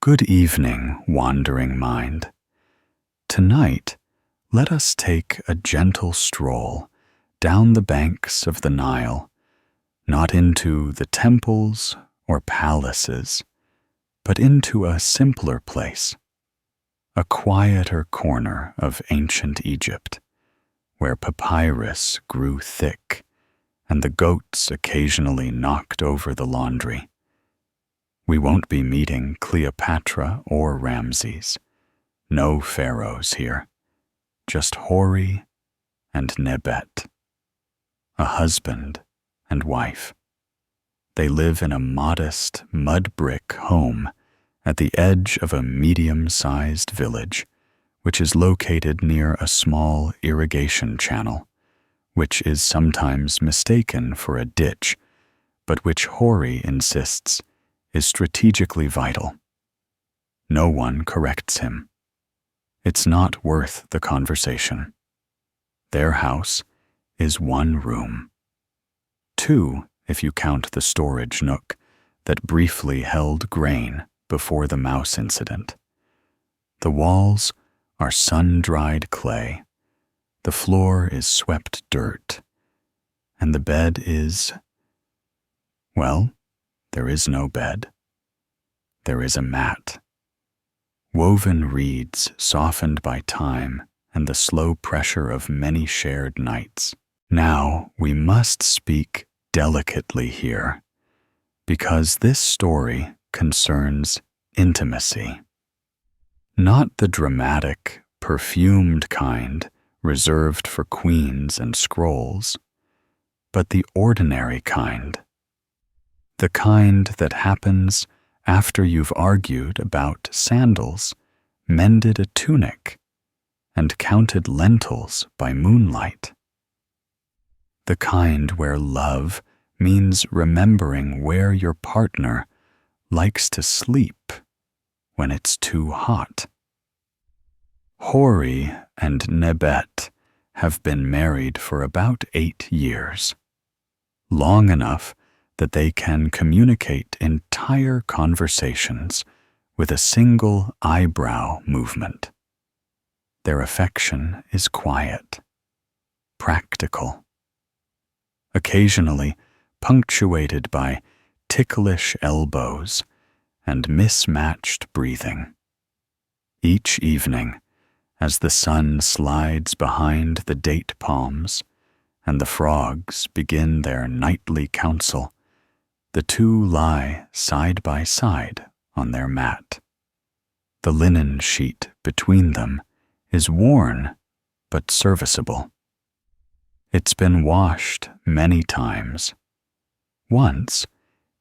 Good evening, wandering mind. Tonight, let us take a gentle stroll down the banks of the Nile, not into the temples or palaces, but into a simpler place, a quieter corner of ancient Egypt, where papyrus grew thick and the goats occasionally knocked over the laundry. We won't be meeting Cleopatra or Ramses. No pharaohs here. Just Hori and Nebet, a husband and wife. They live in a modest mud-brick home at the edge of a medium-sized village, which is located near a small irrigation channel, which is sometimes mistaken for a ditch, but which Hori insists is strategically vital. No one corrects him. It's not worth the conversation. Their house is one room. Two, if you count the storage nook that briefly held grain before the mouse incident. The walls are sun-dried clay. The floor is swept dirt. And the bed is, well, there is no bed. There is a mat. Woven reeds softened by time and the slow pressure of many shared nights. Now we must speak delicately here, because this story concerns intimacy. Not the dramatic, perfumed kind reserved for queens and scrolls, but the ordinary kind. The kind that happens after you've argued about sandals, mended a tunic, and counted lentils by moonlight. The kind where love means remembering where your partner likes to sleep when it's too hot. Hori and Nebet have been married for about 8 years, long enough that they can communicate entire conversations with a single eyebrow movement. Their affection is quiet, practical, occasionally punctuated by ticklish elbows and mismatched breathing. Each evening, as the sun slides behind the date palms and the frogs begin their nightly council, the two lie side by side on their mat. The linen sheet between them is worn but serviceable. It's been washed many times, once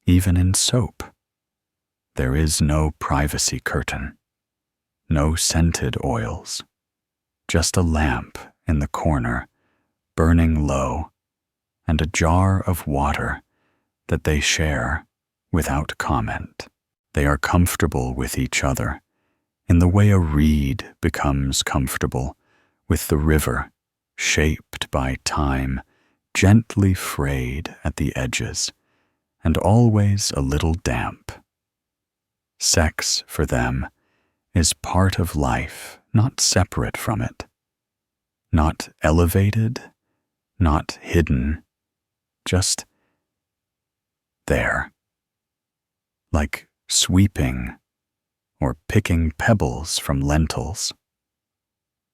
even in soap. There is no privacy curtain, no scented oils, just a lamp in the corner burning low and a jar of water that they share without comment. They are comfortable with each other in the way a reed becomes comfortable with the river, shaped by time, gently frayed at the edges, and always a little damp. Sex, for them, is part of life, not separate from it. Not elevated, not hidden, just there. Like sweeping or picking pebbles from lentils.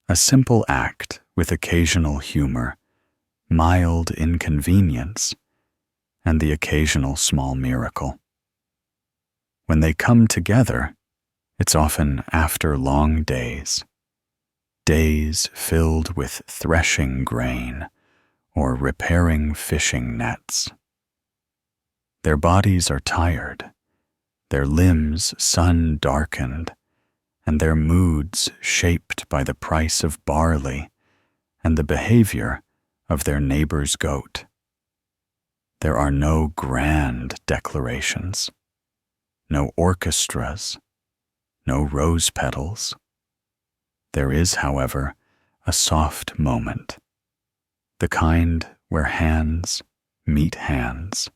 A simple act with occasional humor, mild inconvenience, and the occasional small miracle. When they come together, it's often after long days. Days filled with threshing grain or repairing fishing nets. Their bodies are tired, their limbs sun-darkened, and their moods shaped by the price of barley and the behavior of their neighbor's goat. There are no grand declarations, no orchestras, no rose petals. There is, however, a soft moment, the kind where hands meet hands,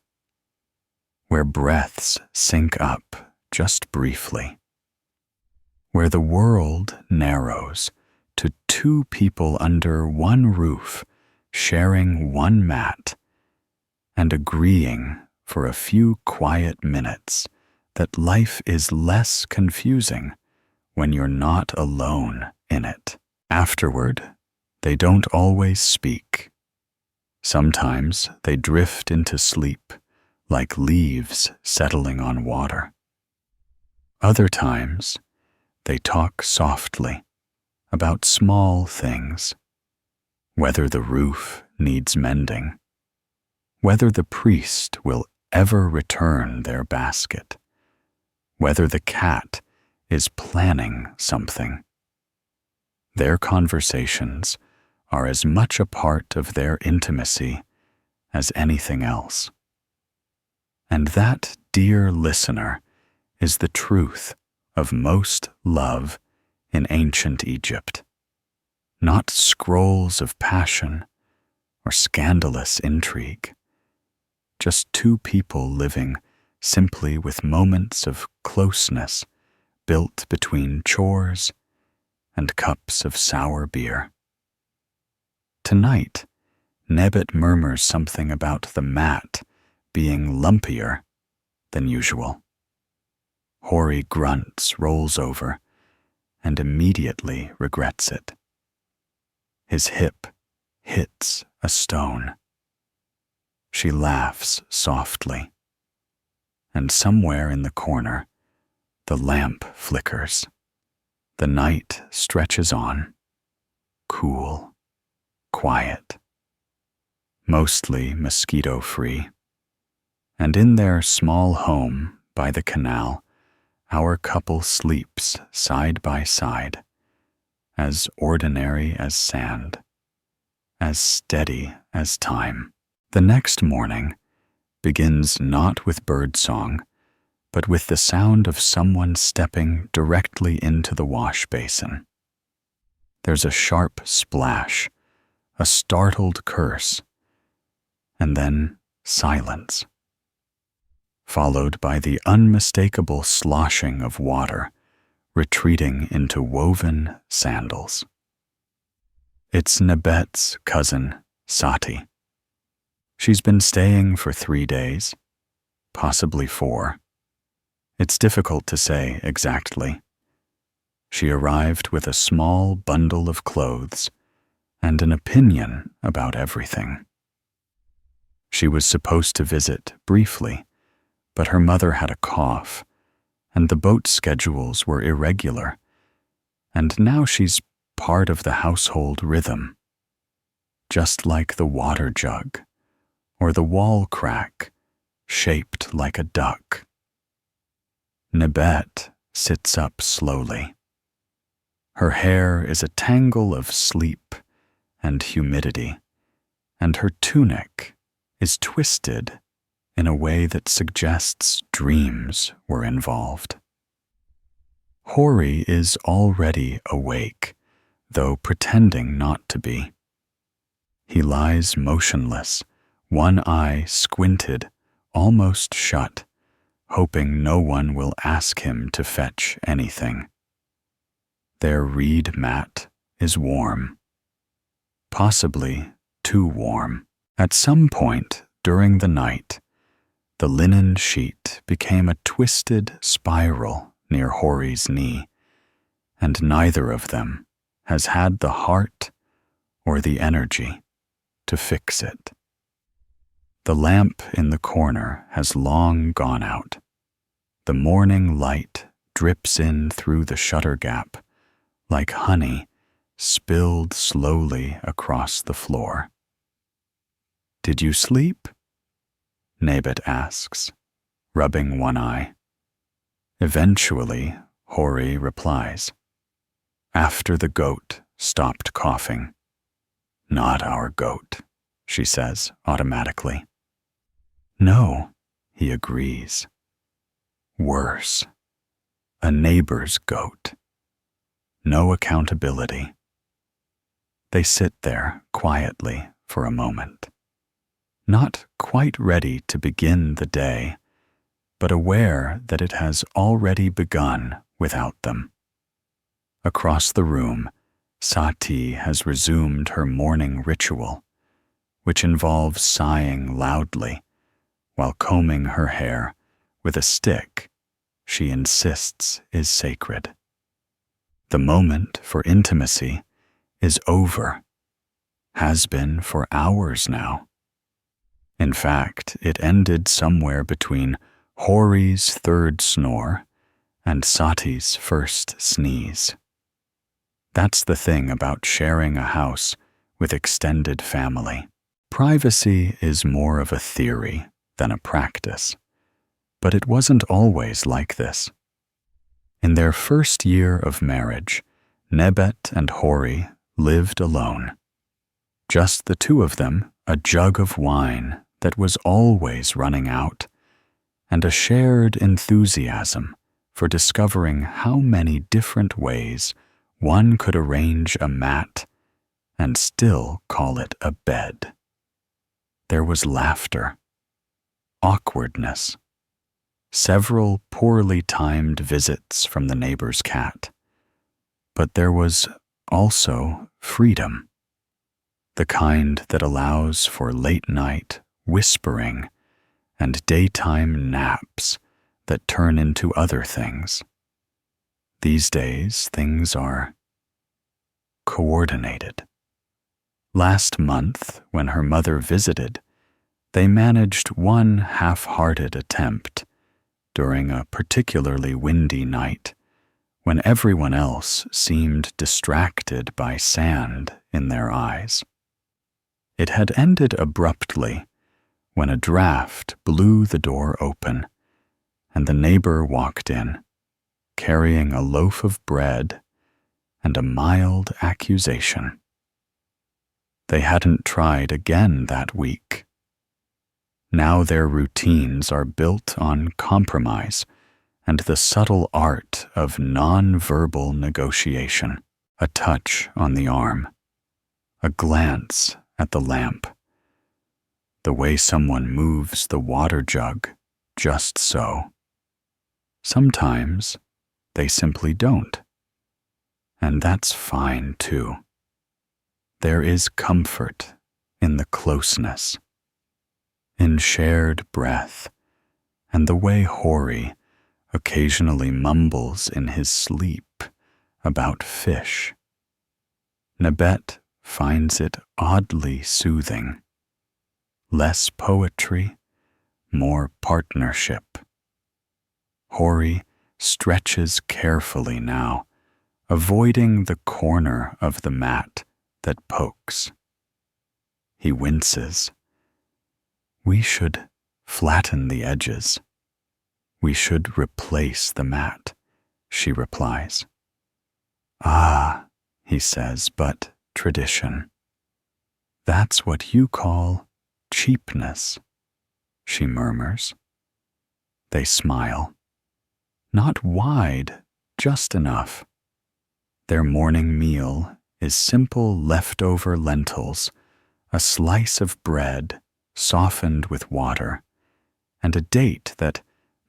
where breaths sync up just briefly, where the world narrows to two people under one roof, sharing one mat, and agreeing for a few quiet minutes that life is less confusing when you're not alone in it. Afterward, they don't always speak. Sometimes they drift into sleep, like leaves settling on water. Other times, they talk softly about small things, whether the roof needs mending, whether the priest will ever return their basket, whether the cat is planning something. Their conversations are as much a part of their intimacy as anything else. And that, dear listener, is the truth of most love in ancient Egypt. Not scrolls of passion or scandalous intrigue, just two people living simply with moments of closeness built between chores and cups of sour beer. Tonight, Nebet murmurs something about the mat being lumpier than usual. Hori grunts, rolls over, and immediately regrets it. His hip hits a stone. She laughs softly, and somewhere in the corner, the lamp flickers. The night stretches on, cool, quiet, mostly mosquito-free. And in their small home by the canal, our couple sleeps side by side, as ordinary as sand, as steady as time. The next morning begins not with birdsong, but with the sound of someone stepping directly into the wash basin. There's a sharp splash, a startled curse, and then silence, followed by the unmistakable sloshing of water retreating into woven sandals. It's Nebet's cousin, Sati. She's been staying for 3 days, possibly 4. It's difficult to say exactly. She arrived with a small bundle of clothes and an opinion about everything. She was supposed to visit briefly, but her mother had a cough, and the boat schedules were irregular, and now she's part of the household rhythm, just like the water jug or the wall crack shaped like a duck. Nebet sits up slowly. Her hair is a tangle of sleep and humidity, and her tunic is twisted in a way that suggests dreams were involved. Hori is already awake, though pretending not to be. He lies motionless, one eye squinted, almost shut, hoping no one will ask him to fetch anything. Their reed mat is warm, possibly too warm. At some point during the night, the linen sheet became a twisted spiral near Hori's knee, and neither of them has had the heart or the energy to fix it. The lamp in the corner has long gone out. The morning light drips in through the shutter gap like honey spilled slowly across the floor. "Did you sleep?" Nebet asks, rubbing one eye. Eventually, Hori replies, after the goat stopped coughing. "Not our goat," she says automatically. "No," he agrees. "Worse. A neighbor's goat. No accountability." They sit there quietly for a moment, not quite ready to begin the day, but aware that it has already begun without them. Across the room, Sati has resumed her morning ritual, which involves sighing loudly while combing her hair with a stick she insists is sacred. The moment for intimacy is over, has been for hours now. In fact, it ended somewhere between Hori's third snore and Sati's first sneeze. That's the thing about sharing a house with extended family. Privacy is more of a theory than a practice, but it wasn't always like this. In their first year of marriage, Nebet and Hori lived alone. Just the two of them, a jug of wine that was always running out, and a shared enthusiasm for discovering how many different ways one could arrange a mat and still call it a bed. There was laughter, awkwardness, several poorly timed visits from the neighbor's cat. But there was also freedom, the kind that allows for late-night whispering and daytime naps that turn into other things. These days, things are coordinated. Last month, when her mother visited, they managed one half-hearted attempt during a particularly windy night when everyone else seemed distracted by sand in their eyes. It had ended abruptly when a draft blew the door open and the neighbor walked in, carrying a loaf of bread and a mild accusation. They hadn't tried again that week. Now their routines are built on compromise and the subtle art of non-verbal negotiation, a touch on the arm, a glance at the lamp, the way someone moves the water jug just so. Sometimes they simply don't, and that's fine too. There is comfort in the closeness, in shared breath, and the way Hori occasionally mumbles in his sleep about fish. Nebet finds it oddly soothing. Less poetry, more partnership. Hori stretches carefully now, avoiding the corner of the mat that pokes. He winces. We should flatten the edges. We should replace the mat, she replies. Ah, he says, but tradition. That's what you call cheapness, she murmurs. They smile. Not wide, just enough. Their morning meal is simple leftover lentils, a slice of bread softened with water, and a date that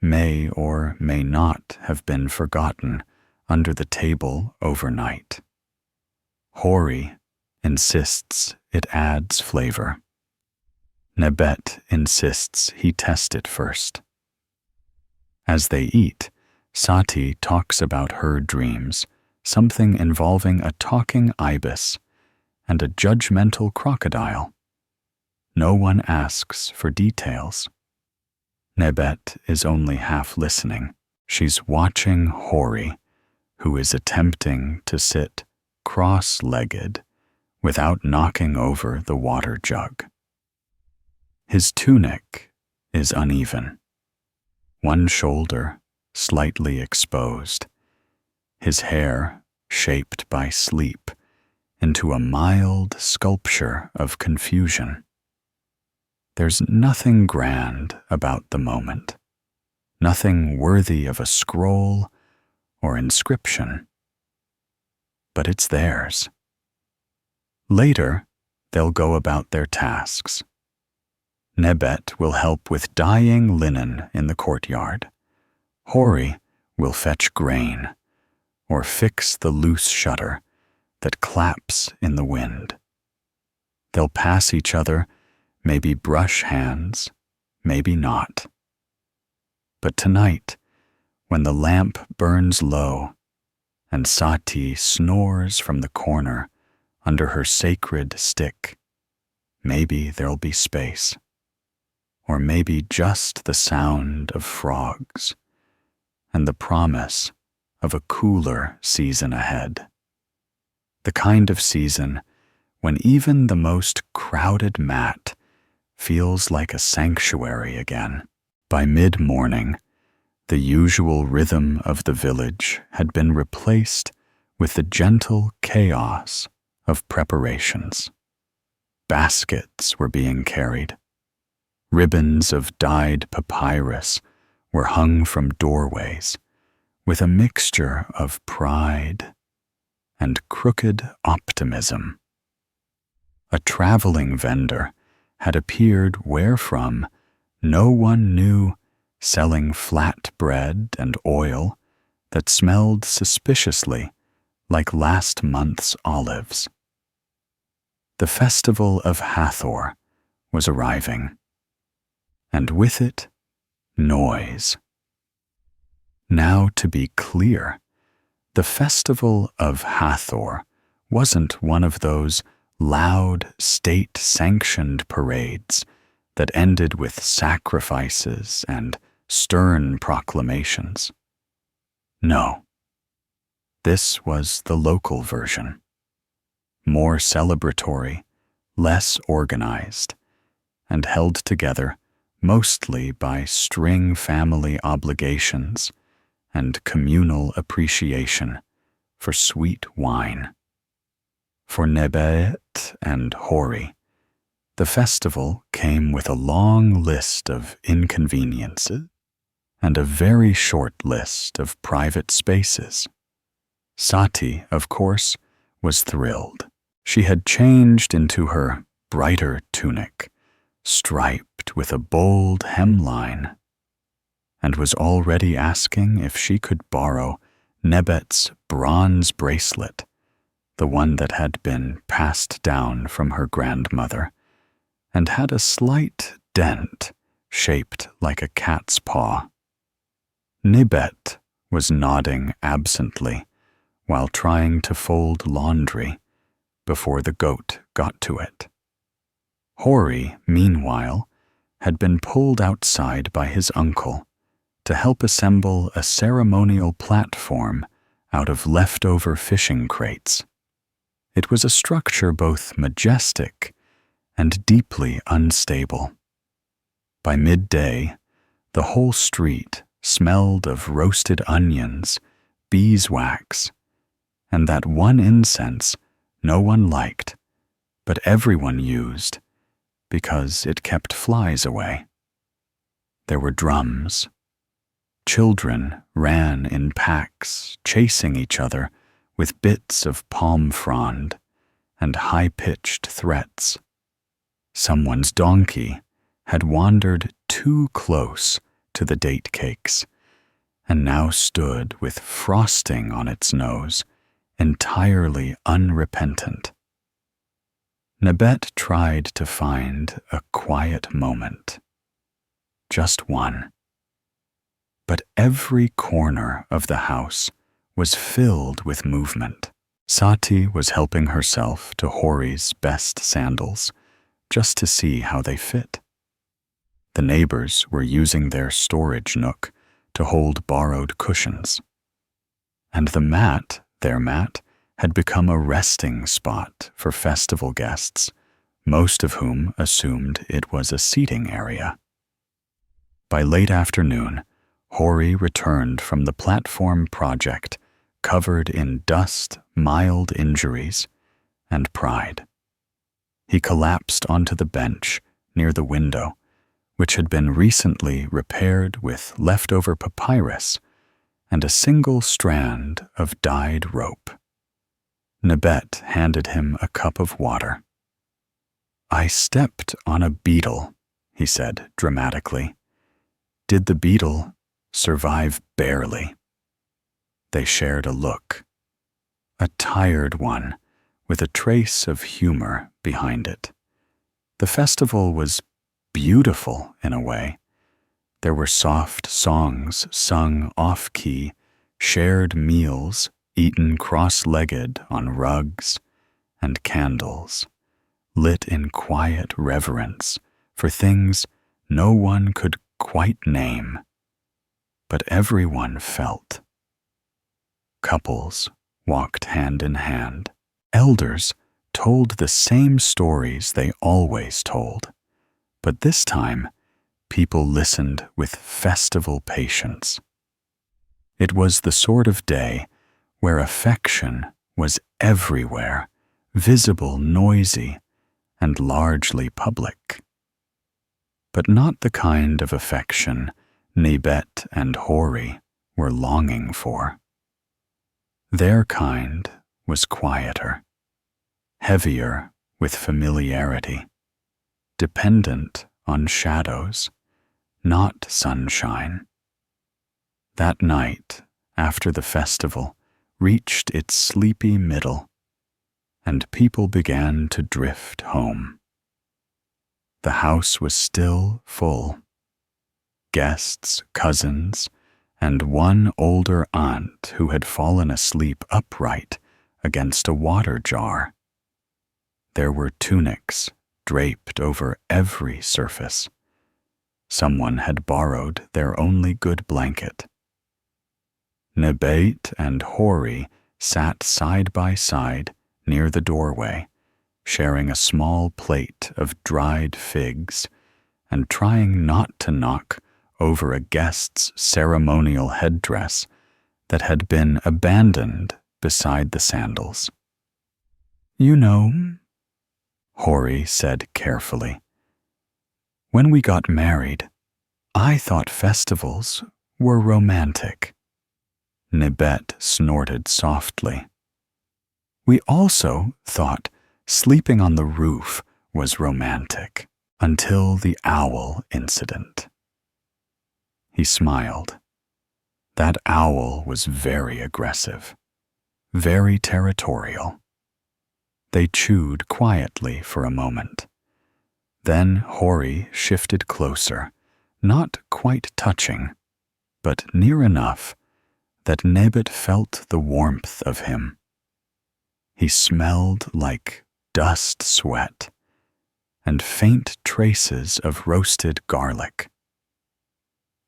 may or may not have been forgotten under the table overnight. Hori insists it adds flavor. Nebet insists he test it first. As they eat, Sati talks about her dreams, something involving a talking ibis and a judgmental crocodile. No one asks for details. Nebet is only half listening. She's watching Hori, who is attempting to sit cross-legged without knocking over the water jug. His tunic is uneven. One shoulder slightly exposed, his hair shaped by sleep into a mild sculpture of confusion. There's nothing grand about the moment, nothing worthy of a scroll or inscription, but it's theirs. Later, they'll go about their tasks. Nebet will help with dyeing linen in the courtyard. Hori will fetch grain, or fix the loose shutter that claps in the wind. They'll pass each other, maybe brush hands, maybe not. But tonight, when the lamp burns low and Sati snores from the corner under her sacred stick, maybe there'll be space, or maybe just the sound of frogs and the promise of a cooler season ahead. The kind of season when even the most crowded mat feels like a sanctuary again. By mid-morning, the usual rhythm of the village had been replaced with the gentle chaos of preparations. Baskets were being carried. Ribbons of dyed papyrus were hung from doorways with a mixture of pride and crooked optimism. A traveling vendor had appeared wherefrom no one knew, selling flat bread and oil that smelled suspiciously like last month's olives. The festival of Hathor was arriving, and with it, noise. Now, to be clear, the festival of Hathor wasn't one of those loud, state-sanctioned parades that ended with sacrifices and stern proclamations. No, this was the local version. More celebratory, less organized, and held together mostly by string family obligations and communal appreciation for sweet wine. For Nebet and Hori, the festival came with a long list of inconveniences and a very short list of private spaces. Sati, of course, was thrilled. She had changed into her brighter tunic, striped with a bold hemline, and was already asking if she could borrow Nebet's bronze bracelet, the one that had been passed down from her grandmother, and had a slight dent shaped like a cat's paw. Nebet was nodding absently while trying to fold laundry before the goat got to it. Hori, meanwhile, had been pulled outside by his uncle to help assemble a ceremonial platform out of leftover fishing crates. It was a structure both majestic and deeply unstable. By midday, the whole street smelled of roasted onions, beeswax, and that one incense no one liked, but everyone used because it kept flies away. There were drums. Children ran in packs, chasing each other with bits of palm frond and high-pitched threats. Someone's donkey had wandered too close to the date cakes and now stood with frosting on its nose, entirely unrepentant. Nebet tried to find a quiet moment. Just one. But every corner of the house was filled with movement. Sati was helping herself to Hori's best sandals, just to see how they fit. The neighbors were using their storage nook to hold borrowed cushions. And their mat, had become a resting spot for festival guests, most of whom assumed it was a seating area. By late afternoon, Hori returned from the platform project covered in dust, mild injuries, and pride. He collapsed onto the bench near the window, which had been recently repaired with leftover papyrus and a single strand of dyed rope. Nebet handed him a cup of water. "I stepped on a beetle," he said dramatically. "Did the beetle survive barely?" They shared a look. a tired one with a trace of humor behind it. The festival was beautiful in a way. There were soft songs sung off-key, shared meals eaten cross-legged on rugs, and candles lit in quiet reverence for things no one could quite name, but everyone felt. Couples walked hand in hand. Elders told the same stories they always told, but this time people listened with festival patience. It was the sort of day where affection was everywhere, visible, noisy, and largely public. But not the kind of affection Nebet and Hori were longing for. Their kind was quieter, heavier with familiarity, dependent on shadows, not sunshine. That night, after the festival reached its sleepy middle, and people began to drift home. The house was still full. Guests, cousins, and one older aunt who had fallen asleep upright against a water jar. There were tunics draped over every surface. Someone had borrowed their only good blanket. Nebet and Hori sat side by side near the doorway, sharing a small plate of dried figs and trying not to knock over a guest's ceremonial headdress that had been abandoned beside the sandals. "You know," Hori said carefully, "when we got married, I thought festivals were romantic." Nebet snorted softly. "We also thought sleeping on the roof was romantic until the owl incident." He smiled. That owl was very aggressive, very territorial. They chewed quietly for a moment. Then Hori shifted closer, not quite touching, but near enough that Nebet felt the warmth of him. He smelled like dust sweat and faint traces of roasted garlic.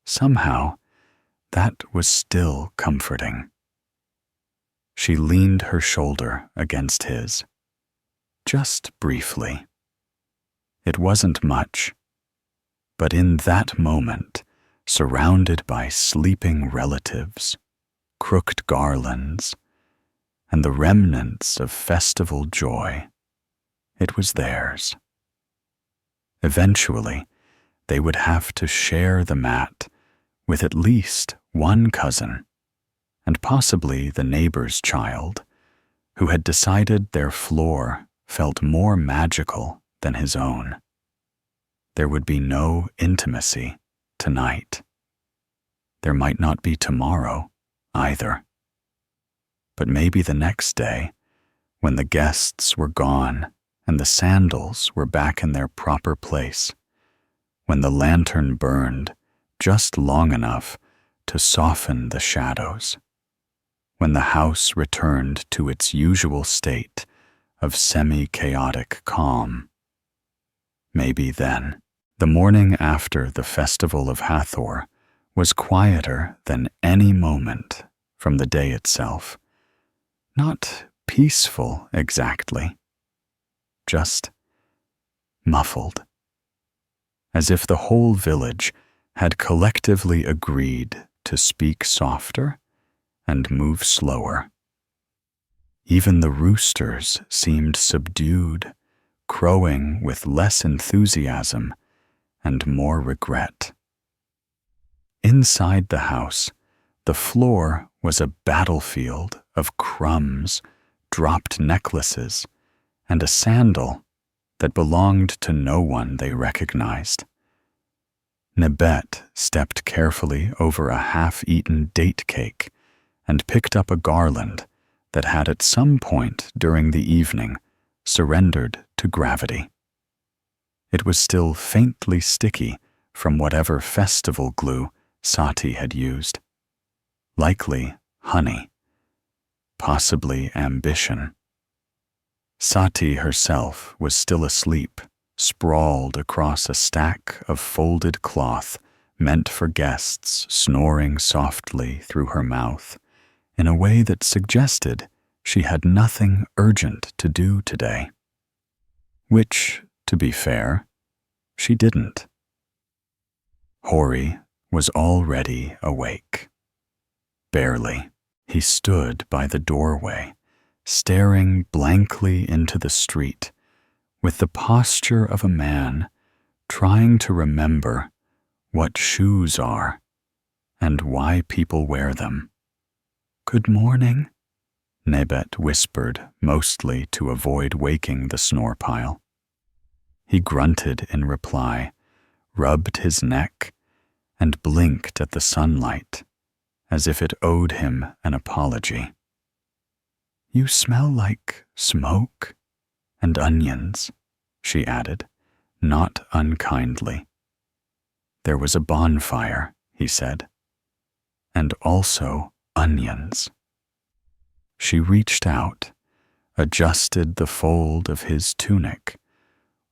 Somehow, that was still comforting. She leaned her shoulder against his, just briefly. It wasn't much, but in that moment, surrounded by sleeping relatives, crooked garlands, and the remnants of festival joy, it was theirs. Eventually, they would have to share the mat with at least one cousin, and possibly the neighbor's child, who had decided their floor felt more magical than his own. There would be no intimacy tonight. There might not be tomorrow either. But maybe the next day, when the guests were gone and the sandals were back in their proper place, when the lantern burned just long enough to soften the shadows, when the house returned to its usual state of semi-chaotic calm. Maybe then, the morning after the festival of Hathor was quieter than any moment from the day itself. Not peaceful exactly, just muffled, as if the whole village had collectively agreed to speak softer and move slower. Even the roosters seemed subdued, crowing with less enthusiasm and more regret. Inside the house, the floor was a battlefield of crumbs, dropped necklaces, and a sandal that belonged to no one they recognized. Nebet stepped carefully over a half-eaten date cake and picked up a garland that had at some point during the evening surrendered to gravity. It was still faintly sticky from whatever festival glue Sati had used. Likely honey. Possibly ambition. Sati herself was still asleep, sprawled across a stack of folded cloth meant for guests, snoring softly through her mouth in a way that suggested she had nothing urgent to do today. Which, to be fair, she didn't. Hori was already awake. Barely. He stood by the doorway, staring blankly into the street, with the posture of a man trying to remember what shoes are and why people wear them. "Good morning," Nebet whispered, mostly to avoid waking the snore pile. He grunted in reply, rubbed his neck, and blinked at the sunlight, as if it owed him an apology. "You smell like smoke and onions," she added, not unkindly. "There was a bonfire," he said, "and also onions." She reached out, adjusted the fold of his tunic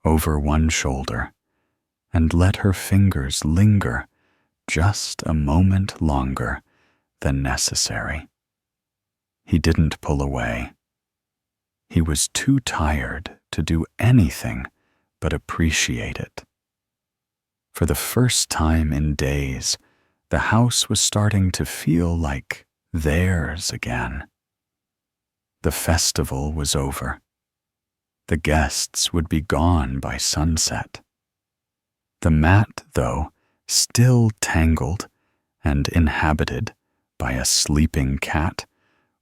over one shoulder, and let her fingers linger just a moment longer than necessary. He didn't pull away. He was too tired to do anything but appreciate it. For the first time in days, the house was starting to feel like theirs again. The festival was over. The guests would be gone by sunset. The mat, though, still tangled and inhabited by a sleeping cat,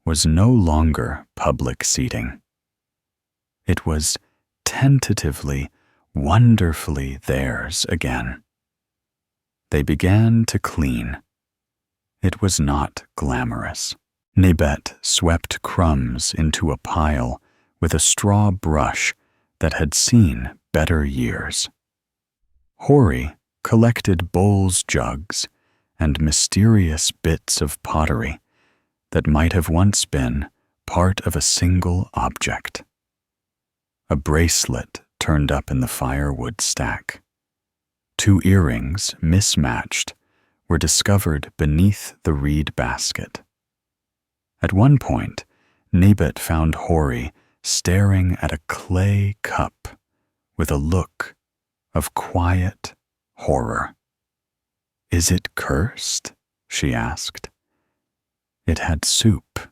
was no longer public seating. It was tentatively, wonderfully theirs again. They began to clean. It was not glamorous. Nebet swept crumbs into a pile with a straw brush that had seen better years. Hori collected bowls, jugs, and mysterious bits of pottery that might have once been part of a single object. A bracelet turned up in the firewood stack. 2 earrings, mismatched, were discovered beneath the reed basket. At one point, Nebet found Hori staring at a clay cup with a look of quiet horror. "Is it cursed?" she asked. "It had soup,"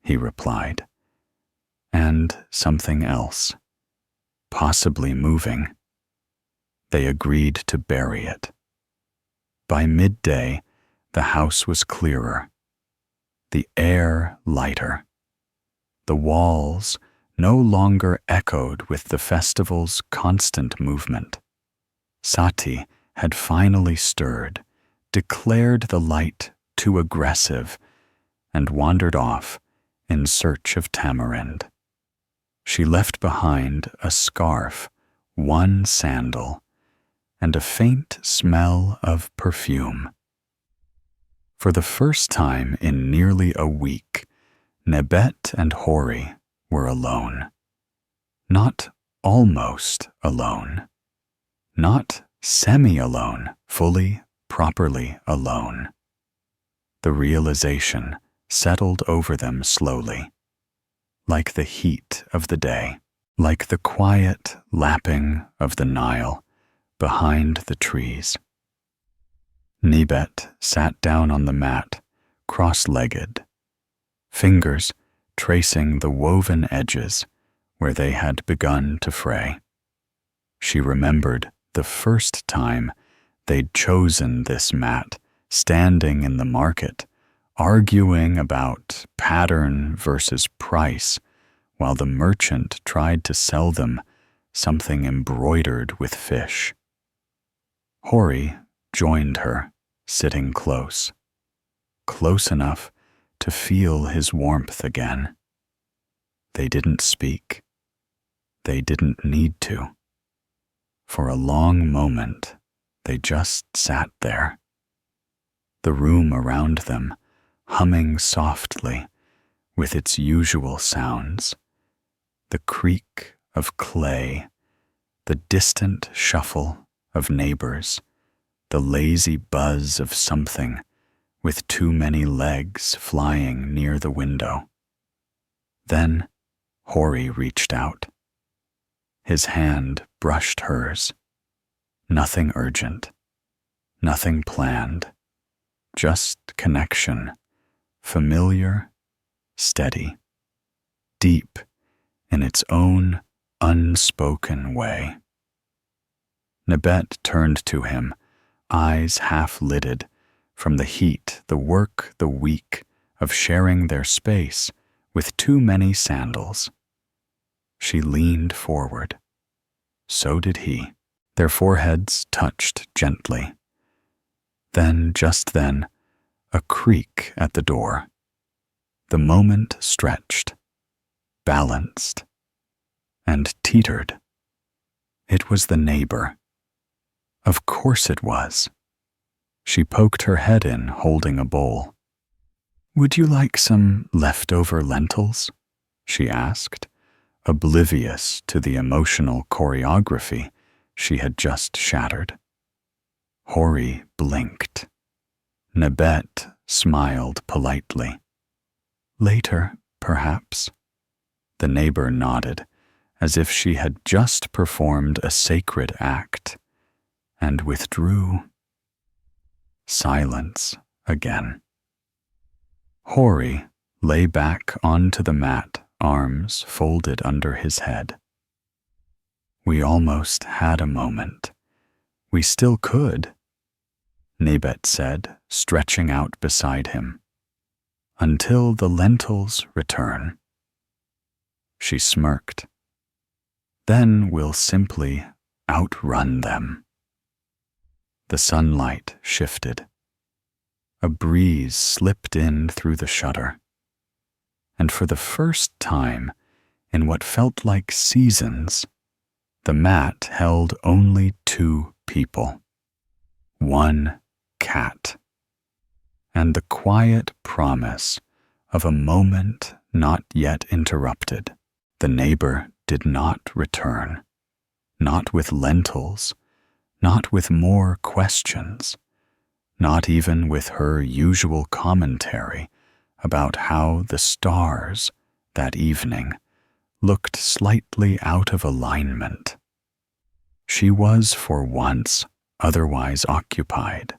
he replied, "and something else, possibly moving." They agreed to bury it. By midday, the house was clearer, the air lighter. The walls no longer echoed with the festival's constant movement. Sati had finally stirred, declared the light too aggressive, and wandered off in search of tamarind. She left behind a scarf, 1 sandal, and a faint smell of perfume. For the first time in nearly a week, Nebet and Hori were alone. Not almost alone. Not semi-alone, fully, properly alone. The realization settled over them slowly, like the heat of the day, like the quiet lapping of the Nile behind the trees. Nebet sat down on the mat, cross-legged, fingers tracing the woven edges where they had begun to fray. She remembered the first time they'd chosen this mat, standing in the market, arguing about pattern versus price, while the merchant tried to sell them something embroidered with fish. Hori joined her, sitting close enough to feel his warmth again. They didn't speak. They didn't need to. For a long moment, they just sat there. The room around them humming softly with its usual sounds, the creak of clay, the distant shuffle of neighbors, the lazy buzz of something with too many legs flying near the window. Then Hori reached out. His hand brushed hers. Nothing urgent, nothing planned, just connection, familiar, steady, deep in its own unspoken way. Nebet turned to him, eyes half-lidded from the heat, the work, the week of sharing their space with too many sandals. She leaned forward. So did he. Their foreheads touched gently. Then, just then, a creak at the door. The moment stretched, balanced, and teetered. It was the neighbor. Of course it was. She poked her head in, holding a bowl. "Would you like some leftover lentils?" she asked, oblivious to the emotional choreography she had just shattered. Hori blinked. Nebet smiled politely. "Later, perhaps." The neighbor nodded, as if she had just performed a sacred act, and withdrew. Silence again. Hori lay back onto the mat, arms folded under his head. "We almost had a moment. We still could," Nebet said, stretching out beside him. "Until the lentils return." She smirked. "Then we'll simply outrun them." The sunlight shifted. A breeze slipped in through the shutter. And for the first time, in what felt like seasons, the mat held only 2 people. 1 cat. And the quiet promise of a moment not yet interrupted. The neighbor did not return. Not with lentils, not with more questions, not even with her usual commentary about how the stars that evening looked slightly out of alignment. She was for once otherwise occupied.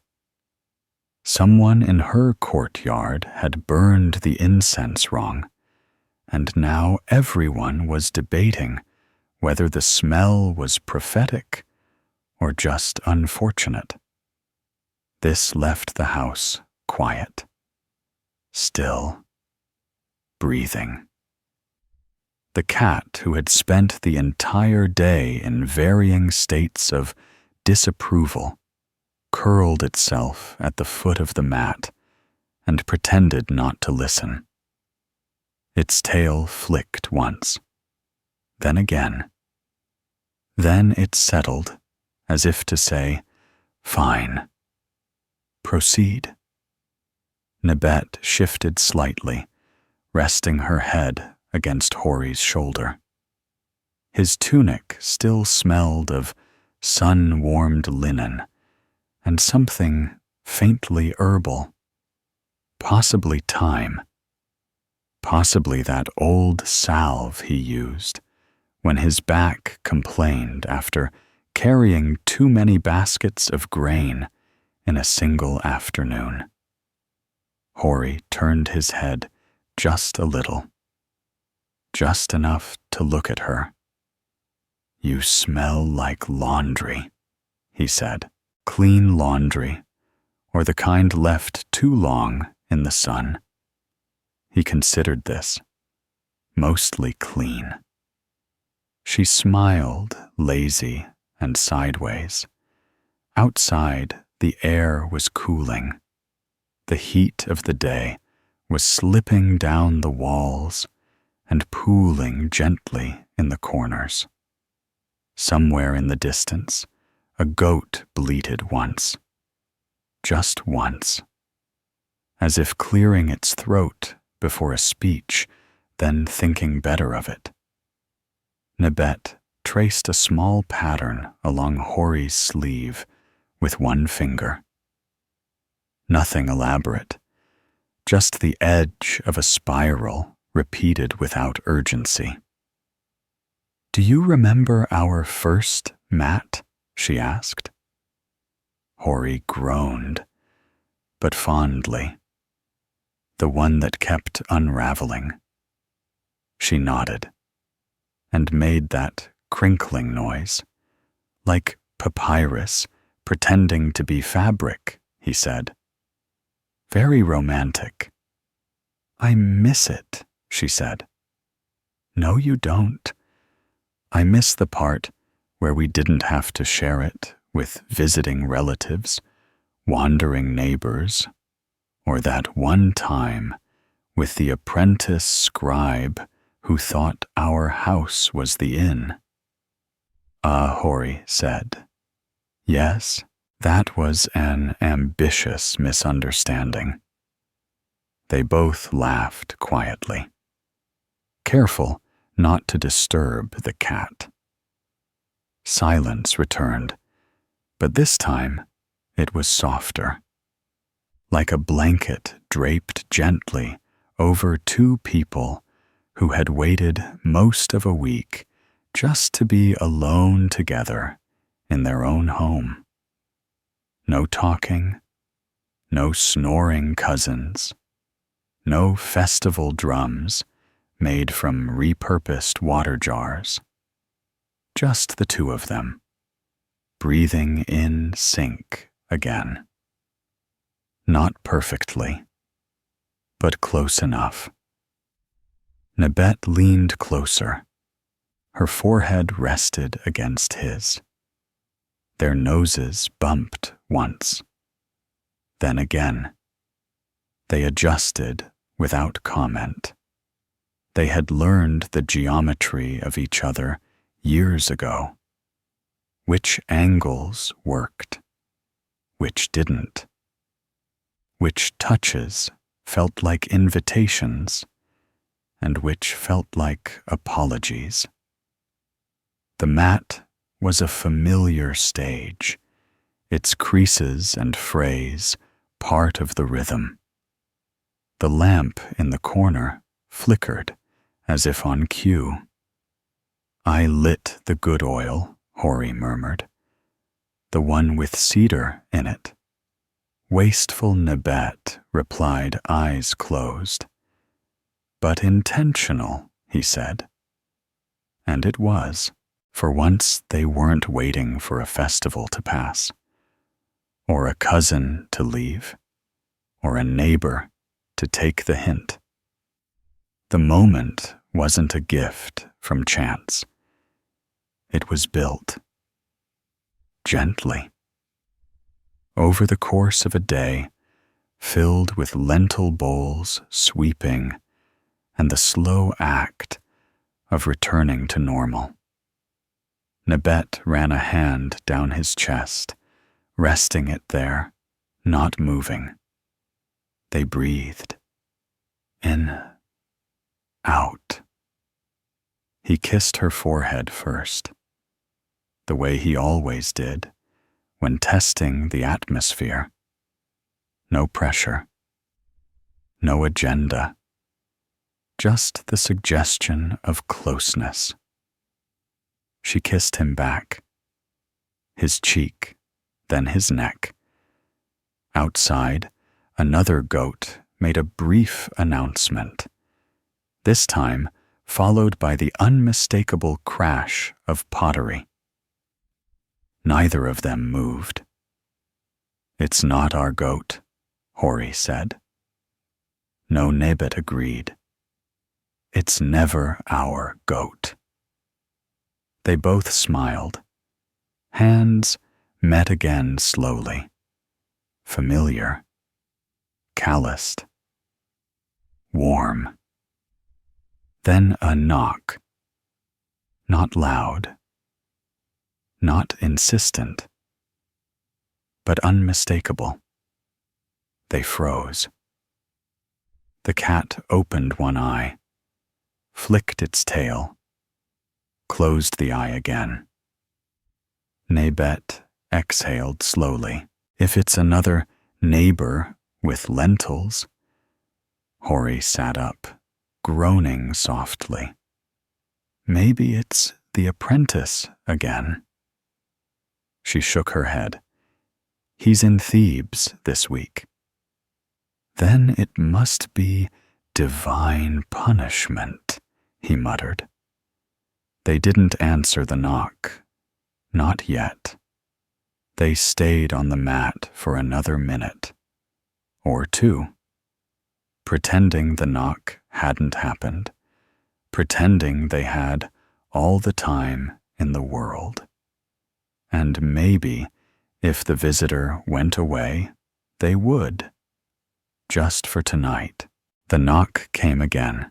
Someone in her courtyard had burned the incense wrong, and now everyone was debating whether the smell was prophetic or just unfortunate. This left the house quiet, still, breathing. The cat, who had spent the entire day in varying states of disapproval, curled itself at the foot of the mat and pretended not to listen. Its tail flicked once, then again. Then it settled, as if to say, "Fine. Proceed." Nebet shifted slightly, resting her head against Hori's shoulder. His tunic still smelled of sun-warmed linen and something faintly herbal, possibly thyme, possibly that old salve he used when his back complained after carrying too many baskets of grain in a single afternoon. Hori turned his head just a little, just enough to look at her. "You smell like laundry," he said. "Clean laundry, or the kind left too long in the sun." He considered this. Mostly clean. She smiled, lazy and sideways. Outside, the air was cooling. The heat of the day was slipping down the walls and pooling gently in the corners. Somewhere in the distance, a goat bleated once, just once, as if clearing its throat before a speech, then thinking better of it. Nebet traced a small pattern along Hori's sleeve with one finger. Nothing elaborate, just the edge of a spiral repeated without urgency. "Do you remember our first mat?" she asked. Hori groaned, but fondly. The one that kept unraveling. She nodded, and made that crinkling noise, like papyrus pretending to be fabric, he said. Very romantic. "I miss it," she said. "No, you don't. I miss the part where we didn't have to share it with visiting relatives, wandering neighbors, or that one time with the apprentice scribe who thought our house was the inn." "Ah," Hori said. "Yes, that was an ambitious misunderstanding." They both laughed quietly, careful not to disturb the cat. Silence returned, but this time it was softer, like a blanket draped gently over two people who had waited most of a week just to be alone together in their own home. No talking, no snoring cousins, no festival drums made from repurposed water jars. Just the two of them, breathing in sync again. Not perfectly, but close enough. Nebet leaned closer. Her forehead rested against his. Their noses bumped once. Then again. They adjusted without comment. They had learned the geometry of each other years ago. Which angles worked, which didn't. Which touches felt like invitations, and which felt like apologies. The mat was a familiar stage, its creases and frays part of the rhythm. The lamp in the corner flickered as if on cue. "I lit the good oil," Hori murmured. "The one with cedar in it." Wasteful Nebet replied, eyes closed. "But intentional," he said. And it was. For once they weren't waiting for a festival to pass, or a cousin to leave, or a neighbor to take the hint. The moment wasn't a gift from chance. It was built. Gently. Over the course of a day, filled with lentil bowls sweeping, and the slow act of returning to normal. Nebet ran a hand down his chest, resting it there, not moving. They breathed. In, out. He kissed her forehead first, the way he always did when testing the atmosphere. No pressure, no agenda, just the suggestion of closeness. She kissed him back, his cheek, then his neck. Outside, another goat made a brief announcement, this time followed by the unmistakable crash of pottery. Neither of them moved. "It's not our goat," Hori said. No, Nebet agreed. "It's never our goat." They both smiled. Hands met again slowly. Familiar. Calloused. Warm. Then a knock. Not loud, not insistent, but unmistakable. They froze. The cat opened one eye, flicked its tail, closed the eye again. Nebet exhaled slowly. If it's another neighbor with lentils. Hori sat up, groaning softly. Maybe it's the apprentice again. She shook her head. He's in Thebes this week. Then it must be divine punishment, he muttered. They didn't answer the knock. Not yet. They stayed on the mat for another minute. Or two. Pretending the knock hadn't happened. Pretending they had all the time in the world. And maybe, if the visitor went away, they would. Just for tonight. The knock came again.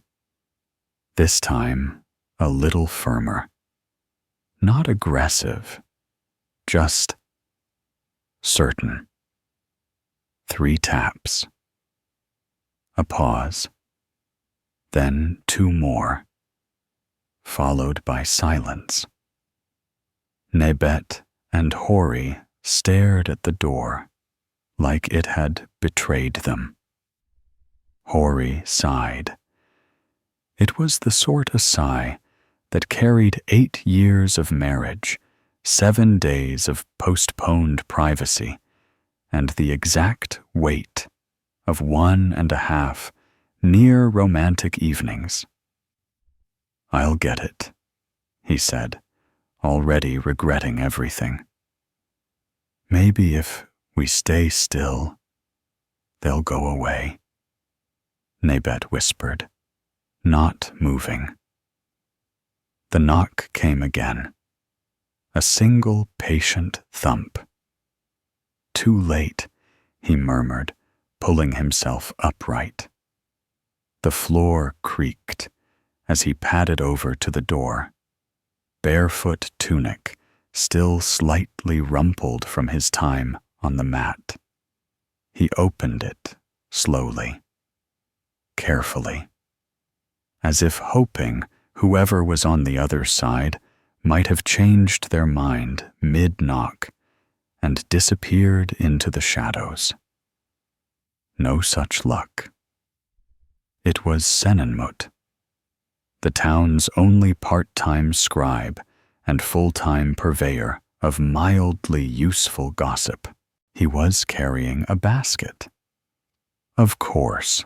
This time, a little firmer. Not aggressive, just certain. 3 taps. A pause. Then 2 more, followed by silence. Nebet and Hori stared at the door, like it had betrayed them. Hori sighed. It was the sort of sigh that carried 8 years of marriage, 7 days of postponed privacy, and the exact weight of 1.5 near romantic evenings. I'll get it, he said, already regretting everything. Maybe if we stay still, they'll go away. Nebet whispered, not moving. The knock came again. A single patient thump. Too late, he murmured, pulling himself upright. The floor creaked as he padded over to the door. Barefoot tunic, still slightly rumpled from his time on the mat. He opened it slowly, carefully, as if hoping whoever was on the other side might have changed their mind mid-knock and disappeared into the shadows. No such luck. It was Senenmut, the town's only part-time scribe and full-time purveyor of mildly useful gossip. He was carrying a basket. Of course.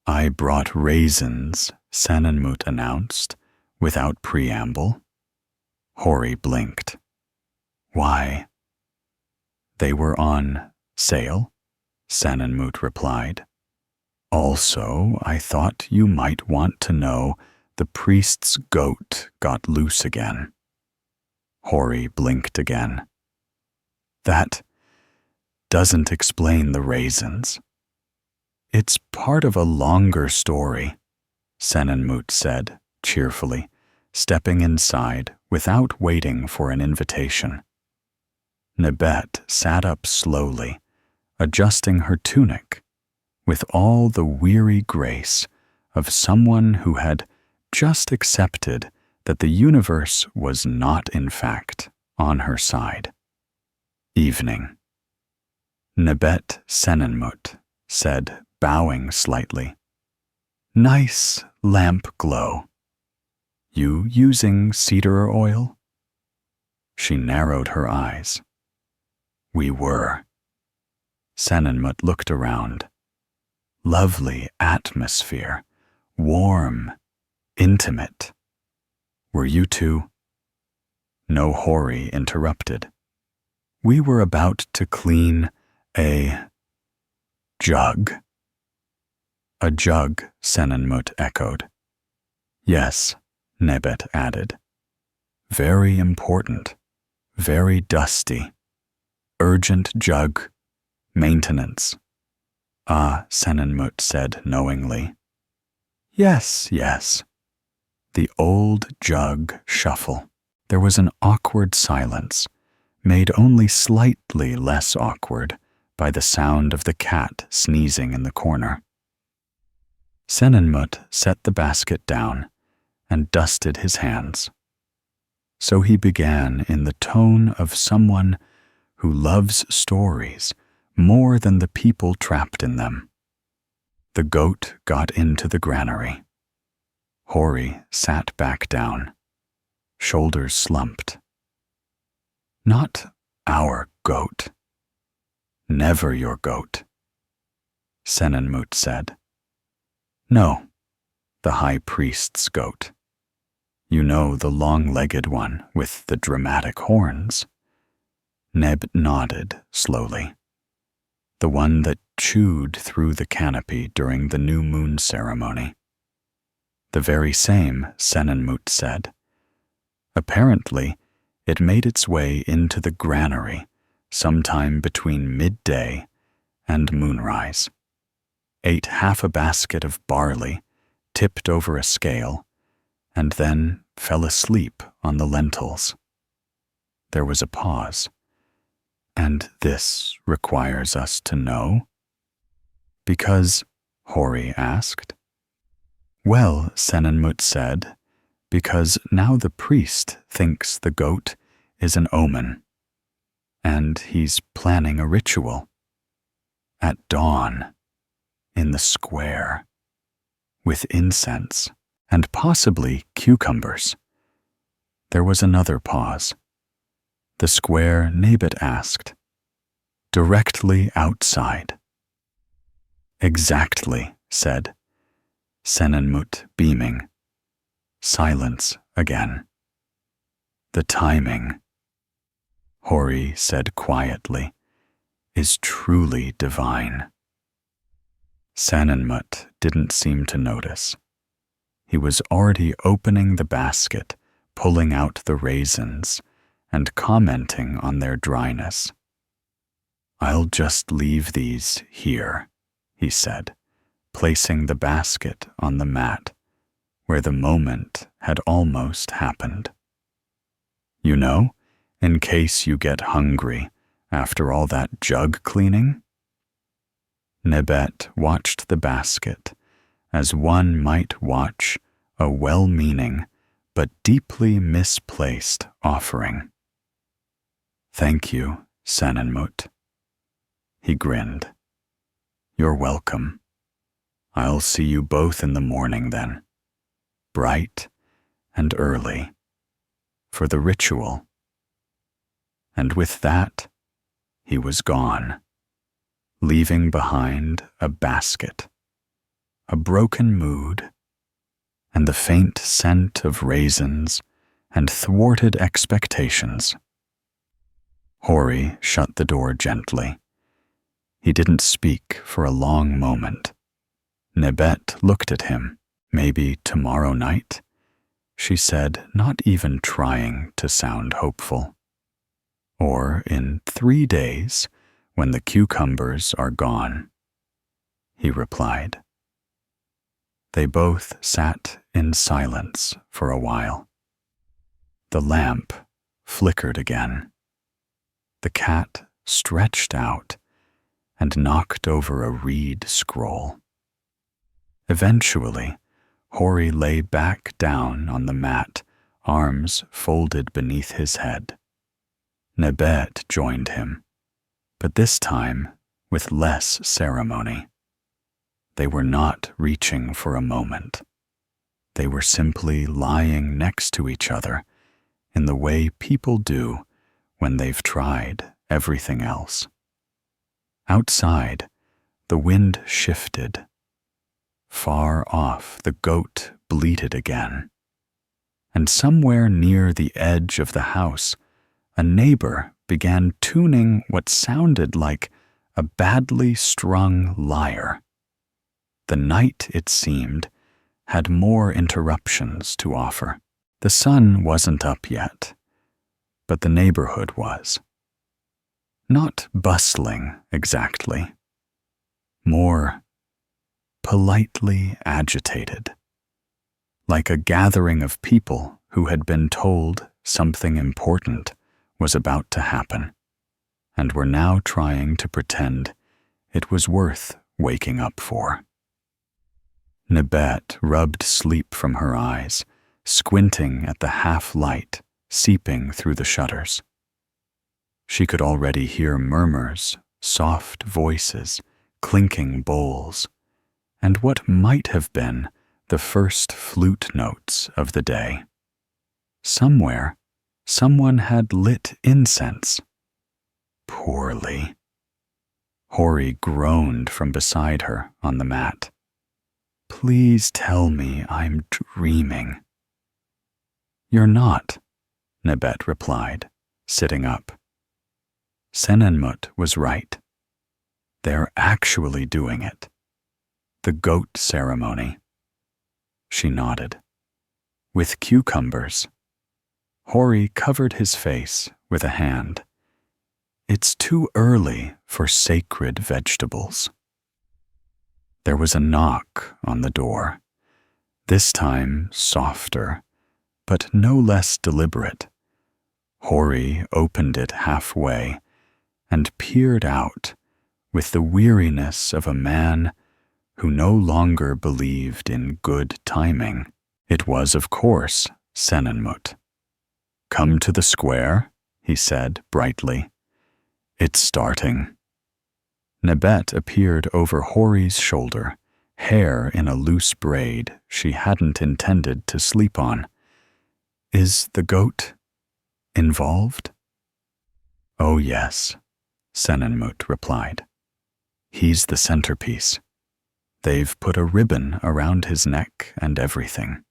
I brought raisins, Senenmut announced, without preamble. Hori blinked. Why? They were on sale, Senenmut replied. Also, I thought you might want to know the priest's goat got loose again. Hori blinked again. That doesn't explain the raisins. It's part of a longer story, Senenmut said, cheerfully, stepping inside without waiting for an invitation. Nebet sat up slowly, adjusting her tunic, with all the weary grace of someone who had just accepted that the universe was not, in fact, on her side. Evening. Nebet Senenmut said, bowing slightly. Nice lamp glow. You using cedar oil? She narrowed her eyes. We were. Senenmut looked around. Lovely atmosphere, warm, intimate. Were you two? No, Hori interrupted. We were about to clean a jug. A jug, Senenmut echoed. Yes, Nebet added. Very important, very dusty. Urgent jug, maintenance. Ah, Senenmut said knowingly. Yes, yes, the old jug shuffle. There was an awkward silence, made only slightly less awkward by the sound of the cat sneezing in the corner. Senenmut set the basket down and dusted his hands. So he began in the tone of someone who loves stories more than the people trapped in them. The goat got into the granary. Hori sat back down, shoulders slumped. Not our goat. Never your goat, Senenmut said. No, the high priest's goat. You know, the long-legged one with the dramatic horns. Neb nodded slowly. The one that chewed through the canopy during the new moon ceremony. The very same, Senenmut said. Apparently, it made its way into the granary sometime between midday and moonrise, ate half a basket of barley, tipped over a scale, and then fell asleep on the lentils. There was a pause. And this requires us to know? Because, Hori asked. Well, Senenmut said, because now the priest thinks the goat is an omen, and he's planning a ritual. At dawn, in the square, with incense and possibly cucumbers. There was another pause. The square, Nebet asked. Directly outside. Exactly, said Senenmut, beaming. Silence again. The timing, Hori said quietly, is truly divine. Senenmut didn't seem to notice. He was already opening the basket, pulling out the raisins, and commenting on their dryness. I'll just leave these here, he said, placing the basket on the mat, where the moment had almost happened. You know, in case you get hungry after all that jug cleaning? Nebet watched the basket as one might watch a well-meaning but deeply misplaced offering. Thank you, Senenmut. He grinned. You're welcome. I'll see you both in the morning then, bright and early, for the ritual. And with that, he was gone, leaving behind a basket, a broken mood, and the faint scent of raisins and thwarted expectations. Hori shut the door gently. He didn't speak for a long moment. Nebet looked at him. Maybe tomorrow night, she said, not even trying to sound hopeful. Or in 3 days, when the cucumbers are gone, he replied. They both sat in silence for a while. The lamp flickered again. The cat stretched out and knocked over a reed scroll. Eventually, Hori lay back down on the mat, arms folded beneath his head. Nebet joined him, but this time with less ceremony. They were not reaching for a moment. They were simply lying next to each other in the way people do when they've tried everything else. Outside, the wind shifted. Far off, the goat bleated again. And somewhere near the edge of the house, a neighbor began tuning what sounded like a badly strung lyre. The night, it seemed, had more interruptions to offer. The sun wasn't up yet, but the neighborhood was. Not bustling exactly, more politely agitated, like a gathering of people who had been told something important was about to happen, and were now trying to pretend it was worth waking up for. Nebet rubbed sleep from her eyes, squinting at the half-light seeping through the shutters. She could already hear murmurs, soft voices, clinking bowls, and what might have been the first flute notes of the day. Somewhere, someone had lit incense. Poorly. Hori groaned from beside her on the mat. Please tell me I'm dreaming. You're not, Nebet replied, sitting up. Senenmut was right. They're actually doing it. The goat ceremony. She nodded. With cucumbers. Hori covered his face with a hand. It's too early for sacred vegetables. There was a knock on the door, this time softer, but no less deliberate. Hori opened it halfway and peered out with the weariness of a man who no longer believed in good timing. It was, of course, Senenmut. Come to the square, he said brightly. It's starting. Nebet appeared over Hori's shoulder, hair in a loose braid she hadn't intended to sleep on. Is the goat involved? Oh yes, Senenmut replied. He's the centerpiece. They've put a ribbon around his neck and everything.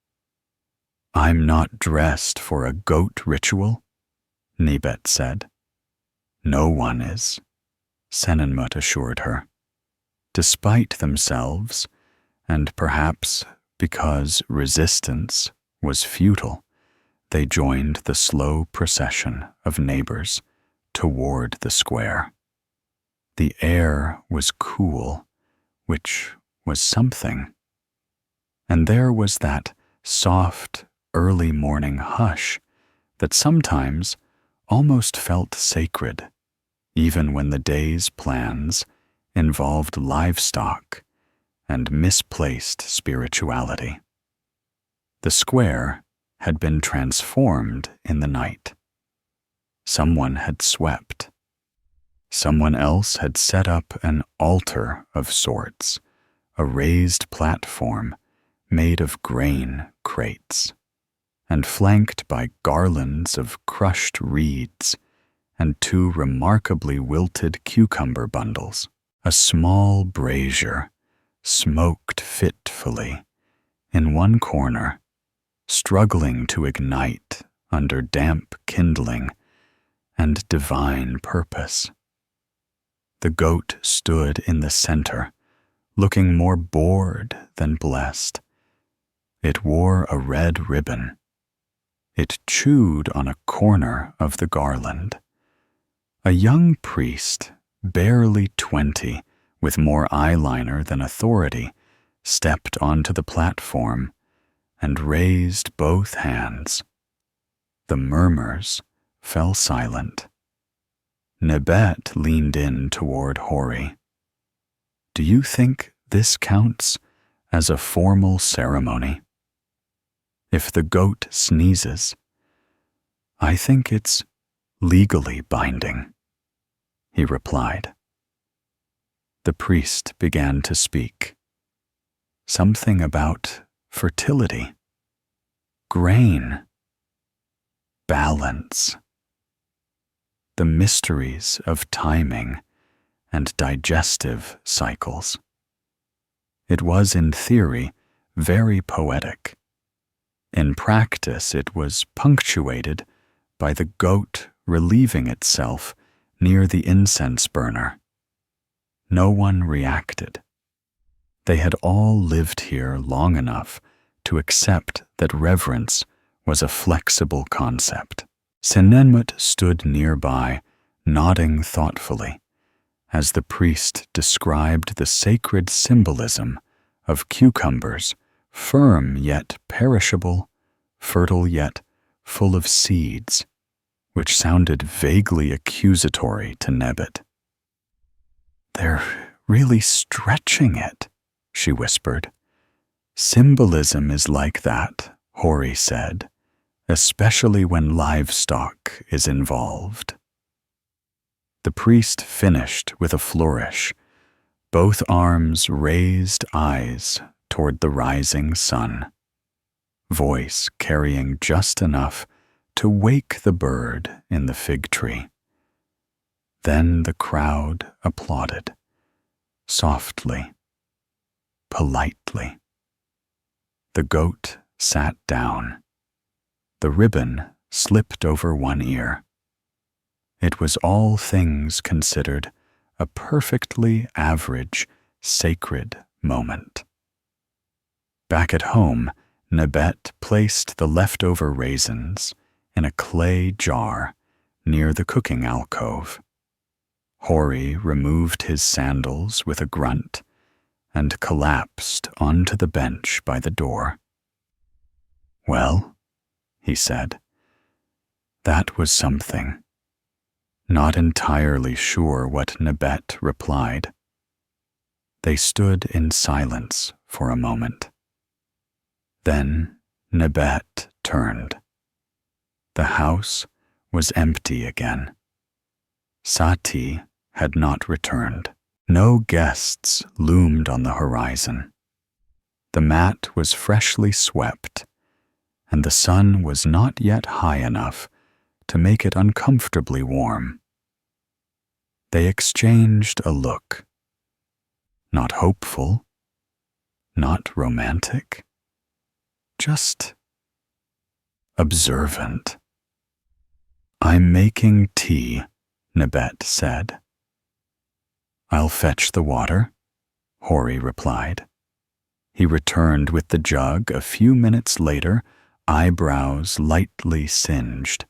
I'm not dressed for a goat ritual, Nebet said. No one is, Senenmut assured her. Despite themselves, and perhaps because resistance was futile, they joined the slow procession of neighbors toward the square. The air was cool, which was something. And there was that soft, early morning hush that sometimes almost felt sacred, even when the day's plans involved livestock and misplaced spirituality. The square had been transformed in the night. Someone had swept. Someone else had set up an altar of sorts, a raised platform made of grain crates, and flanked by garlands of crushed reeds and two remarkably wilted cucumber bundles. A small brazier smoked fitfully in one corner, struggling to ignite under damp kindling and divine purpose. The goat stood in the center, looking more bored than blessed. It wore a red ribbon. It chewed on a corner of the garland. A young priest, barely 20, with more eyeliner than authority, stepped onto the platform and raised both hands. The murmurs fell silent. Nebet leaned in toward Hori. Do you think this counts as a formal ceremony? If the goat sneezes, I think it's legally binding, he replied. The priest began to speak. Something about fertility, grain, balance, the mysteries of timing and digestive cycles. It was, in theory, very poetic. In practice, it was punctuated by the goat relieving itself near the incense burner. No one reacted. They had all lived here long enough to accept that reverence was a flexible concept. Senenmut stood nearby, nodding thoughtfully, as the priest described the sacred symbolism of cucumbers firm yet perishable, fertile yet full of seeds, which sounded vaguely accusatory to Nebet. "They're really stretching it," she whispered. "Symbolism is like that," Hori said, "especially when livestock is involved." The priest finished with a flourish, both arms raised eyes toward the rising sun, voice carrying just enough to wake the bird in the fig tree. Then the crowd applauded, softly, politely. The goat sat down. The ribbon slipped over one ear. It was all things considered a perfectly average, sacred moment. Back at home, Nebet placed the leftover raisins in a clay jar near the cooking alcove. Hori removed his sandals with a grunt and collapsed onto the bench by the door. "Well," he said, "that was something." Not entirely sure what Nebet replied. They stood in silence for a moment. Then Nebet turned. The house was empty again. Sati had not returned. No guests loomed on the horizon. The mat was freshly swept, and the sun was not yet high enough to make it uncomfortably warm. They exchanged a look. Not hopeful, not romantic, just observant. "I'm making tea," Nebet said. "I'll fetch the water," Hori replied. He returned with the jug a few minutes later, eyebrows lightly singed.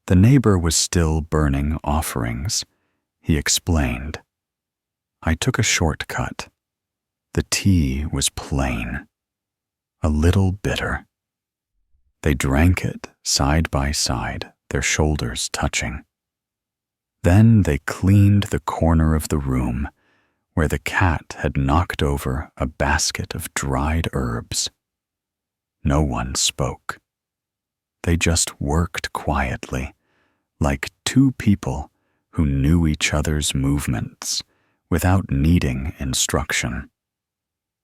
The neighbor was still burning offerings. He explained. "I took a shortcut. The tea was plain, a little bitter." They drank it side by side, their shoulders touching. Then they cleaned the corner of the room where the cat had knocked over a basket of dried herbs. No one spoke. They just worked quietly, like two people who knew each other's movements without needing instruction.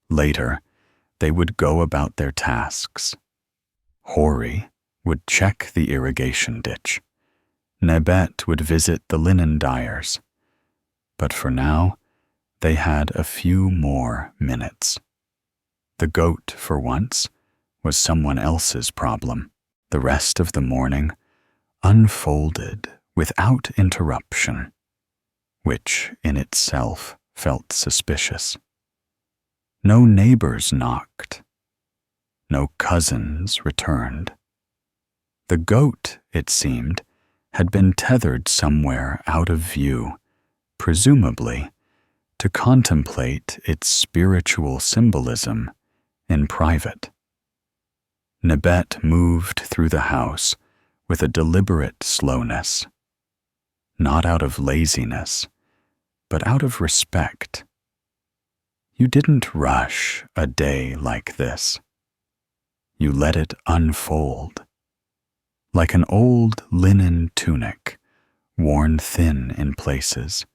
Later, they would go about their tasks. Hori would check the irrigation ditch. Nebet would visit the linen dyers. But for now, they had a few more minutes. The goat, for once, was someone else's problem. The rest of the morning unfolded without interruption, which in itself felt suspicious. No neighbors knocked. No cousins returned. The goat, it seemed, had been tethered somewhere out of view, presumably to contemplate its spiritual symbolism in private. Nebet moved through the house with a deliberate slowness, not out of laziness, but out of respect. You didn't rush a day like this. You let it unfold, like an old linen tunic, worn thin in places,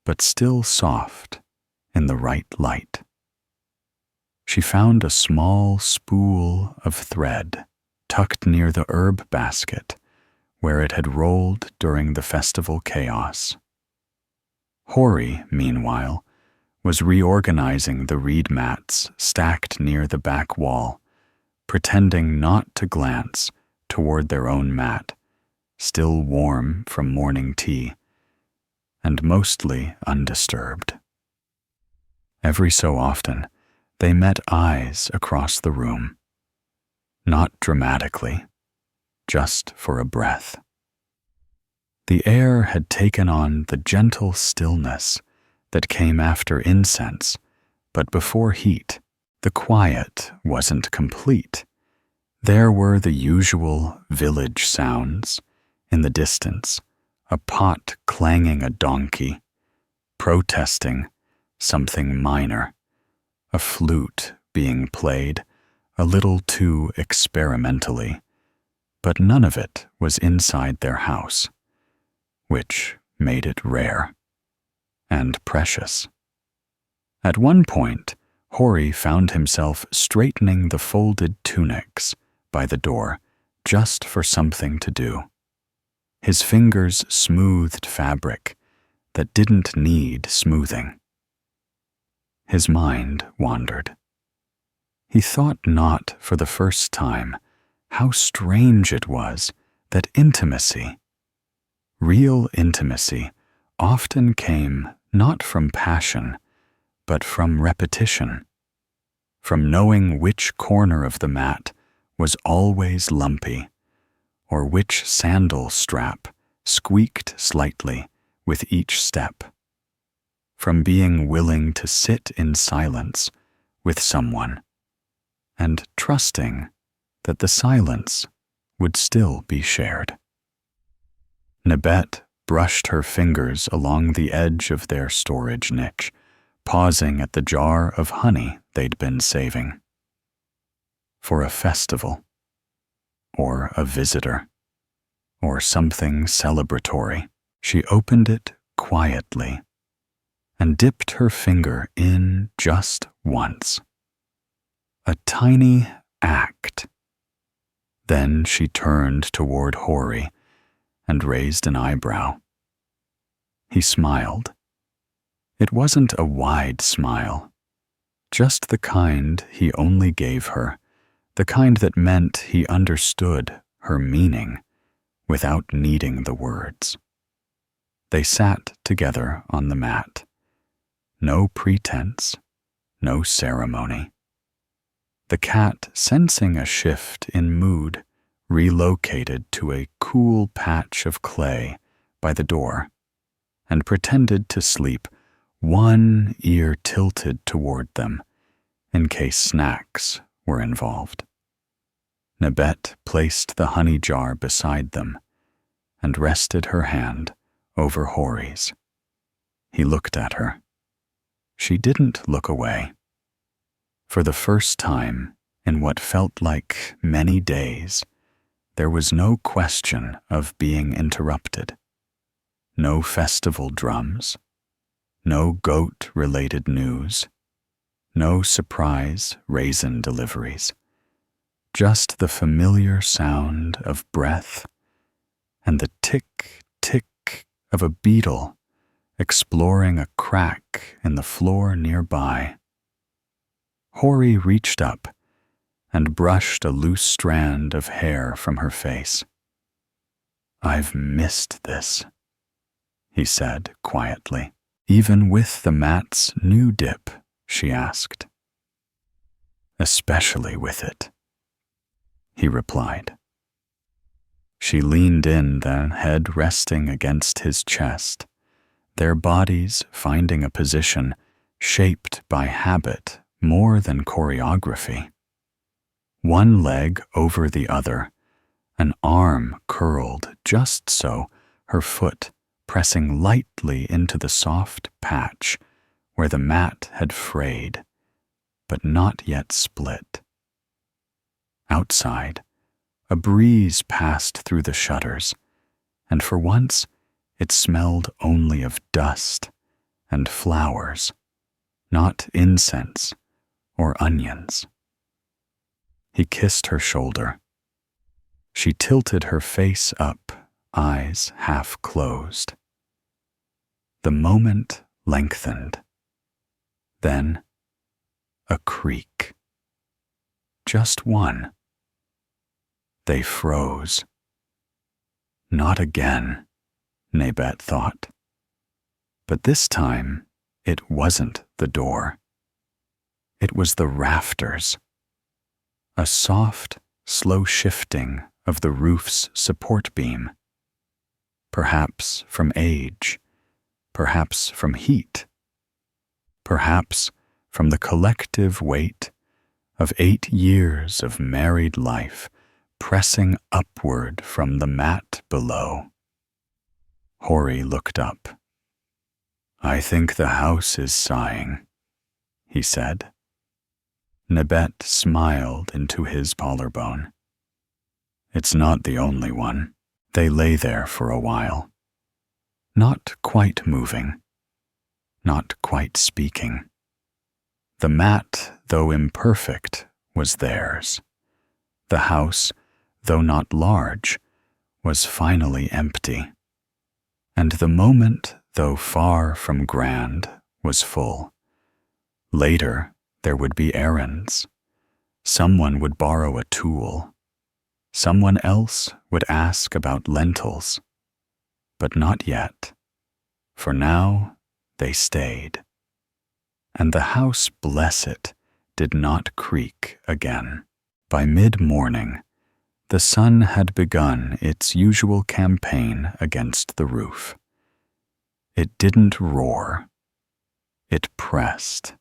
but still soft in the right light. She found a small spool of thread tucked near the herb basket where it had rolled during the festival chaos. Hori, meanwhile, was reorganizing the reed mats stacked near the back wall, pretending not to glance toward their own mat, still warm from morning tea, and mostly undisturbed. Every so often, they met eyes across the room. Not dramatically, just for a breath. The air had taken on the gentle stillness that came after incense, but before heat, The quiet wasn't complete. There were the usual village sounds. In the distance, a pot clanging a donkey, protesting something minor, a flute being played a little too experimentally, but none of it was inside their house, which made it rare and precious. At one point, Hori found himself straightening the folded tunics by the door just for something to do. His fingers smoothed fabric that didn't need smoothing. His mind wandered. He thought not for the first time how strange it was that intimacy, real intimacy, often came not from passion, but from repetition, from knowing which corner of the mat was always lumpy, or which sandal strap squeaked slightly with each step, from being willing to sit in silence with someone and trusting that the silence would still be shared. Nebet brushed her fingers along the edge of their storage niche, pausing at the jar of honey they'd been saving. For a festival, or a visitor, or something celebratory, she opened it quietly and dipped her finger in just once. A tiny act. Then she turned toward Hori and raised an eyebrow. He smiled. It wasn't a wide smile, just the kind he only gave her, the kind that meant he understood her meaning without needing the words. They sat together on the mat. No pretense, no ceremony. The cat, sensing a shift in mood, relocated to a cool patch of clay by the door and pretended to sleep, one ear tilted toward them in case snacks were involved. Nebet placed the honey jar beside them and rested her hand over Hori's. He looked at her. She didn't look away. For the first time in what felt like many days, there was no question of being interrupted. No festival drums, no goat-related news, no surprise raisin deliveries, just the familiar sound of breath and the tick-tick of a beetle exploring a crack in the floor nearby. Hori reached up and brushed a loose strand of hair from her face. "I've missed this," he said quietly. "Even with the mat's new dip?" she asked. "Especially with it," he replied. She leaned in, then head resting against his chest, their bodies finding a position shaped by habit more than choreography. One leg over the other, an arm curled just so, her foot pressing lightly into the soft patch where the mat had frayed, but not yet split. Outside, a breeze passed through the shutters, and for once it smelled only of dust and flowers, not incense or onions. He kissed her shoulder. She tilted her face up, eyes half closed. The moment lengthened. Then a creak. Just one. They froze. Not again, Nebet thought. But this time, it wasn't the door. It was the rafters. A soft, slow shifting of the roof's support beam. Perhaps from age, perhaps from heat, perhaps from the collective weight of 8 years of married life pressing upward from the mat below. Hori looked up. "I think the house is sighing," he said. Nebet smiled into his collarbone. "It's not the only one." They lay there for a while, not quite moving, not quite speaking. The mat, though imperfect, was theirs. The house, though not large, was finally empty. And the moment, though far from grand, was full. Later, there would be errands. Someone would borrow a tool. Someone else would ask about lentils. But not yet. For now, they stayed. And the house, bless it, did not creak again. By mid-morning, the sun had begun its usual campaign against the roof. It didn't roar. It pressed.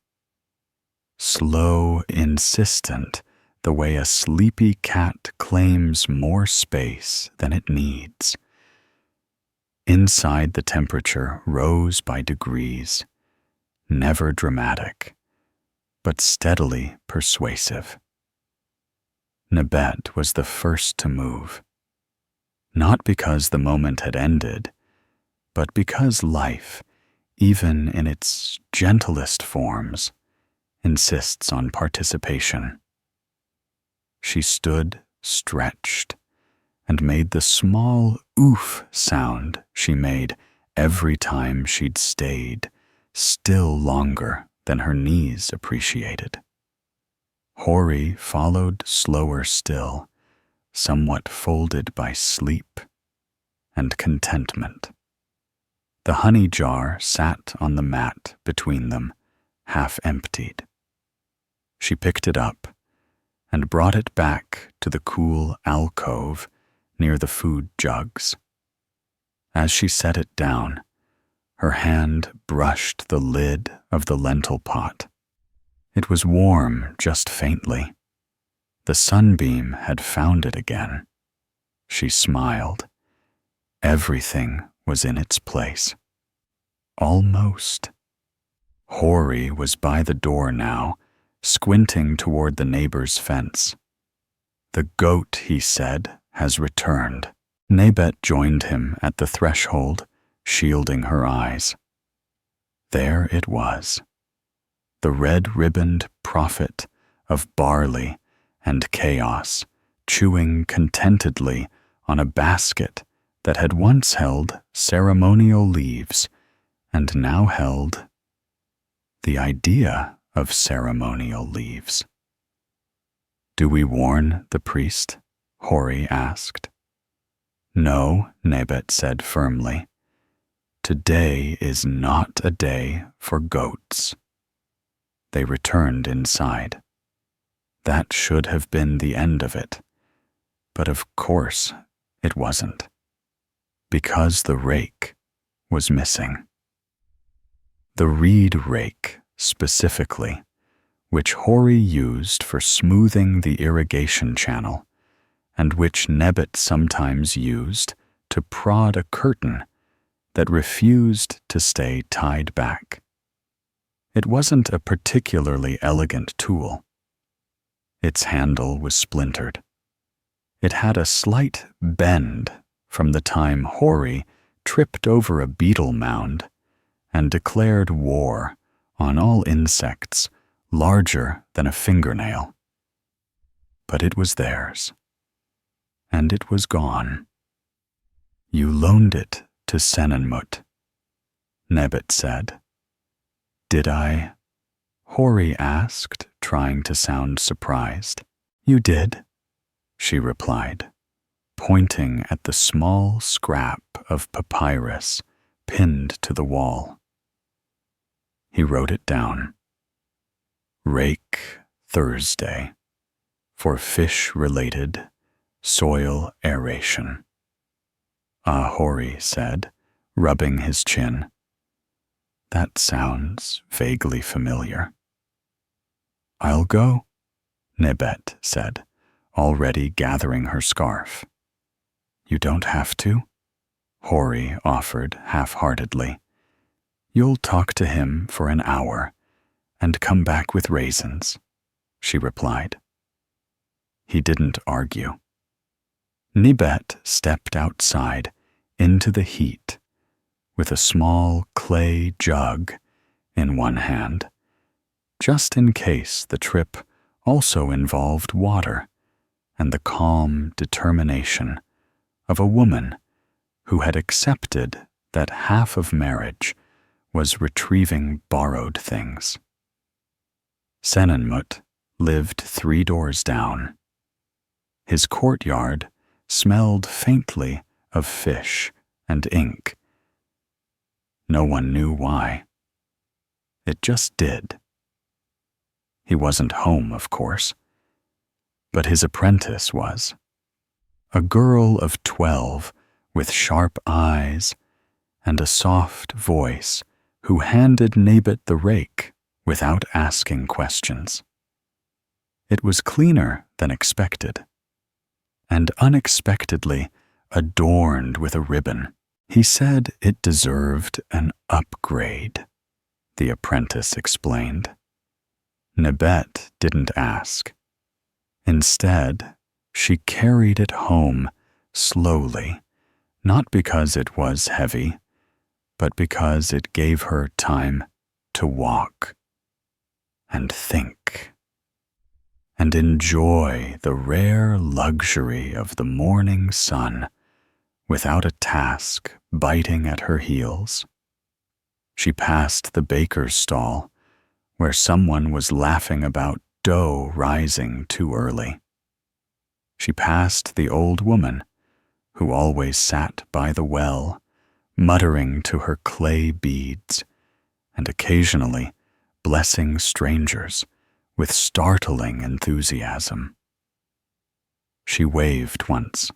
Slow, insistent, the way a sleepy cat claims more space than it needs. Inside, the temperature rose by degrees, never dramatic, but steadily persuasive. Nebet was the first to move, not because the moment had ended, but because life, even in its gentlest forms, insists on participation. She stood, stretched, and made the small oof sound she made every time she'd stayed, still longer than her knees appreciated. Hori followed slower still, somewhat folded by sleep and contentment. The honey jar sat on the mat between them, half emptied. She picked it up and brought it back to the cool alcove near the food jugs. As she set it down, her hand brushed the lid of the lentil pot. It was warm just faintly. The sunbeam had found it again. She smiled. Everything was in its place. Almost. Hori was by the door now, squinting toward the neighbor's fence. "The goat," he said, "has returned." Nebet joined him at the threshold, shielding her eyes. There it was, the red-ribboned prophet of barley and chaos, chewing contentedly on a basket that had once held ceremonial leaves and now held the idea of ceremonial leaves. "Do we warn the priest?" Hori asked. "No," Nebet said firmly. "Today is not a day for goats." They returned inside. That should have been the end of it, but of course it wasn't, because the rake was missing. The reed rake, specifically, which Hori used for smoothing the irrigation channel, and which Nebet sometimes used to prod a curtain that refused to stay tied back. It wasn't a particularly elegant tool. Its handle was splintered. It had a slight bend from the time Hori tripped over a beetle mound and declared war on all insects larger than a fingernail. But it was theirs. And it was gone. "You loaned it to Senenmut," Nebet said. "Did I?" Hori asked, trying to sound surprised. "You did," she replied, pointing at the small scrap of papyrus pinned to the wall. He wrote it down. "Rake Thursday, for fish-related soil aeration," Hori said, rubbing his chin. "That sounds vaguely familiar." "I'll go," Nebet said, already gathering her scarf. You don't have to, Hori offered half-heartedly. You'll talk to him for an hour and come back with raisins, she replied. He didn't argue. Nebet stepped outside into the heat with a small clay jug in one hand, just in case the trip also involved water and the calm determination of a woman who had accepted that half of marriage was retrieving borrowed things. Senenmut lived 3 doors down. His courtyard smelled faintly of fish and ink. No one knew why. It just did. He wasn't home, of course, but his apprentice was. A girl of 12 with sharp eyes and a soft voice who handed Nebet the rake without asking questions. It was cleaner than expected, and unexpectedly adorned with a ribbon. He said it deserved an upgrade, the apprentice explained. Nebet didn't ask. Instead, she carried it home slowly, not because it was heavy, but because it gave her time to walk and think and enjoy the rare luxury of the morning sun without a task biting at her heels. She passed the baker's stall, where someone was laughing about dough rising too early. She passed the old woman, who always sat by the well, muttering to her clay beads, and occasionally blessing strangers with startling enthusiasm. She waved once.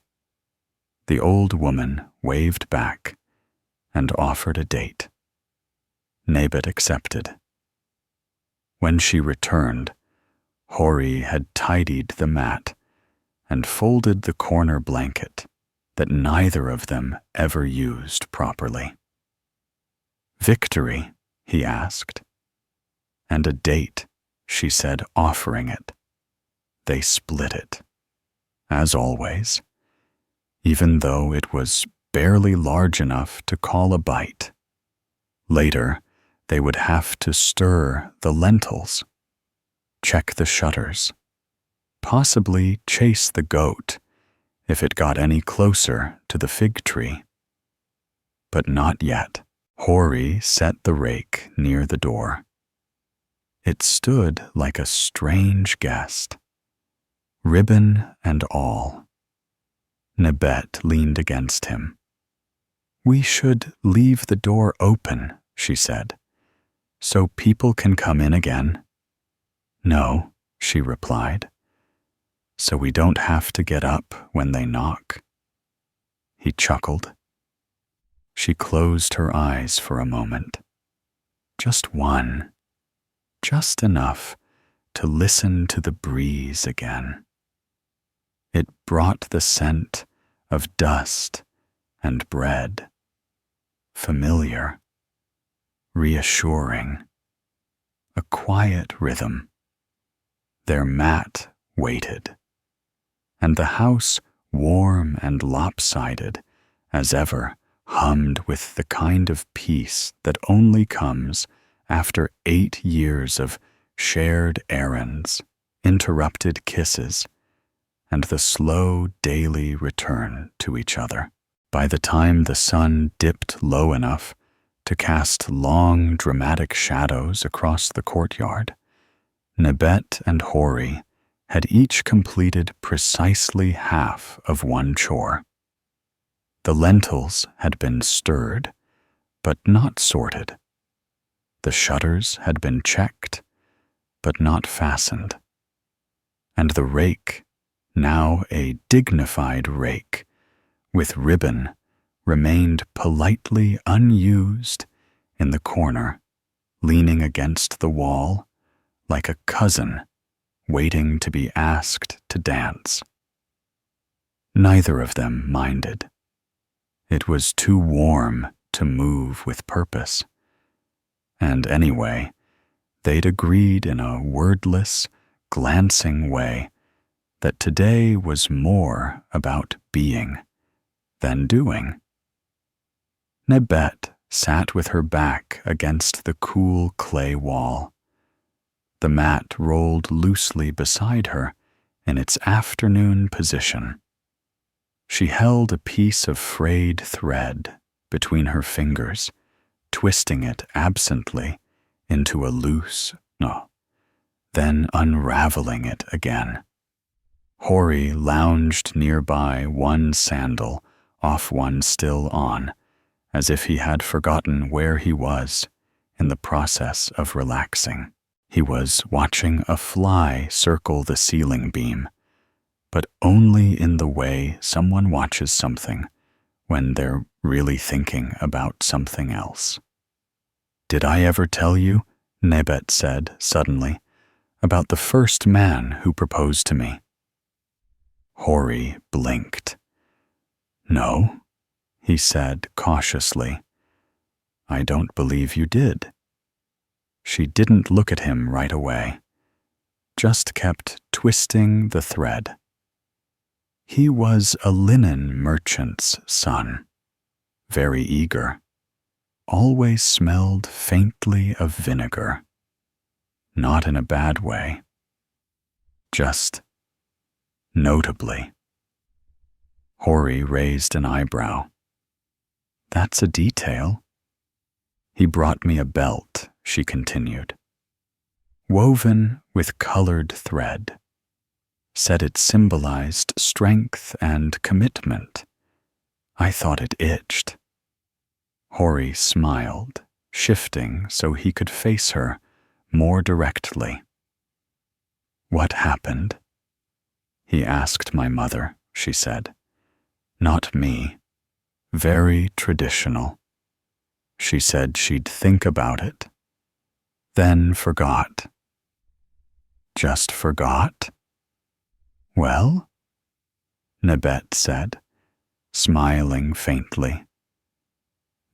The old woman waved back and offered a date. Nebet accepted. When she returned, Hori had tidied the mat and folded the corner blanket that neither of them ever used properly. Victory, he asked. And a date, she said, offering it. They split it, as always, even though it was barely large enough to call a bite. Later, they would have to stir the lentils, check the shutters, possibly chase the goat if it got any closer to the fig tree. But not yet. Hori set the rake near the door. It stood like a strange guest, ribbon and all. Nebet leaned against him. We should leave the door open, she said, so people can come in again. No, she replied, so we don't have to get up when they knock. He chuckled. She closed her eyes for a moment. Just one, just enough to listen to the breeze again. It brought the scent of dust and bread, familiar, reassuring, a quiet rhythm. Their mat waited, and the house, warm and lopsided as ever, hummed with the kind of peace that only comes after 8 years of shared errands, interrupted kisses, and the slow daily return to each other. By the time the sun dipped low enough to cast long, dramatic shadows across the courtyard, Nebet and Hori had each completed precisely half of one chore. The lentils had been stirred, but not sorted. The shutters had been checked, but not fastened. And the rake, now a dignified rake, with ribbon, remained politely unused in the corner, leaning against the wall like a cousin waiting to be asked to dance. Neither of them minded. It was too warm to move with purpose. And anyway, they'd agreed in a wordless, glancing way that today was more about being than doing. Nebet sat with her back against the cool clay wall. The mat rolled loosely beside her in its afternoon position. She held a piece of frayed thread between her fingers, twisting it absently into a loose knot, then unraveling it again. Hori lounged nearby, one sandal off one still on, as if he had forgotten where he was in the process of relaxing. He was watching a fly circle the ceiling beam, but only in the way someone watches something when they're really thinking about something else. "Did I ever tell you," Nebet said suddenly, "about the first man who proposed to me?" Hori blinked. "No," he said cautiously. "I don't believe you did." She didn't look at him right away, just kept twisting the thread. He was a linen merchant's son, very eager, always smelled faintly of vinegar, not in a bad way, just notably. Hori raised an eyebrow. "That's a detail." "He brought me a belt," she continued, "woven with colored thread. Said it symbolized strength and commitment. I thought it itched." Hori smiled, shifting so he could face her more directly. "What happened?" "He asked my mother," she said. "Not me. Very traditional. She said she'd think about it, then forgot." "Just forgot?" "Well?" Nebet said, smiling faintly.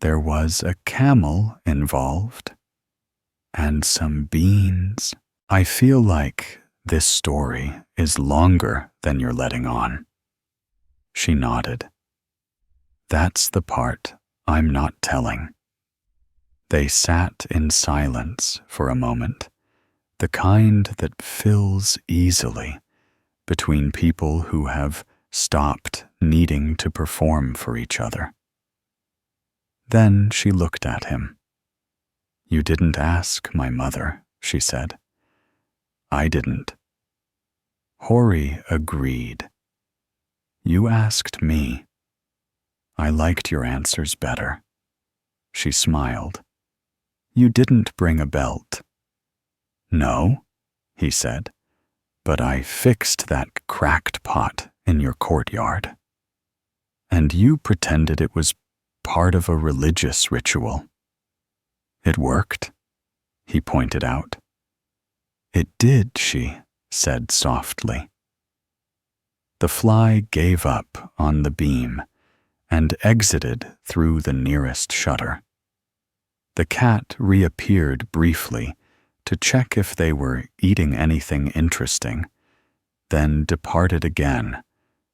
"There was a camel involved, and some beans. I feel like this story is longer than you're letting on." She nodded. "That's the part I'm not telling." They sat in silence for a moment, the kind that fills easily between people who have stopped needing to perform for each other. Then she looked at him. "You didn't ask my mother," she said. "I didn't." Hori agreed. "You asked me. I liked your answers better." She smiled. "You didn't bring a belt." "No," he said, "but I fixed that cracked pot in your courtyard. And you pretended it was part of a religious ritual." "It worked," he pointed out. "It did," she said softly. The fly gave up on the beam and exited through the nearest shutter. The cat reappeared briefly to check if they were eating anything interesting, then departed again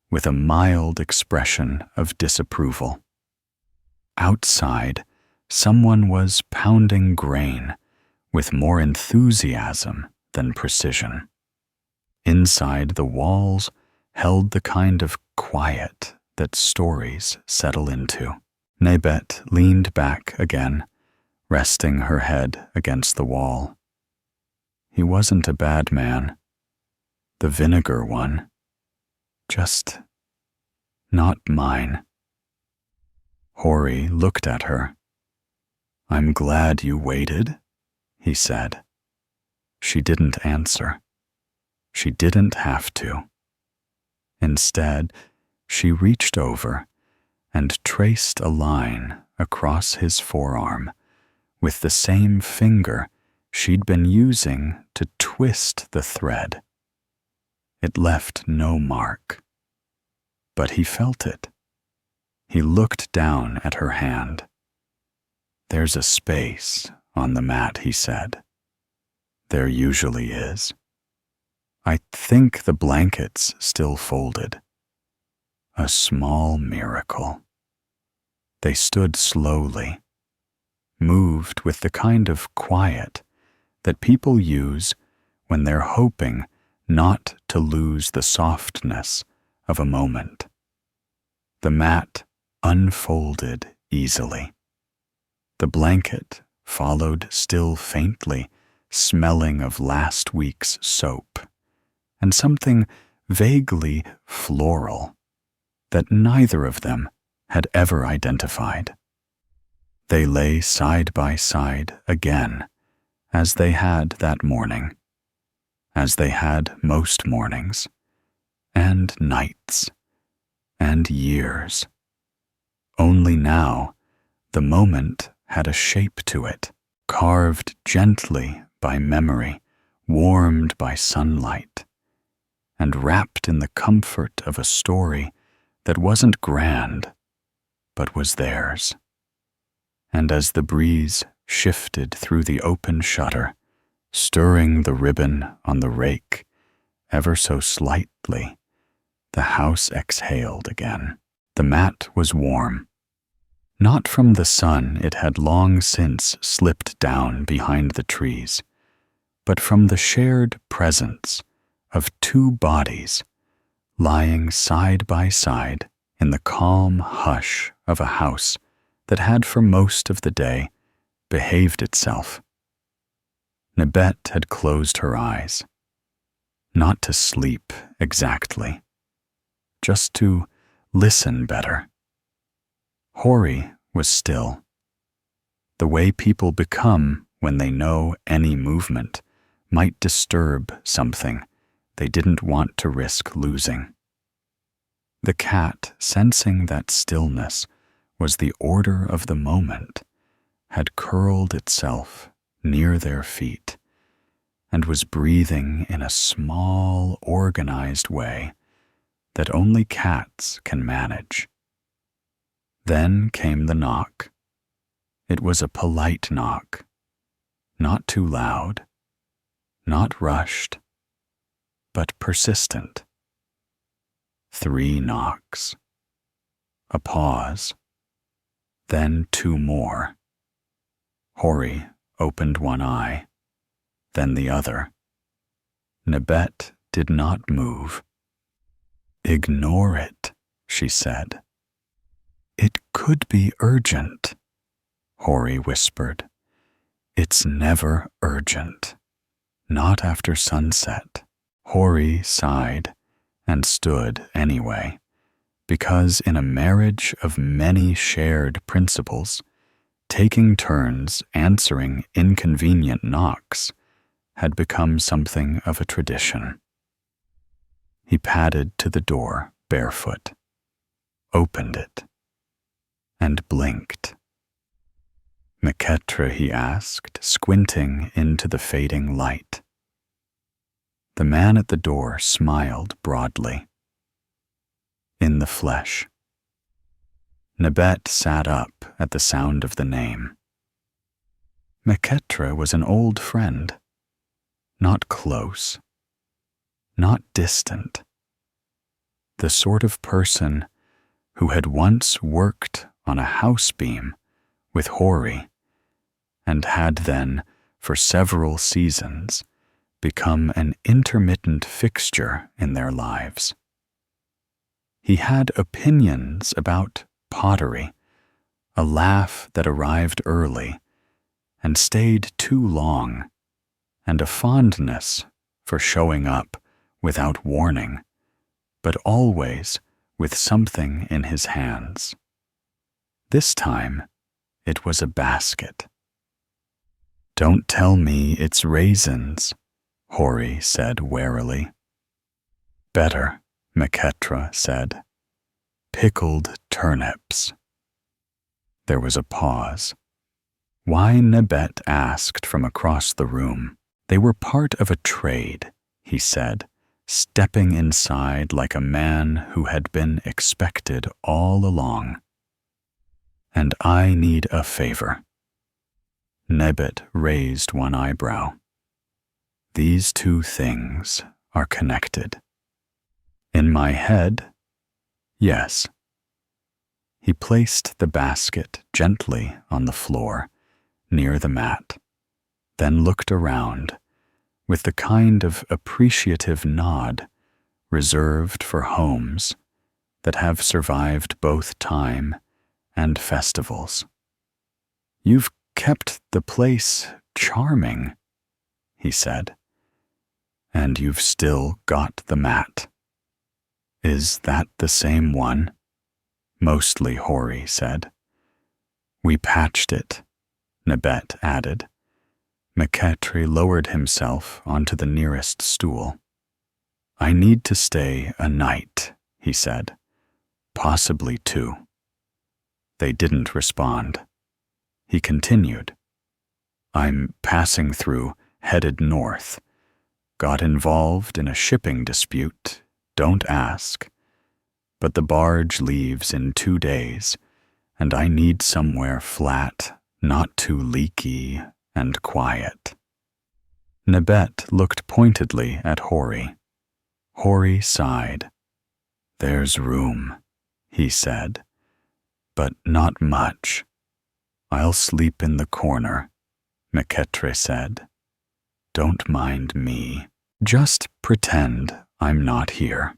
with a mild expression of disapproval. Outside, someone was pounding grain with more enthusiasm than precision. Inside, the walls held the kind of quiet that stories settle into. Nebet leaned back again, resting her head against the wall. "He wasn't a bad man. The vinegar one. Just not mine." Hori looked at her. "I'm glad you waited," he said. She didn't answer. She didn't have to. Instead, she reached over and traced a line across his forearm with the same finger she'd been using to twist the thread It left no mark. But he felt it. He looked down at her hand. "There's a space on the mat," he said. "There usually is. I think the blanket's still folded. A small miracle." They stood slowly, moved with the kind of quiet that people use when they're hoping not to lose the softness of a moment. The mat unfolded easily. The blanket followed still faintly, smelling of last week's soap, and something vaguely floral that neither of them had ever identified. They lay side by side again, as they had that morning, as they had most mornings, and nights, and years. Only now the moment had a shape to it, carved gently by memory, warmed by sunlight, and wrapped in the comfort of a story that wasn't grand, but was theirs. And as the breeze shifted through the open shutter, stirring the ribbon on the rake ever so slightly, the house exhaled again. The mat was warm, not from the sun it had long since slipped down behind the trees, but from the shared presence of two bodies lying side by side in the calm hush of a house that had for most of the day behaved itself. Nebet had closed her eyes, not to sleep exactly, just to listen better. Hori was still, the way people become when they know any movement might disturb something they didn't want to risk losing. The cat, sensing that stillness was the order of the moment, had curled itself near their feet and was breathing in a small, organized way that only cats can manage. Then came the knock. It was a polite knock, not too loud, not rushed, but persistent. 3 knocks. A pause. Then 2 more. Hori opened one eye, then the other. Nebet did not move. "Ignore it," she said. "It could be urgent," Hori whispered. "It's never urgent. Not after sunset." Hori sighed and stood anyway, because in a marriage of many shared principles, taking turns answering inconvenient knocks had become something of a tradition. He padded to the door barefoot, opened it, and blinked. "Meketra," he asked, squinting into the fading light. The man at the door smiled broadly. "In the flesh." Nebet sat up at the sound of the name. Meketra was an old friend, not close, not distant, the sort of person who had once worked on a house beam with Hori and had then, for several seasons, become an intermittent fixture in their lives. He had opinions about pottery, a laugh that arrived early and stayed too long, and a fondness for showing up without warning, but always with something in his hands. This time, it was a basket. "Don't tell me it's raisins," Hori said warily. "Better," Meketra said. "Pickled turnips." There was a pause. Why, Nebet asked from across the room. They were part of a trade, he said, stepping inside like a man who had been expected all along. "And I need a favor." Nebet raised one eyebrow. "These two things are connected." "In my head, yes." He placed the basket gently on the floor, near the mat, then looked around with the kind of appreciative nod reserved for homes that have survived both time and festivals. "You've kept the place charming," he said. "And you've still got the mat." "Is that the same one?" "Mostly," Hori said. "We patched it," Nebet added. Meketri lowered himself onto the nearest stool. "I need to stay a night," he said. "Possibly two." They didn't respond. He continued. "I'm passing through, headed north. Got involved in a shipping dispute, don't ask. But the barge leaves in 2 days, and I need somewhere flat, not too leaky and quiet." Nebet looked pointedly at Hori. Hori sighed. "There's room," he said, "but not much." "I'll sleep in the corner," Meketri said. "Don't mind me. Just pretend I'm not here."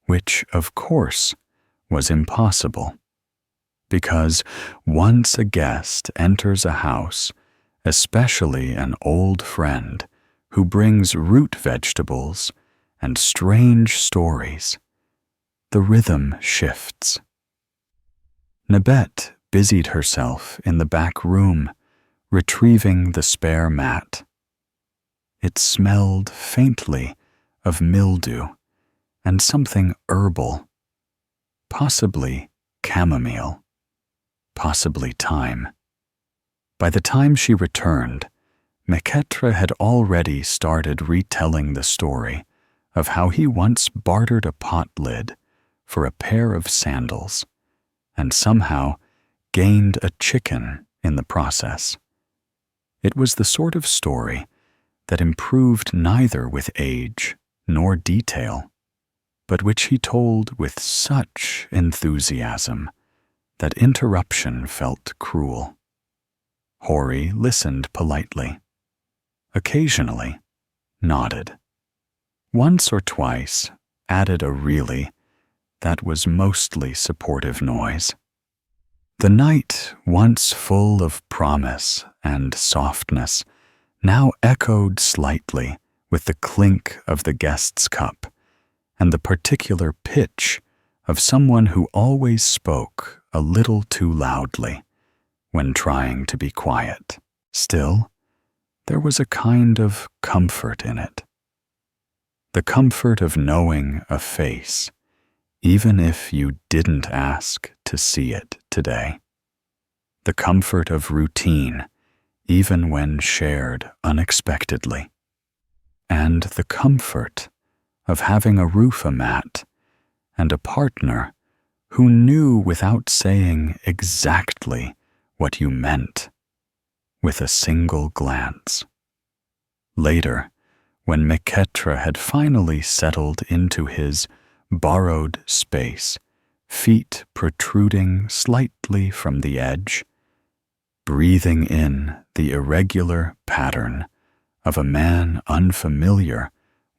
Which, of course, was impossible, because once a guest enters a house, especially an old friend who brings root vegetables and strange stories, the rhythm shifts. Nebet busied herself in the back room, retrieving the spare mat. It smelled faintly of mildew and something herbal, possibly chamomile, possibly thyme. By the time she returned, Meketri had already started retelling the story of how he once bartered a pot lid for a pair of sandals and somehow gained a chicken in the process. It was the sort of story that improved neither with age nor detail, but which he told with such enthusiasm that interruption felt cruel. Hori listened politely, occasionally nodded, once or twice added a really that was mostly supportive noise. The night, once full of promise and softness, now echoed slightly with the clink of the guest's cup and the particular pitch of someone who always spoke a little too loudly when trying to be quiet. Still, there was a kind of comfort in it. The comfort of knowing a face, even if you didn't ask to see it today. The comfort of routine, even when shared unexpectedly. And the comfort of having a roof-a-mat and a partner who knew without saying exactly what you meant, with a single glance. Later, when Meketri had finally settled into his borrowed space, feet protruding slightly from the edge, breathing in the irregular pattern of a man unfamiliar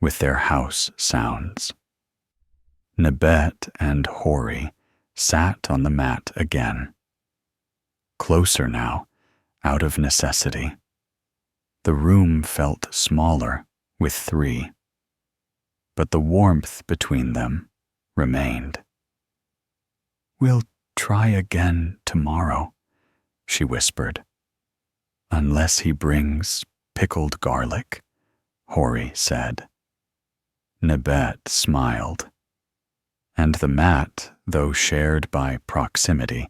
with their house sounds. Nebet and Hori sat on the mat again. Closer now, out of necessity. The room felt smaller with 3, but the warmth between them remained. "We'll try again tomorrow," she whispered. "Unless he brings pickled garlic," Hori said. Nebet smiled, and the mat, though shared by proximity,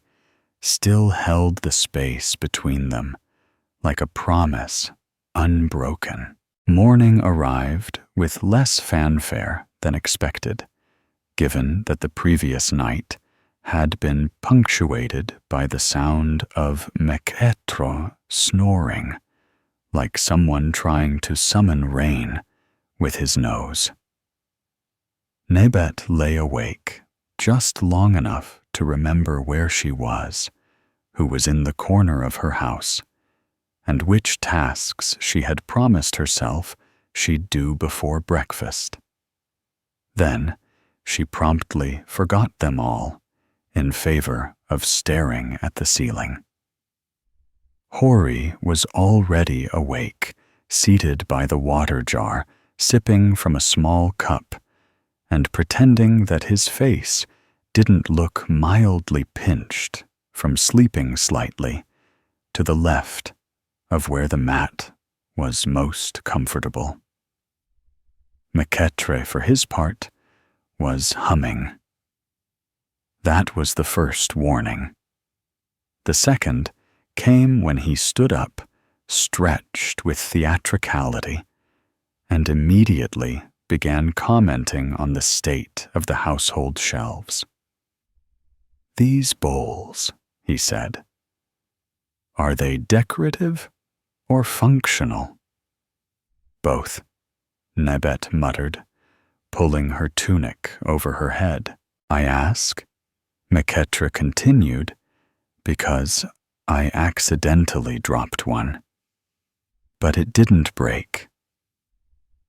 still held the space between them like a promise unbroken. Morning arrived with less fanfare than expected, given that the previous night had been punctuated by the sound of Meketro snoring, like someone trying to summon rain with his nose. Nebet lay awake just long enough to remember where she was, who was in the corner of her house, and which tasks she had promised herself she'd do before breakfast. Then she promptly forgot them all in favor of staring at the ceiling. Hori was already awake, seated by the water jar, sipping from a small cup, and pretending that his face didn't look mildly pinched from sleeping slightly to the left of where the mat was most comfortable. Meketre, for his part, was humming. That was the first warning. The second came when he stood up, stretched with theatricality, and immediately began commenting on the state of the household shelves. "These bowls," he said, "are they decorative or functional?" "Both," Nebet muttered, pulling her tunic over her head. "I ask," Meketre continued, "because I accidentally dropped one. But it didn't break.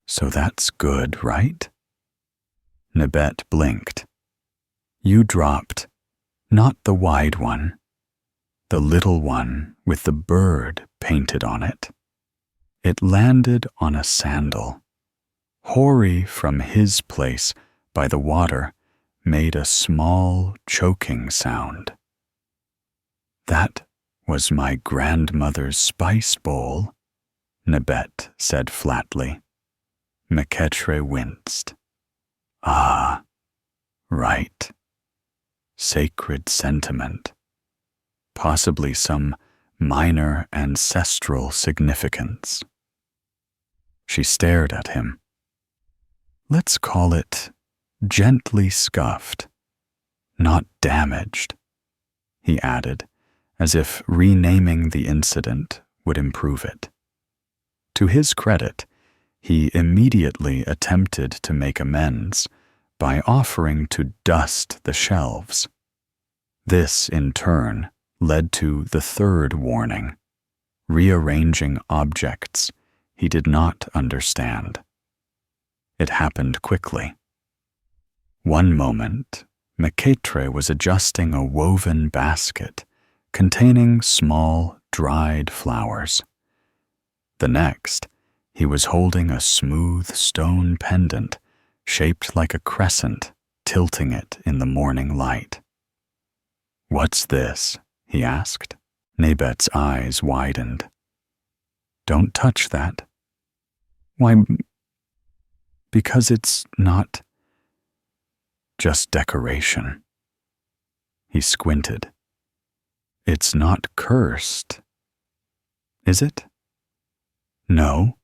So that's good, right?" Nebet blinked. "You dropped, not the wide one, the little one with the bird painted on it. It landed on a sandal. Hori, from his place by the water, made a small, choking sound. That was my grandmother's spice bowl," Nebet said flatly. Meketre winced. "Ah, right. Sacred sentiment. Possibly some minor ancestral significance." She stared at him. "Let's call it gently scuffed, not damaged," he added, as if renaming the incident would improve it. To his credit, he immediately attempted to make amends by offering to dust the shelves. This, in turn, led to the third warning, rearranging objects he did not understand. It happened quickly. One moment, Meketre was adjusting a woven basket containing small, dried flowers. The next, he was holding a smooth stone pendant shaped like a crescent, tilting it in the morning light. "What's this?" he asked. Nebet's eyes widened. "Don't touch that." "Why, because it's not just decoration." He squinted. "It's not cursed, is it?" "No,"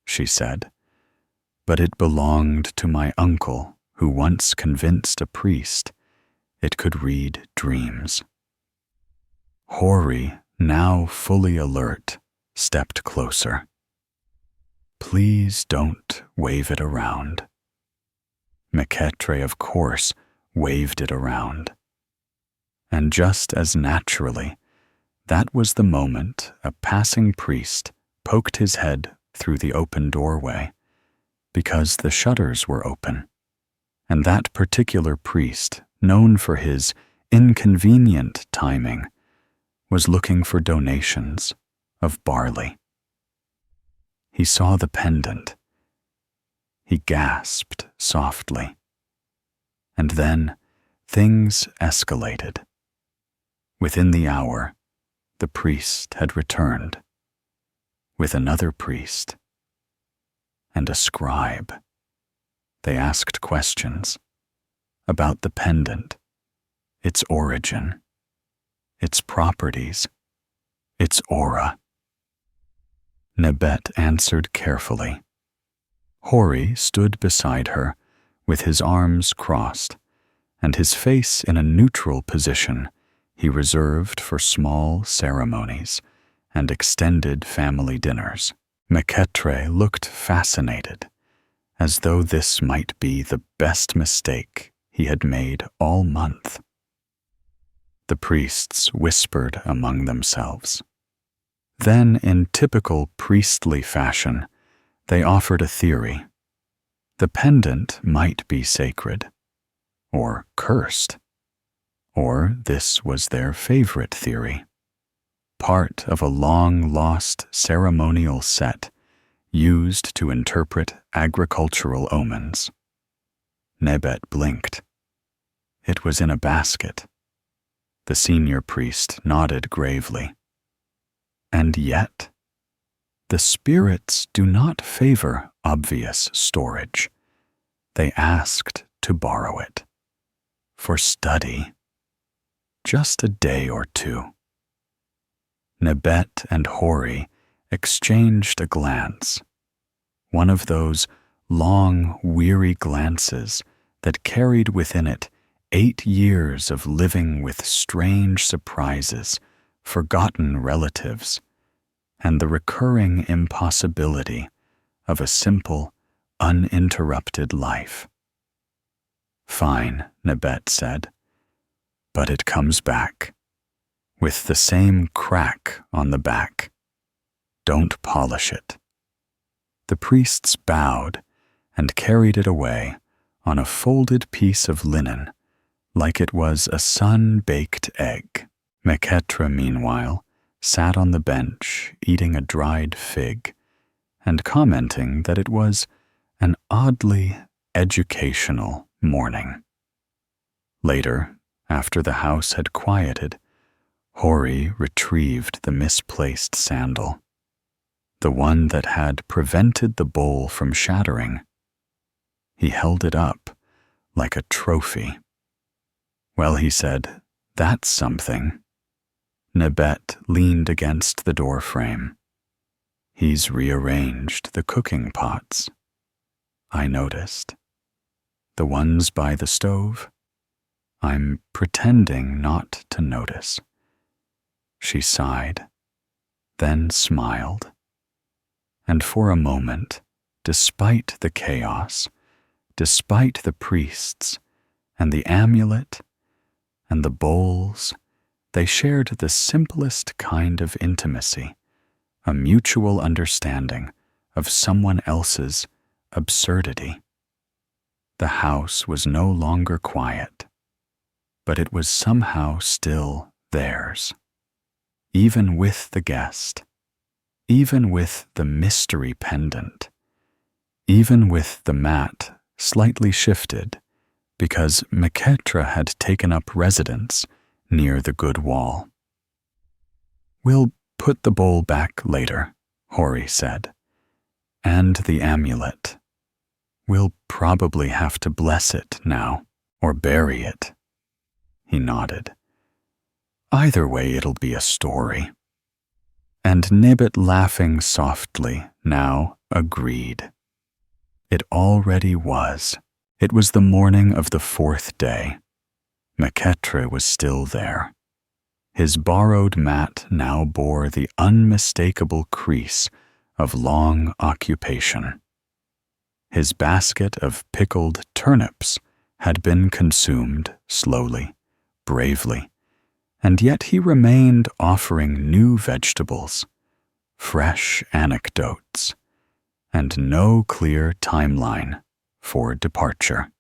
she said, "but it belonged to my uncle, who once convinced a priest it could read dreams." Hori, now fully alert, stepped closer. "Please don't wave it around." Meketre, of course, waved it around. And just as naturally, that was the moment a passing priest poked his head through the open doorway, because the shutters were open, and that particular priest, known for his inconvenient timing, was looking for donations of barley. He saw the pendant. He gasped softly. And then things escalated. Within the hour, the priest had returned, with another priest and a scribe. They asked questions about the pendant, its origin, its properties, its aura. Nebet answered carefully. Hori stood beside her, with his arms crossed, and his face in a neutral position he reserved for small ceremonies and extended family dinners. Meketre looked fascinated, as though this might be the best mistake he had made all month. The priests whispered among themselves. Then, in typical priestly fashion, they offered a theory. The pendant might be sacred, or cursed, or this was their favorite theory, part of a long-lost ceremonial set used to interpret agricultural omens. Nebet blinked. It was in a basket. The senior priest nodded gravely. And yet, the spirits do not favor obvious storage. They asked to borrow it. For study. Just a day or two. Nebet and Hori exchanged a glance. One of those long, weary glances that carried within it 8 years of living with strange surprises, forgotten relatives, and the recurring impossibility of a simple, uninterrupted life. "Fine," Nebet said, "but it comes back, with the same crack on the back. Don't polish it." The priests bowed and carried it away on a folded piece of linen, like it was a sun-baked egg. Meketre, meanwhile, sat on the bench eating a dried fig and commenting that it was an oddly educational morning. Later, after the house had quieted, Hori retrieved the misplaced sandal, the one that had prevented the bowl from shattering. He held it up like a trophy. "Well," he said, "that's something." Nebet leaned against the door frame. "He's rearranged the cooking pots. I noticed. The ones by the stove? I'm pretending not to notice." She sighed, then smiled. And for a moment, despite the chaos, despite the priests, and the amulet, and the bowls, they shared the simplest kind of intimacy, a mutual understanding of someone else's absurdity. The house was no longer quiet, but it was somehow still theirs. Even with the guest, even with the mystery pendant, even with the mat slightly shifted because Meketre had taken up residence near the good wall. "We'll put the bowl back later," Hori said. "And the amulet. We'll probably have to bless it now, or bury it." He nodded. "Either way, it'll be a story." And Nebet, laughing softly, now agreed. It already was. It was the morning of the 4th day. Meketre was still there. His borrowed mat now bore the unmistakable crease of long occupation. His basket of pickled turnips had been consumed slowly, bravely, and yet he remained offering new vegetables, fresh anecdotes, and no clear timeline for departure.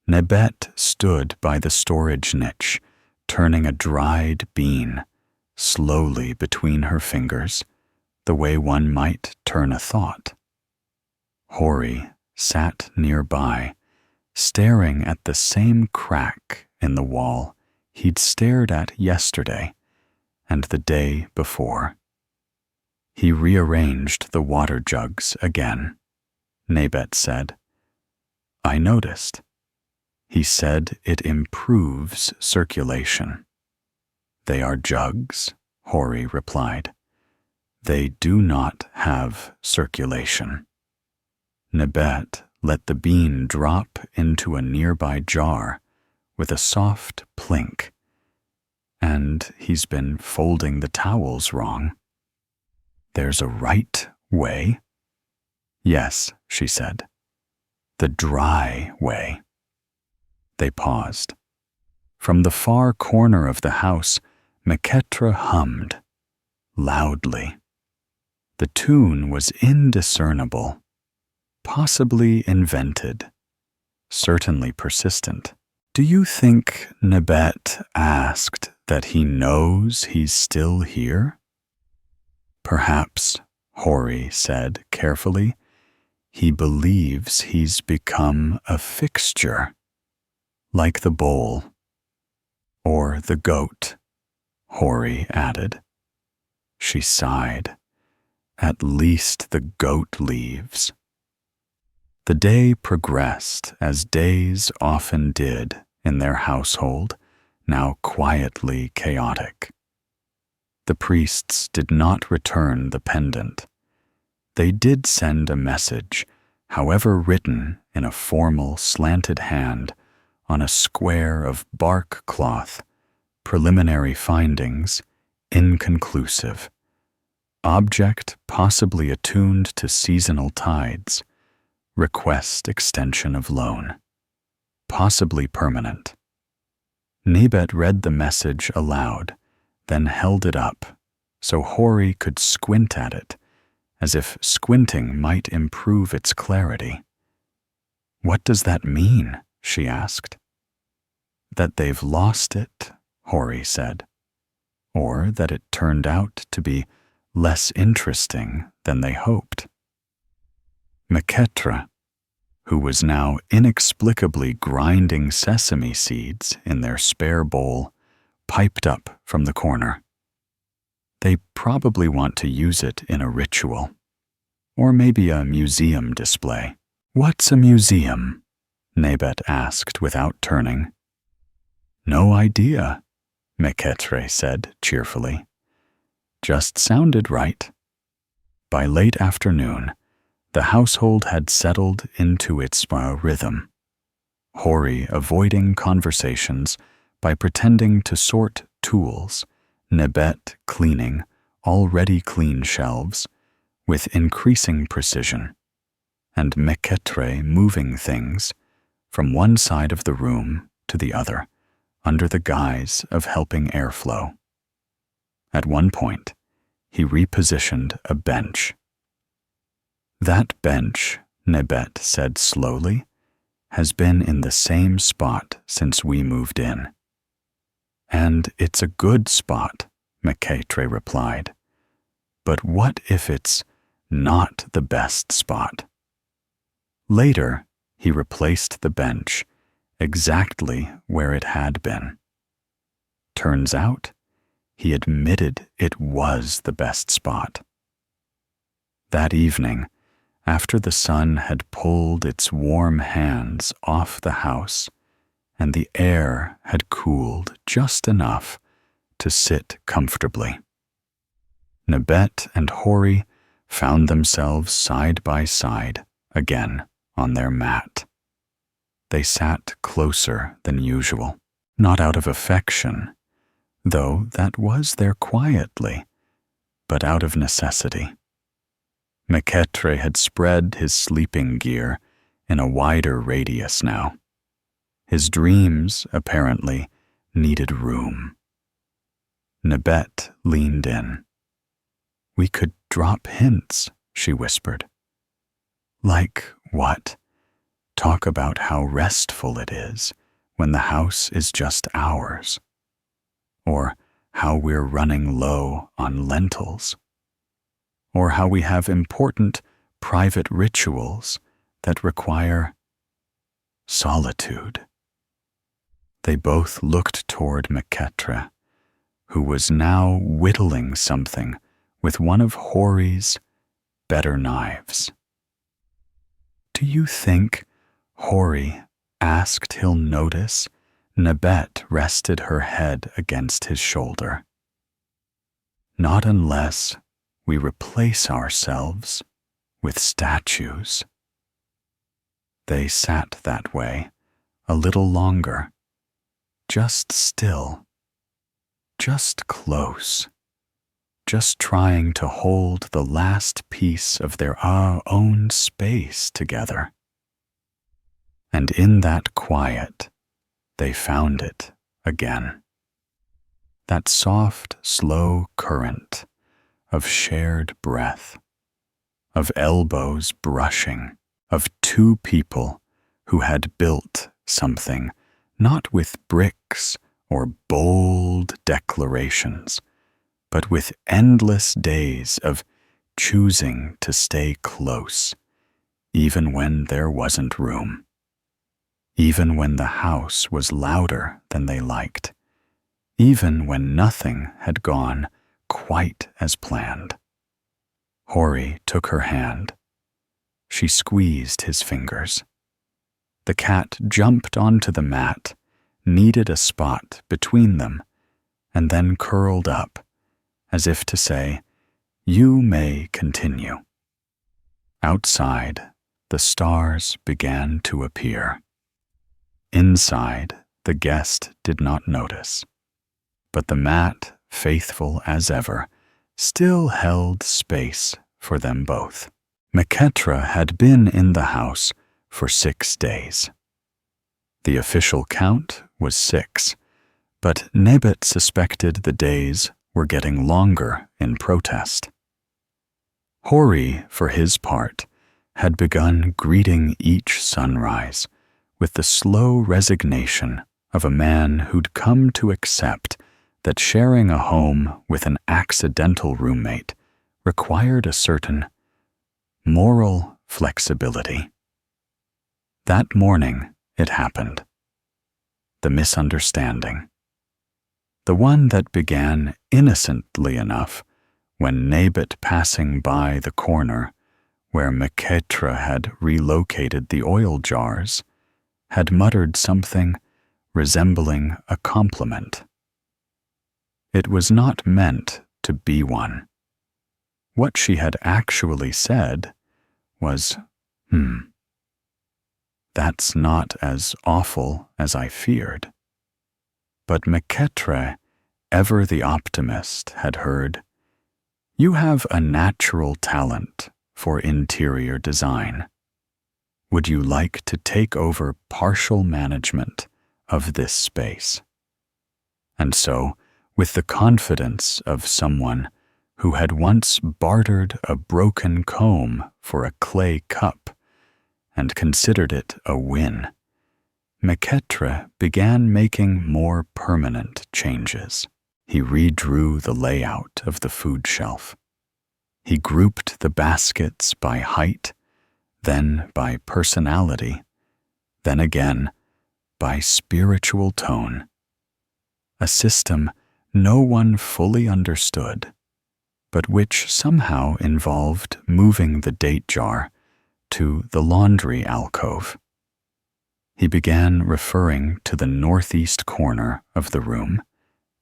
Nebet stood by the storage niche, turning a dried bean slowly between her fingers, the way one might turn a thought. Hori sat nearby, staring at the same crack in the wall he'd stared at yesterday and the day before. He rearranged the water jugs again. Nebet said, "I noticed." He said it improves circulation. "They are jugs," Hori replied. "They do not have circulation." Nebet let the bean drop into a nearby jar with a soft plink. And he's been folding the towels wrong. There's a right way? Yes, she said. The dry way. They paused. From the far corner of the house, Meketra hummed, loudly. The tune was indiscernible, possibly invented, certainly persistent. Do you think, Nebet asked, that he knows he's still here? Perhaps, Hori said carefully, he believes he's become a fixture, like the bowl. Or the goat, Hori added. She sighed. At least the goat leaves. The day progressed as days often did in their household, now quietly chaotic. The priests did not return the pendant. They did send a message, however written in a formal slanted hand on a square of bark cloth, preliminary findings, inconclusive. Object possibly attuned to seasonal tides. Request extension of loan. Possibly permanent. Nebet read the message aloud, then held it up so Hori could squint at it, as if squinting might improve its clarity. What does that mean? She asked. That they've lost it, Hori said, or that it turned out to be less interesting than they hoped. Meketra, who was now inexplicably grinding sesame seeds in their spare bowl, piped up from the corner. They probably want to use it in a ritual, or maybe a museum display. What's a museum? Nebet asked without turning. No idea, Meketre said cheerfully. Just sounded right. By late afternoon, the household had settled into its rhythm, Hori avoiding conversations by pretending to sort tools, Nebet cleaning already clean shelves with increasing precision, and Meketre moving things from one side of the room to the other under the guise of helping airflow. At one point, he repositioned a bench. That bench, Nebet said slowly, has been in the same spot since we moved in. And it's a good spot, Meketre replied. But what if it's not the best spot? Later, he replaced the bench exactly where it had been. Turns out, he admitted it was the best spot. That evening, after the sun had pulled its warm hands off the house and the air had cooled just enough to sit comfortably, Nebet and Hori found themselves side by side again on their mat. They sat closer than usual, not out of affection, though that was there quietly, but out of necessity. Meketre had spread his sleeping gear in a wider radius now. His dreams, apparently, needed room. Nebet leaned in. We could drop hints, she whispered. Like what? Talk about how restful it is when the house is just ours. Or how we're running low on lentils. Or how we have important private rituals that require solitude. They both looked toward Meketre, who was now whittling something with one of Hori's better knives. Do you think, Hori asked, he'll notice? Nebet rested her head against his shoulder. Not unless we replace ourselves with statues. They sat that way a little longer, just still, just close, just trying to hold the last piece of their own space together. And in that quiet, they found it again. That soft, slow current of shared breath, of elbows brushing, of two people who had built something, not with bricks or bold declarations, but with endless days of choosing to stay close, even when there wasn't room, even when the house was louder than they liked, even when nothing had gone quite as planned. Hori took her hand. She squeezed his fingers. The cat jumped onto the mat, kneaded a spot between them, and then curled up, as if to say, "You may continue." Outside, the stars began to appear. Inside, the guest did not notice, but the mat, faithful as ever, still held space for them both. Cleopatra had been in the house for 6 days. The official count was 6, but Nebet suspected the days were getting longer in protest. Hori, for his part, had begun greeting each sunrise with the slow resignation of a man who'd come to accept that sharing a home with an accidental roommate required a certain moral flexibility. That morning, it happened. The misunderstanding. The one that began innocently enough when Nebet, passing by the corner where Cleopatra had relocated the oil jars, had muttered something resembling a compliment. It was not meant to be one. What she had actually said was, "That's not as awful as I feared." But Cleopatra, ever the optimist, had heard, "You have a natural talent for interior design. Would you like to take over partial management of this space?" And so, with the confidence of someone who had once bartered a broken comb for a clay cup and considered it a win, Cleopatra began making more permanent changes. He redrew the layout of the food shelf. He grouped the baskets by height, then by personality, then again by spiritual tone. A system no one fully understood, but which somehow involved moving the date jar to the laundry alcove. He began referring to the northeast corner of the room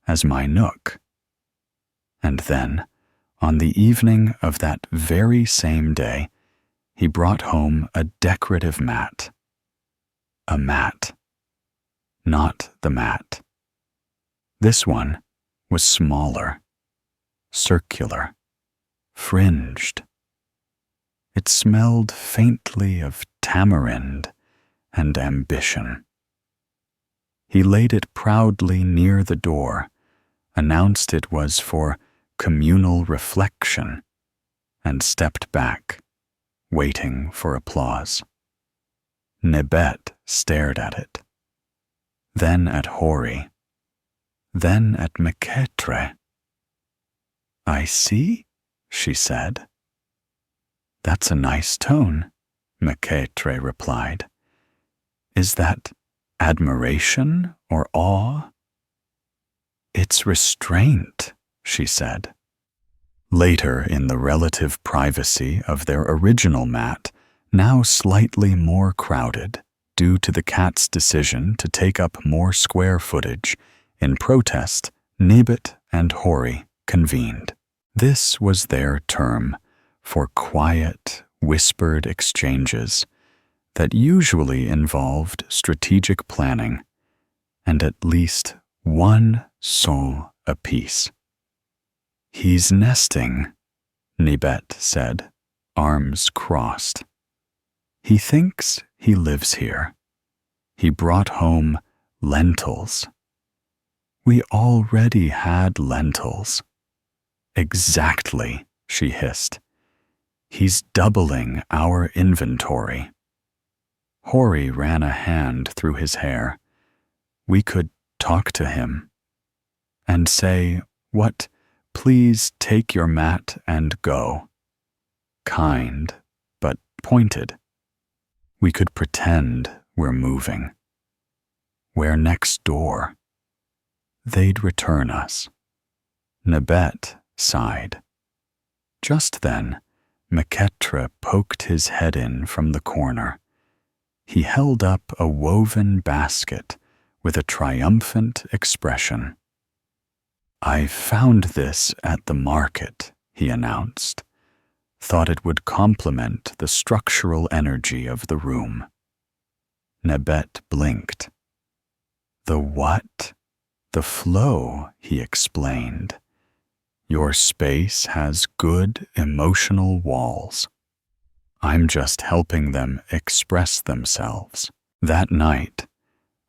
as my nook. And then, on the evening of that very same day, he brought home a decorative mat. A mat. Not the mat. This one was smaller, circular, fringed. It smelled faintly of tamarind and ambition. He laid it proudly near the door, announced it was for communal reflection, and stepped back, waiting for applause. Nebet stared at it, then at Hori, then at Cleopatra. "I see," she said. "That's a nice tone," Cleopatra replied. "Is that admiration or awe?" "It's restraint," she said. Later, in the relative privacy of their original mat, now slightly more crowded due to the cat's decision to take up more square footage, in protest, Nebet and Hori convened. This was their term for quiet, whispered exchanges that usually involved strategic planning and at least one soul apiece. "He's nesting," Nebet said, arms crossed. "He thinks he lives here. He brought home lentils." "We already had lentils." "Exactly," she hissed. "He's doubling our inventory." Hori ran a hand through his hair. "We could talk to him and say, 'What, please take your mat and go.' Kind, but pointed. We could pretend we're moving. We're next door. They'd return us." Nebet sighed. Just then, Meketre poked his head in from the corner. He held up a woven basket with a triumphant expression. "I found this at the market," he announced. "Thought it would complement the structural energy of the room." Nebet blinked. "The what?" "The flow," he explained. "Your space has good emotional walls. I'm just helping them express themselves." That night,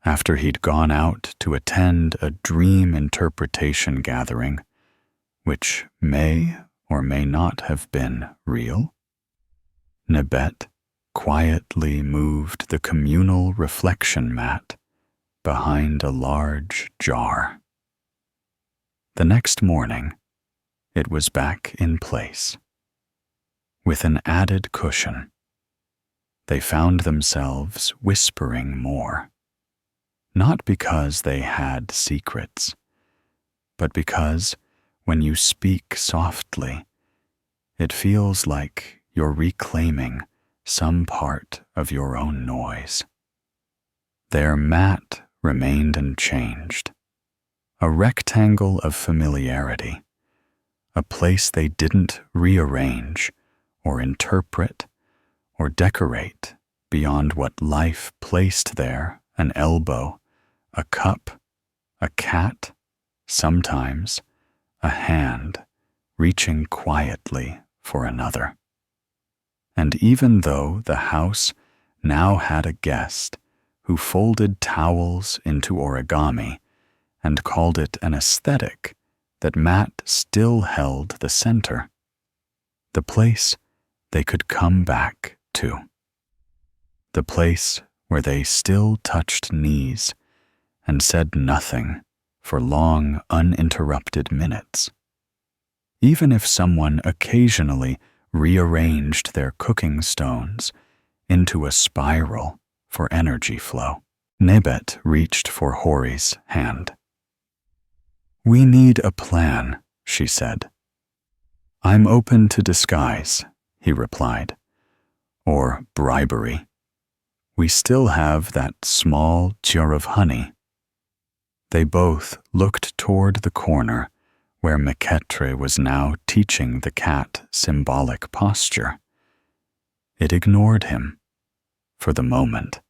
after he'd gone out to attend a dream interpretation gathering, which may or may not have been real, Nebet quietly moved the communal reflection mat behind a large jar. The next morning, it was back in place, with an added cushion. They found themselves whispering more, not because they had secrets, but because when you speak softly, it feels like you're reclaiming some part of your own noise. Their mat remained unchanged, a rectangle of familiarity, a place they didn't rearrange or interpret or decorate beyond what life placed there: an elbow, a cup, a cat, sometimes a hand reaching quietly for another. And even though the house now had a guest who folded towels into origami and called it an aesthetic, that mat still held the center, the place they could come back to, the place where they still touched knees and said nothing for long, uninterrupted minutes, even if someone occasionally rearranged their cooking stones into a spiral for energy flow. Nebet reached for Hori's hand. "We need a plan," she said. "I'm open to disguise," he replied, "or bribery. We still have that small jar of honey." They both looked toward the corner where Meketre was now teaching the cat symbolic posture. It ignored him. For the moment,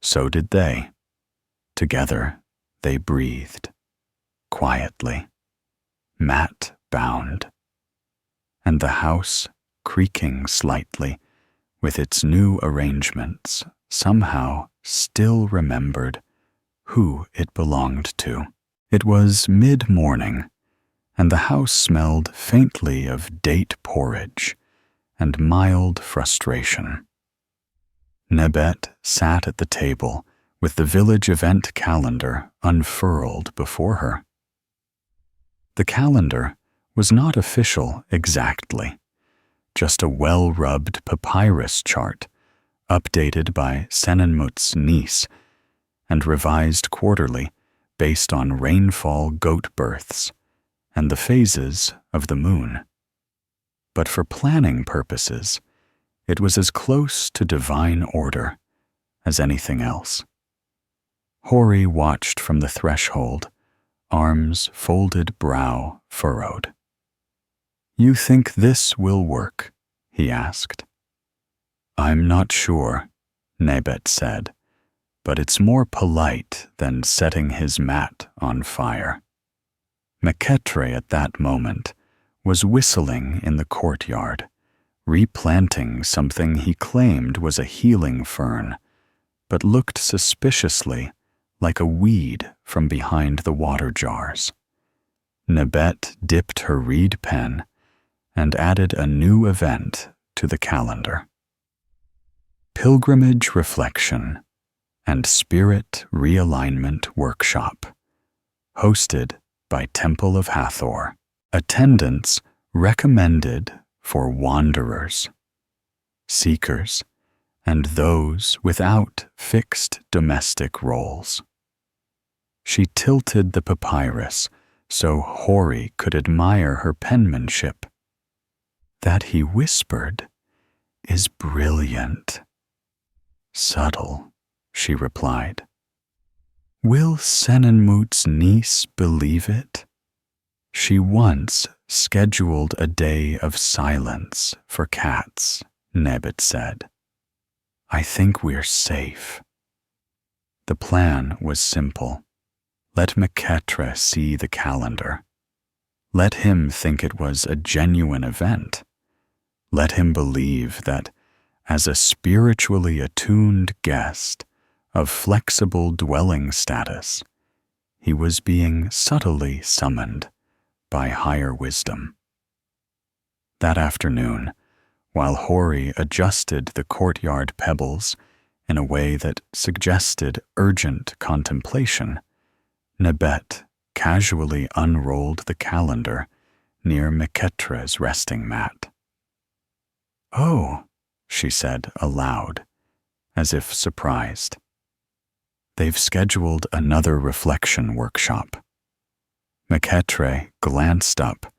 so did they. Together, they breathed, quietly, mat-bound, and the house, creaking slightly with its new arrangements, somehow still remembered who it belonged to. It was mid-morning, and the house smelled faintly of date porridge and mild frustration. Nebet sat at the table with the village event calendar unfurled before her. The calendar was not official exactly, just a well-rubbed papyrus chart, updated by Senenmut's niece and revised quarterly based on rainfall goat births and the phases of the moon. But for planning purposes, it was as close to divine order as anything else. Hori watched from the threshold, arms folded, brow furrowed. "You think this will work?" he asked. "I'm not sure," Nebet said, but it's more polite than setting his mat on fire. Meketre at that moment was whistling in the courtyard, replanting something he claimed was a healing fern, but looked suspiciously like a weed from behind the water jars. Nebet dipped her reed pen and added a new event to the calendar. Pilgrimage Reflection and Spirit Realignment Workshop, hosted by Temple of Hathor. Attendance recommended for wanderers, seekers, and those without fixed domestic roles. She tilted the papyrus so Hori could admire her penmanship. That he whispered is brilliant. Subtle, she replied. Will Senenmut's niece believe it? She once scheduled a day of silence for cats, Nebet said. I think we're safe. The plan was simple. Let Meketre see the calendar. Let him think it was a genuine event. Let him believe that, as a spiritually attuned guest of flexible dwelling status, he was being subtly summoned by higher wisdom. That afternoon, while Hori adjusted the courtyard pebbles in a way that suggested urgent contemplation, Nebet casually unrolled the calendar near Meketre's resting mat. Oh, she said aloud, as if surprised. They've scheduled another reflection workshop. Meketre glanced up,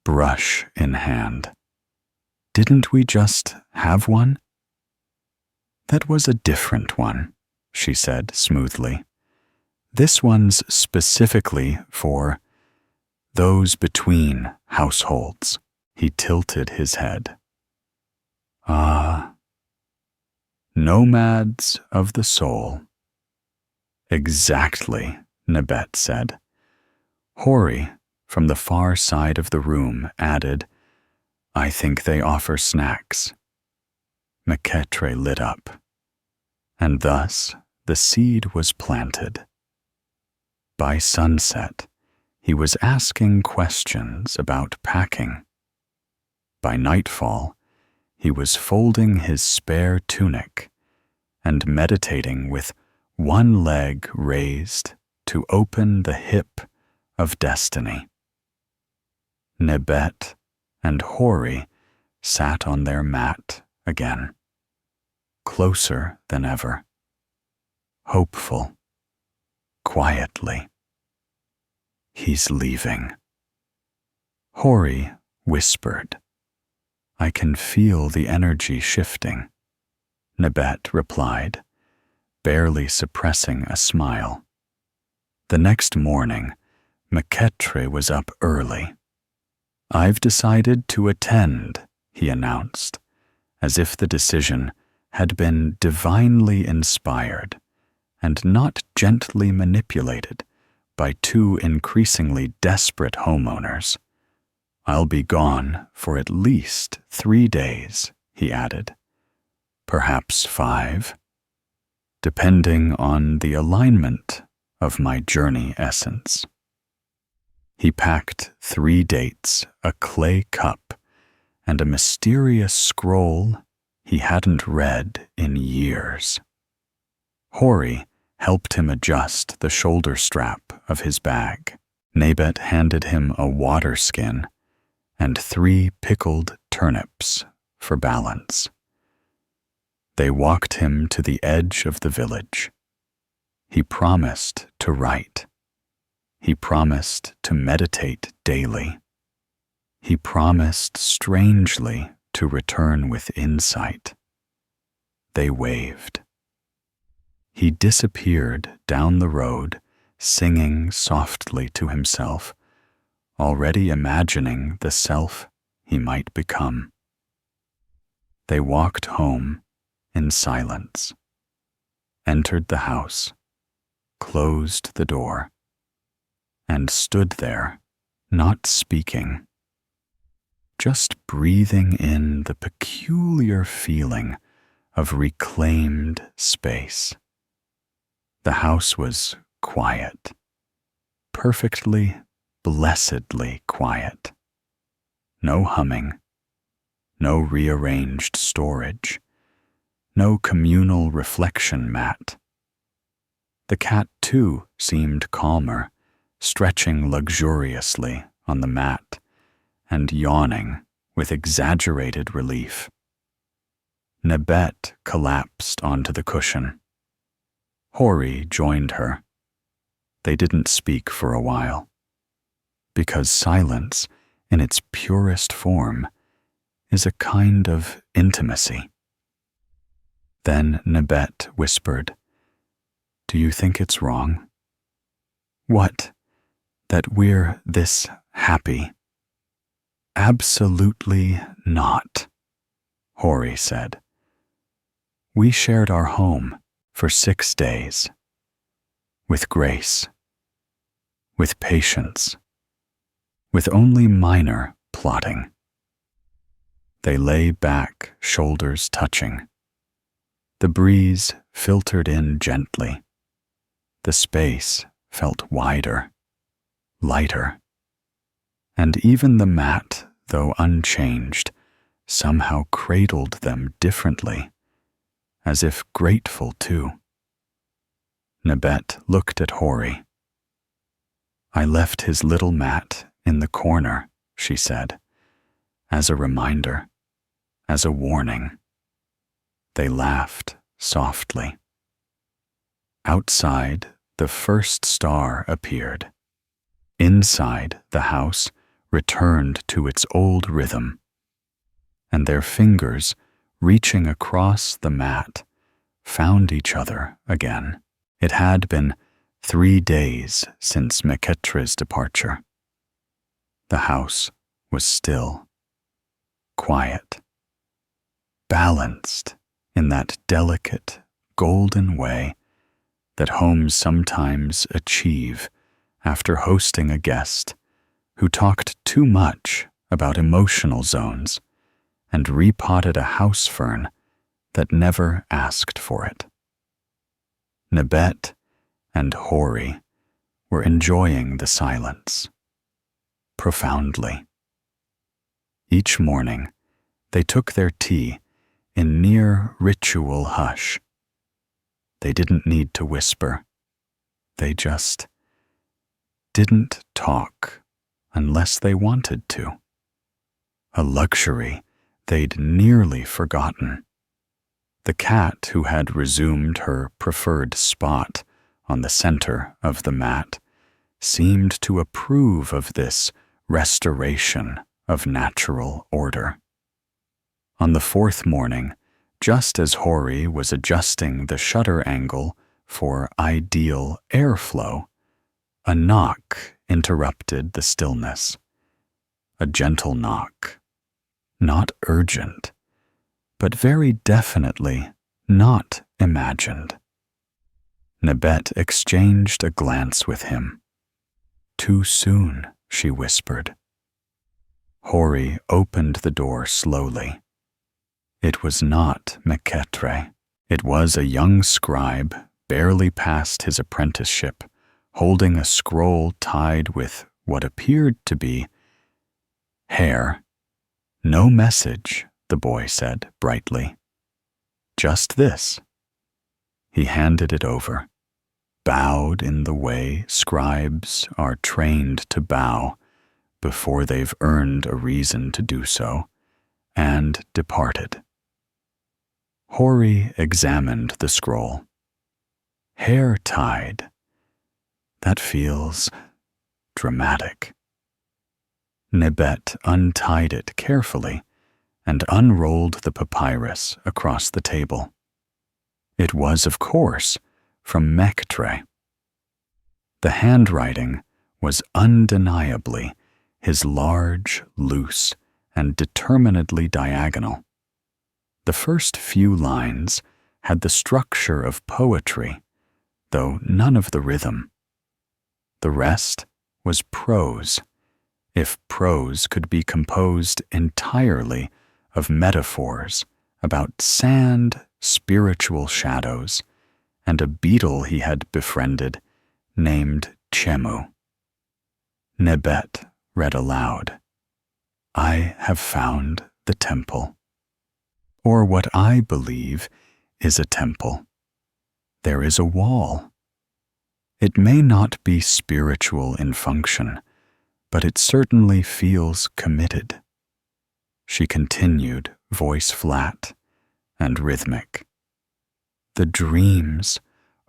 brush in hand. Didn't we just have one? That was a different one, she said smoothly. This one's specifically for those between households. He tilted his head. Nomads of the soul. Exactly, Nebet said. Hori, from the far side of the room, added, I think they offer snacks. Meketre lit up, and thus the seed was planted. By sunset, he was asking questions about packing. By nightfall, he was folding his spare tunic and meditating with one leg raised to open the hip of destiny. Nebet and Hori sat on their mat again, closer than ever, hopeful, quietly. He's leaving. Hori whispered, I can feel the energy shifting. Nebet replied, barely suppressing a smile. The next morning, Meketre was up early. I've decided to attend, he announced, as if the decision had been divinely inspired and not gently manipulated by two increasingly desperate homeowners. I'll be gone for at least 3 days, he added. Perhaps 5, depending on the alignment of my journey essence. He packed 3 dates, a clay cup, and a mysterious scroll he hadn't read in years. Hori helped him adjust the shoulder strap of his bag. Nebet handed him a water skin and 3 pickled turnips for balance. They walked him to the edge of the village. He promised to write. He promised to meditate daily. He promised strangely to return with insight. They waved. He disappeared down the road, singing softly to himself, already imagining the self he might become. They walked home in silence. entered the house, closed the door, and stood there, not speaking, just breathing in the peculiar feeling of reclaimed space. The house was quiet, perfectly, blessedly quiet. No humming, no rearranged storage, no communal reflection mat. The cat, too, seemed calmer, stretching luxuriously on the mat and yawning with exaggerated relief. Nebet collapsed onto the cushion. Hori joined her. They didn't speak for a while, because silence, in its purest form, is a kind of intimacy. Then Nebet whispered, "Do you think it's wrong?" "What? That we're this happy?" "Absolutely not," Hori said. "We shared our home for 6 days. With grace, with patience, with only minor plotting." They lay back, shoulders touching. The breeze filtered in gently. The space felt wider, lighter. And even the mat, though unchanged, somehow cradled them differently, as if grateful too. Nebet looked at Hori. "I left his little mat in the corner," she said, as a reminder, as a warning. They laughed softly. Outside, the first star appeared. Inside, the house returned to its old rhythm, and their fingers, reaching across the mat, found each other again. It had been 3 days since Meketre's departure. The house was still, quiet, balanced in that delicate, golden way that homes sometimes achieve after hosting a guest who talked too much about emotional zones and repotted a house fern that never asked for it. Nebet and Hori were enjoying the silence, profoundly. Each morning, they took their tea in near ritual hush. They didn't need to whisper. They just didn't talk unless they wanted to. A luxury they'd nearly forgotten. The cat, who had resumed her preferred spot on the center of the mat, seemed to approve of this restoration of natural order. On the 4th morning, just as Hori was adjusting the shutter angle for ideal airflow, a knock interrupted the stillness. A gentle knock. Not urgent, but very definitely not imagined. Nebet exchanged a glance with him. "Too soon," she whispered. Hori opened the door slowly. It was not Meketre. It was a young scribe, barely past his apprenticeship, holding a scroll tied with what appeared to be hair. "No message," the boy said brightly. "Just this." He handed it over, bowed in the way scribes are trained to bow before they've earned a reason to do so, and departed. Hori examined the scroll. Hair tied. That feels dramatic. Nebet untied it carefully and unrolled the papyrus across the table. It was, of course, from Mektre. The handwriting was undeniably his large, loose, and determinedly diagonal. The first few lines had the structure of poetry, though none of the rhythm. The rest was prose, if prose could be composed entirely of metaphors about sand, spiritual shadows, and a beetle he had befriended named Chemu. Nebet read aloud, "I have found the temple," or what I believe is a temple. There is a wall. It may not be spiritual in function, but it certainly feels committed. She continued, voice flat and rhythmic. The dreams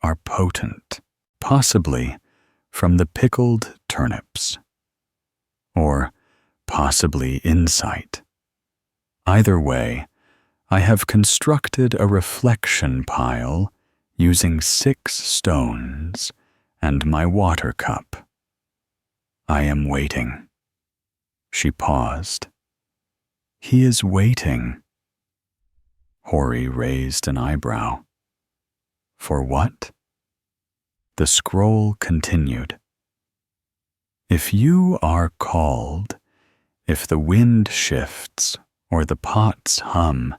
are potent, possibly from the pickled turnips, or possibly insight. Either way, I have constructed a reflection pile using 6 stones and my water cup. I am waiting. She paused. He is waiting. Hori raised an eyebrow. For what? The scroll continued. If you are called, if the wind shifts or the pots hum,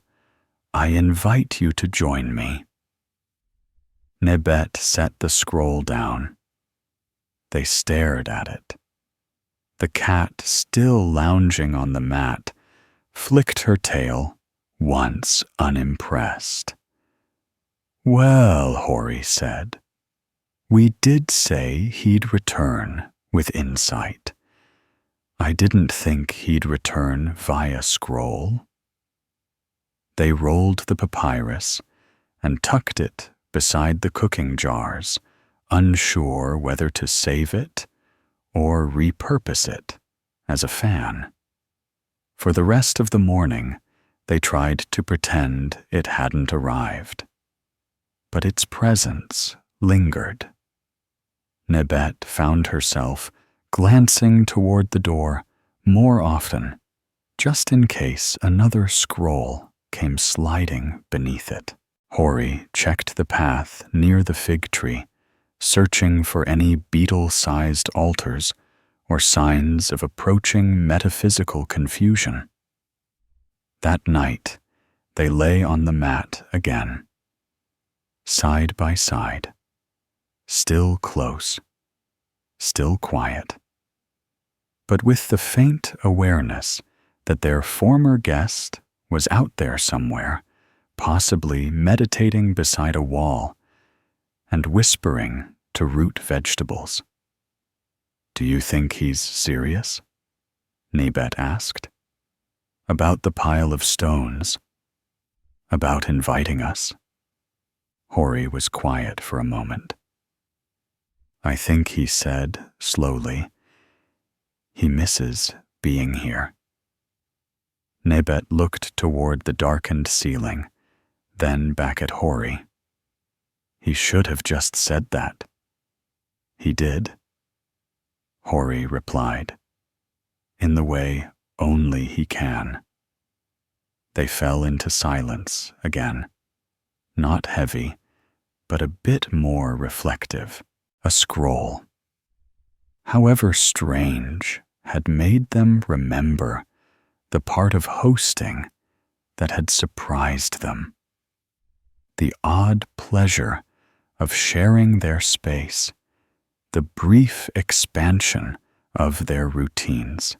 I invite you to join me. Nebet set the scroll down. They stared at it. The cat, still lounging on the mat, flicked her tail, once unimpressed. Well, Hori said, we did say he'd return with insight. I didn't think he'd return via scroll. They rolled the papyrus and tucked it beside the cooking jars, unsure whether to save it or repurpose it as a fan. For the rest of the morning, they tried to pretend it hadn't arrived. But its presence lingered. Nebet found herself glancing toward the door more often, just in case another scroll came sliding beneath it. Hori checked the path near the fig tree, searching for any beetle-sized altars or signs of approaching metaphysical confusion. That night, they lay on the mat again, side by side, still close, still quiet, but with the faint awareness that their former guest was out there somewhere, possibly meditating beside a wall and whispering to root vegetables. Do you think he's serious? Nebet asked. About the pile of stones? About inviting us? Hori was quiet for a moment. I think he said, slowly, he misses being here. Nebet looked toward the darkened ceiling, then back at Hori. He should have just said that. He did. Hori replied, in the way only he can. They fell into silence again, not heavy, but a bit more reflective. A scroll, however strange, had made them remember the part of hosting that had surprised them. The odd pleasure of sharing their space, the brief expansion of their routines,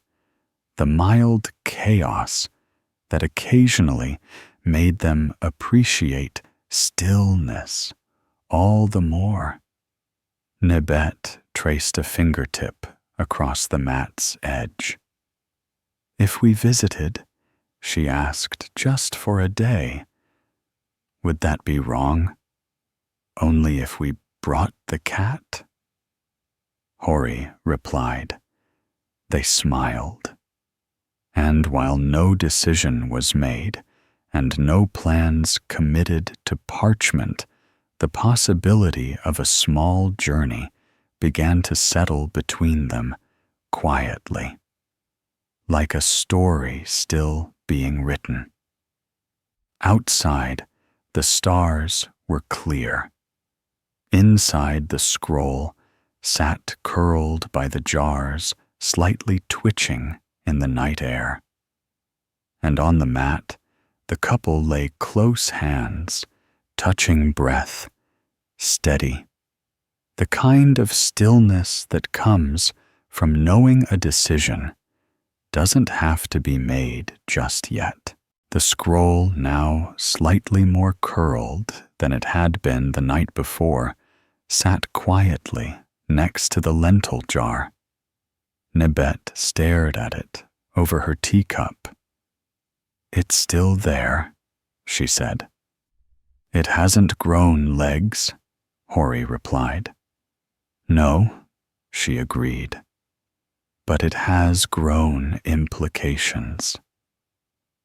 the mild chaos that occasionally made them appreciate stillness all the more. Nebet traced a fingertip across the mat's edge. If we visited, she asked, just for a day, would that be wrong? Only if we brought the cat? Hori replied. They smiled. And while no decision was made and no plans committed to parchment, the possibility of a small journey began to settle between them quietly, like a story still being written. Outside, The stars were clear. Inside the scroll sat curled by the jars, slightly twitching in the night air. And on the mat, the couple lay close hands, touching breath, steady. The kind of stillness that comes from knowing a decision doesn't have to be made just yet. The scroll, now slightly more curled than it had been the night before, sat quietly next to the lentil jar. Nebet stared at it over her teacup. "It's still there," she said. "It hasn't grown legs," Hori replied. "No," she agreed, "but it has grown implications."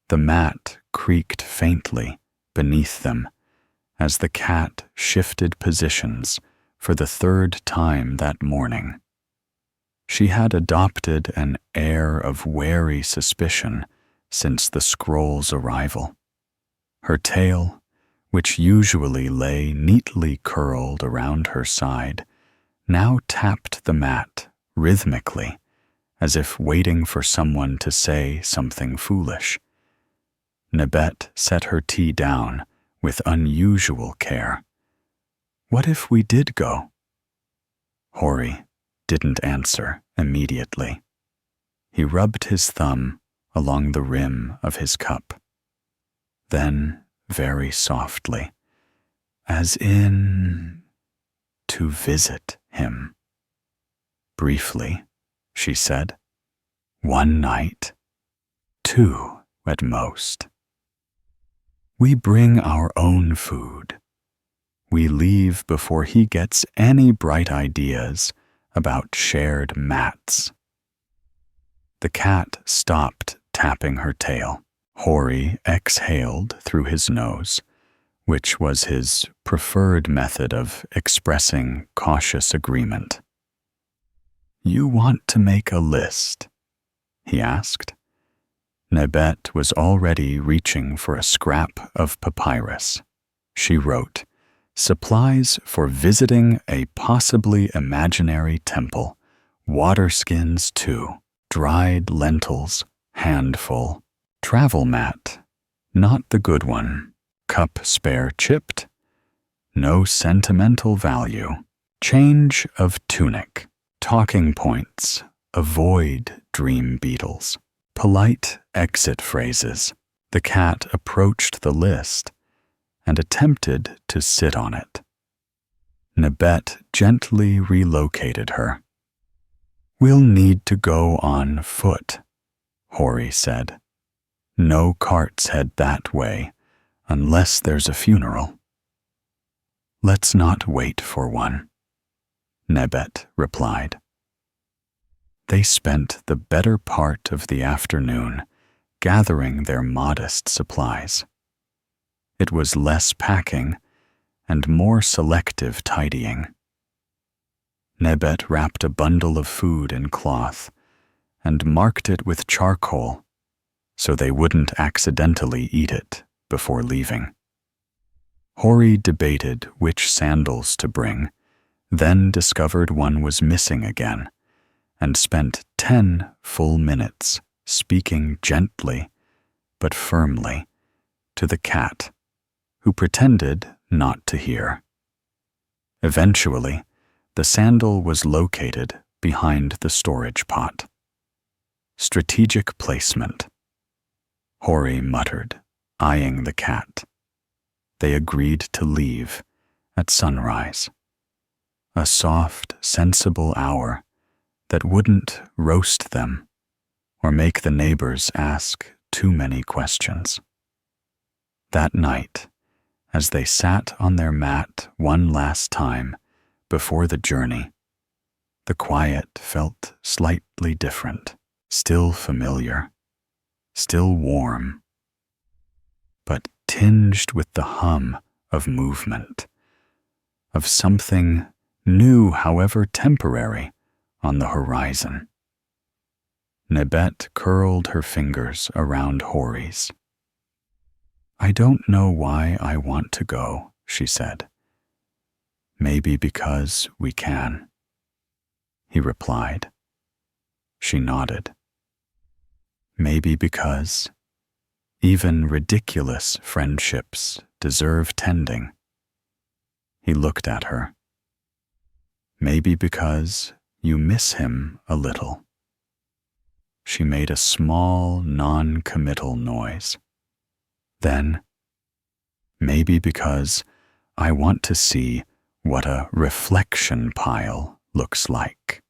The mat creaked faintly beneath them as the cat shifted positions for the third time that morning. She had adopted an air of wary suspicion since the scroll's arrival. Her tail, which usually lay neatly curled around her side, now tapped the mat rhythmically, as if waiting for someone to say something foolish. Nebet set her tea down with unusual care. "What if we did go?" Hori didn't answer immediately. He rubbed his thumb along the rim of his cup. Then, very softly, as in to visit him. "Briefly," she said. "1 night, 2 at most. We bring our own food. We leave before he gets any bright ideas about shared mats." The cat stopped tapping her tail. Hori exhaled through his nose, which was his preferred method of expressing cautious agreement. "You want to make a list?" he asked. Nebet was already reaching for a scrap of papyrus. She wrote, "Supplies for visiting a possibly imaginary temple, water skins 2, dried lentils, handful, travel mat, not the good one, cup spare chipped, no sentimental value, change of tunic, talking points, avoid dream beetles, polite exit phrases." The cat approached the list and attempted to sit on it. Nebet gently relocated her. "We'll need to go on foot," Hori said. "No carts head that way unless there's a funeral." "Let's not wait for one," Nebet replied. They spent the better part of the afternoon gathering their modest supplies. It was less packing and more selective tidying. Nebet wrapped a bundle of food in cloth and marked it with charcoal so they wouldn't accidentally eat it before leaving. Hori debated which sandals to bring, then discovered one was missing again, and spent 10 full minutes speaking gently but firmly to the cat, who pretended not to hear. Eventually, the sandal was located behind the storage pot. "Strategic placement," Hori muttered, eyeing the cat. They agreed to leave at sunrise. A soft, sensible hour that wouldn't roast them or make the neighbors ask too many questions. That night, as they sat on their mat one last time before the journey, the quiet felt slightly different, still familiar, still warm, but tinged with the hum of movement, of something new, however temporary, on the horizon. Nebet curled her fingers around Hori's. I don't know why I want to go, she said. Maybe because we can, he replied. She nodded. Maybe because even ridiculous friendships deserve tending. He looked at her. Maybe because you miss him a little. She made a small, non-committal noise. Then, maybe because I want to see what a reflection pile looks like.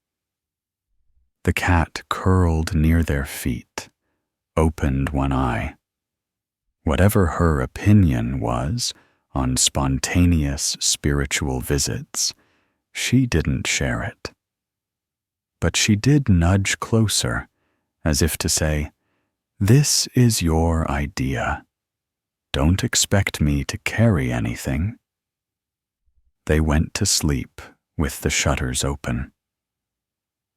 The cat curled near their feet, opened one eye. Whatever her opinion was on spontaneous spiritual visits, she didn't share it. But she did nudge closer, as if to say, "This is your idea. Don't expect me to carry anything." They went to sleep with the shutters open.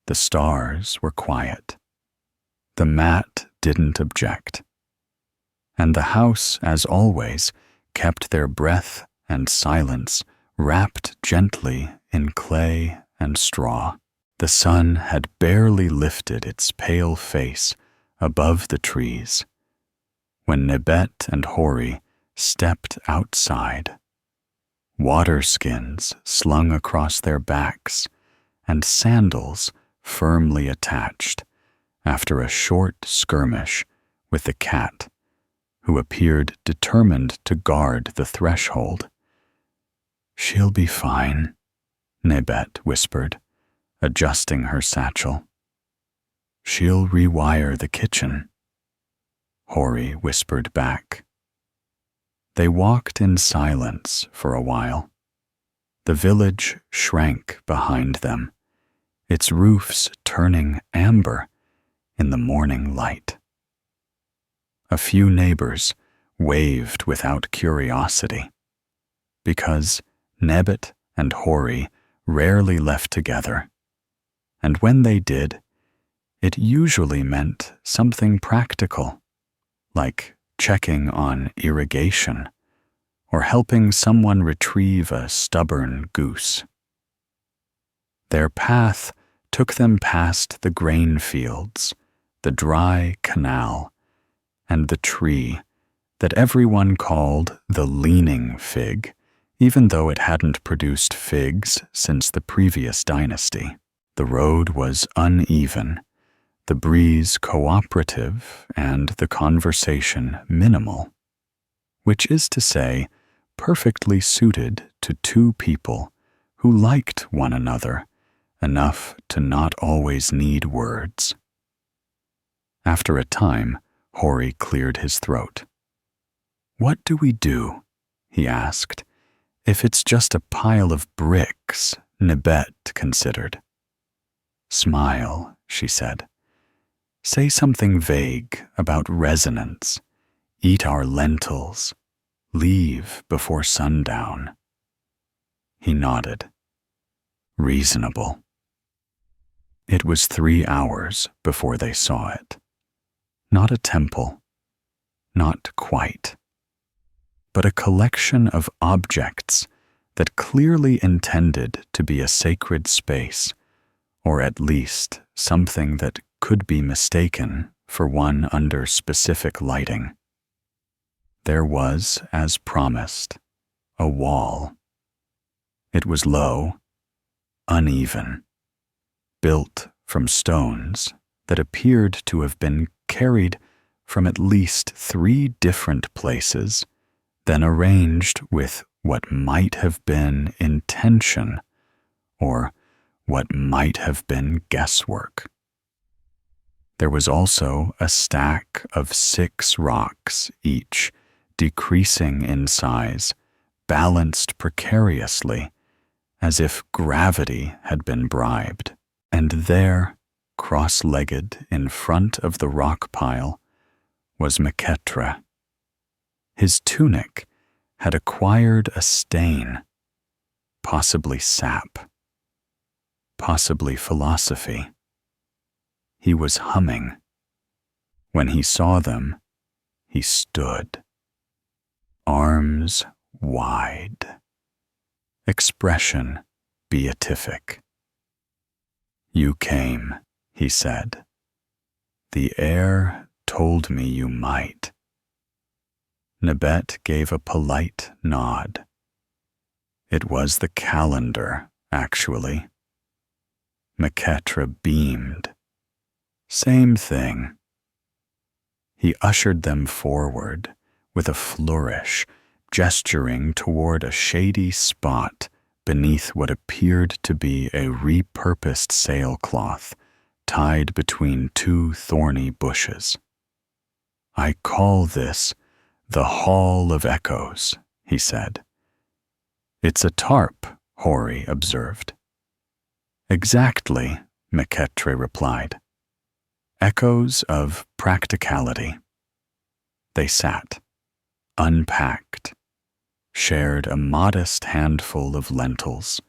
The stars were quiet. The mat didn't object. And the house, as always, kept their breath and silence wrapped gently in clay and straw. The sun had barely lifted its pale face above the trees when Nebet and Hori stepped outside, water skins slung across their backs and sandals firmly attached after a short skirmish with the cat, who appeared determined to guard the threshold. "She'll be fine," Nebet whispered, adjusting her satchel. "She'll rewire the kitchen," Hori whispered back. They walked in silence for a while. The village shrank behind them, its roofs turning amber in the morning light. A few neighbors waved without curiosity, because Nebet and Hori rarely left together, and when they did, it usually meant something practical, like checking on irrigation or helping someone retrieve a stubborn goose. Their path took them past the grain fields, the dry canal, and the tree that everyone called the leaning fig, even though it hadn't produced figs since the previous dynasty. The road was uneven, the breeze cooperative, and the conversation minimal, which is to say, perfectly suited to two people who liked one another enough to not always need words. After a time, Hori cleared his throat. "What do we do?" he asked. "If it's just a pile of bricks," Nebet considered. "Smile," she said. "Say something vague about resonance. Eat our lentils. Leave before sundown." He nodded. Reasonable. It was 3 hours before they saw it. Not a temple. Not quite. But a collection of objects that clearly intended to be a sacred space, or at least something that could be mistaken for one under specific lighting. There was, as promised, a wall. It was low, uneven, built from stones that appeared to have been carried from at least 3 different places, then arranged with what might have been intention or what might have been guesswork. There was also a stack of 6 rocks each, decreasing in size, balanced precariously, as if gravity had been bribed. And there, cross-legged in front of the rock pile, was Meketre. His tunic had acquired a stain, possibly sap, possibly philosophy. He was humming. When he saw them, he stood. arms wide, expression beatific. "You came," he said. "The air told me you might." Nebet gave a polite nod. It was the calendar, actually. Meketre beamed. "Same thing." He ushered them forward with a flourish, gesturing toward a shady spot beneath what appeared to be a repurposed sailcloth tied between two thorny bushes. "I call this the Hall of Echoes," he said. "It's a tarp," Hori observed. "Exactly," Meketre replied. "Echoes of practicality." They sat, unpacked, shared a modest handful of lentils,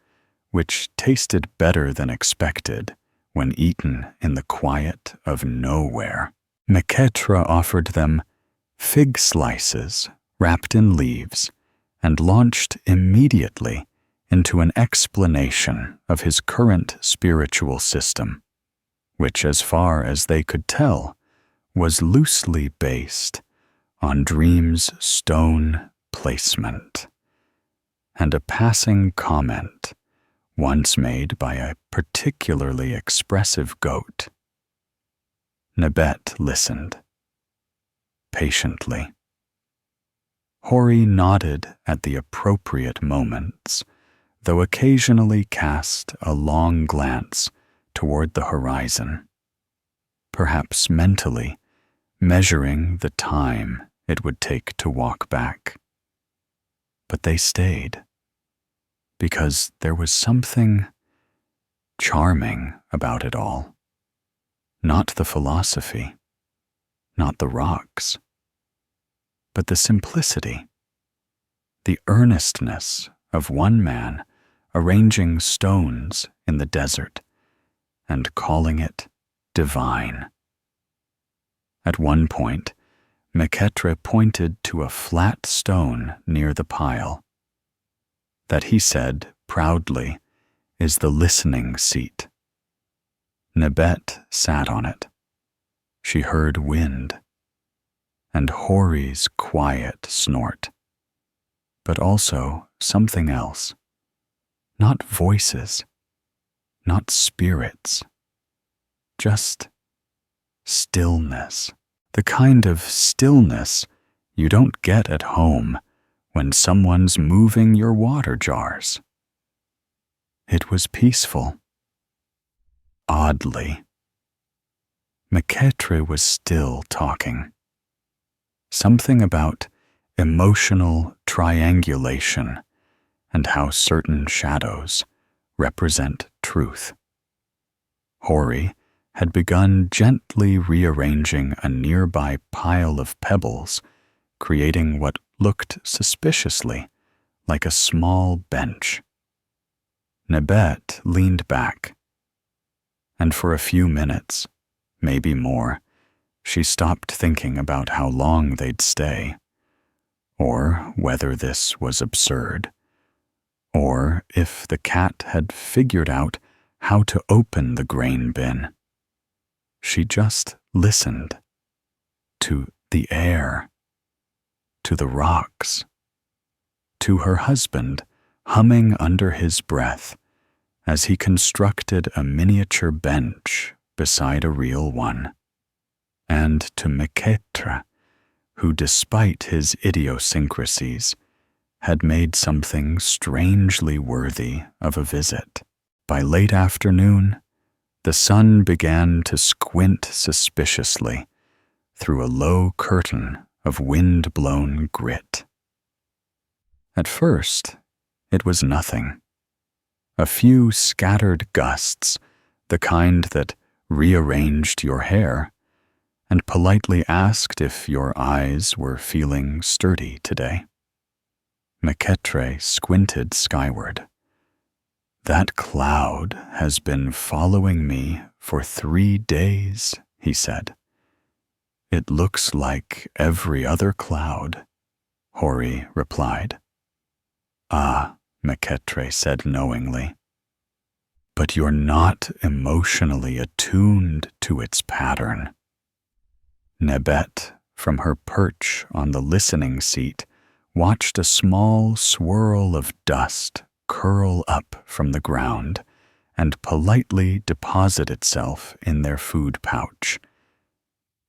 which tasted better than expected when eaten in the quiet of nowhere. Meketre offered them fig slices wrapped in leaves and launched immediately into an explanation of his current spiritual system, which, as far as they could tell, was loosely based on Dream's stone placement, and a passing comment once made by a particularly expressive goat. Nebet listened, patiently. Hori nodded at the appropriate moments, though occasionally cast a long glance toward the horizon, perhaps mentally measuring the time it would take to walk back. But they stayed, because there was something charming about it all. Not the philosophy, not the rocks, but the simplicity, the earnestness of one man arranging stones in the desert and calling it divine. At one point, Meketre pointed to a flat stone near the pile. That, he said proudly, is the listening seat. Nebet sat on it. She heard wind, and Hori's quiet snort, but also something else. Not voices, not spirits, just stillness. The kind of stillness you don't get at home when someone's moving your water jars. It was peaceful. Oddly. Meketre was still talking. Something about emotional triangulation and how certain shadows represent truth. Hori had begun gently rearranging a nearby pile of pebbles, creating what looked suspiciously like a small bench. Nebet leaned back, and for a few minutes, maybe more, she stopped thinking about how long they'd stay, or whether this was absurd, or if the cat had figured out how to open the grain bin. She just listened to the air, to the rocks, to her husband humming under his breath as he constructed a miniature bench beside a real one, and to Meketre, who, despite his idiosyncrasies, had made something strangely worthy of a visit. By late afternoon, the sun began to squint suspiciously through a low curtain of wind-blown grit. At first, it was nothing. A few scattered gusts, the kind that rearranged your hair and politely asked if your eyes were feeling sturdy today. Meketre squinted skyward. "That cloud has been following me for 3 days," he said. "It looks like every other cloud, Hori replied. Ah, Meketre said knowingly. But you're not emotionally attuned to its pattern. Nebet, from her perch on the listening seat, watched a small swirl of dust curl up from the ground and politely deposit itself in their food pouch.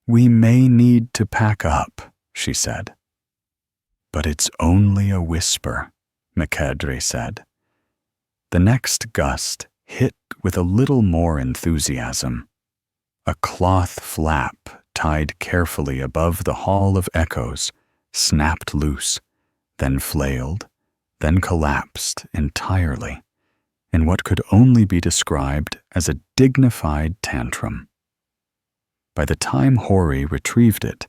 We may need to pack up, she said. But it's only a whisper, Mekedre said. The next gust hit with a little more enthusiasm. A cloth flap tied carefully above the Hall of Echoes snapped loose, then flailed, then collapsed entirely in what could only be described as a dignified tantrum. By the time Hori retrieved it,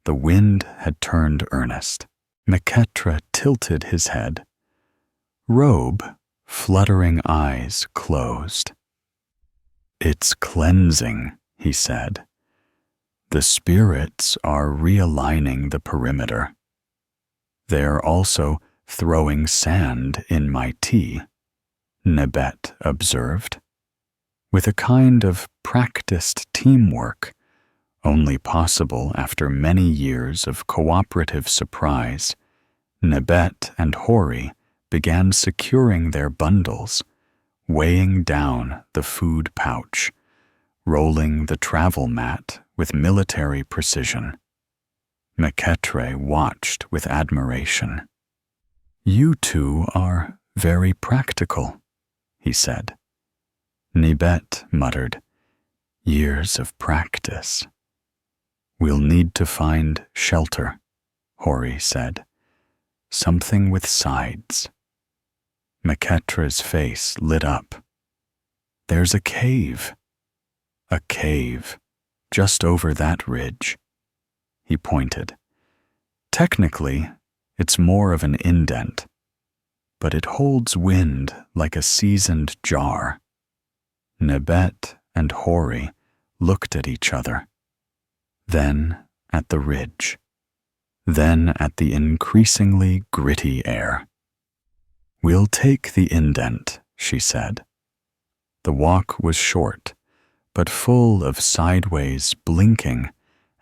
the wind had turned earnest. Meketre tilted his head. Robe, fluttering eyes closed. It's cleansing, he said. The spirits are realigning the perimeter. They're also throwing sand in my tea, Nebet observed. With a kind of practiced teamwork, only possible after many years of cooperative surprise, Nebet and Hori began securing their bundles, weighing down the food pouch, rolling the travel mat with military precision. Meketre watched with admiration. You two are very practical, he said. Nebet muttered, years of practice. We'll need to find shelter, Hori said. Something with sides. Meketre's face lit up. There's a cave. A cave, just over that ridge. He pointed. Technically, it's more of an indent, but it holds wind like a seasoned jar. Nebet and Hori looked at each other, then at the ridge, then at the increasingly gritty air. We'll take the indent, she said. The walk was short, but full of sideways blinking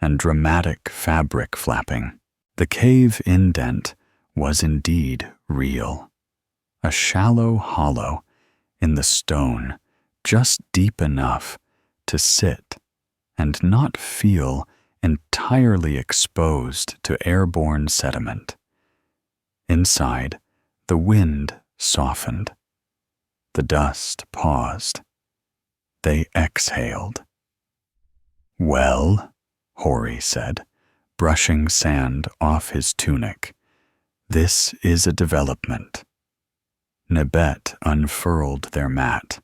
and dramatic fabric flapping. The cave indent was indeed real. A shallow hollow in the stone, just deep enough to sit and not feel entirely exposed to airborne sediment. Inside, the wind softened. The dust paused. They exhaled. Well, Hori said, brushing sand off his tunic, this is a development. Nebet unfurled their mat.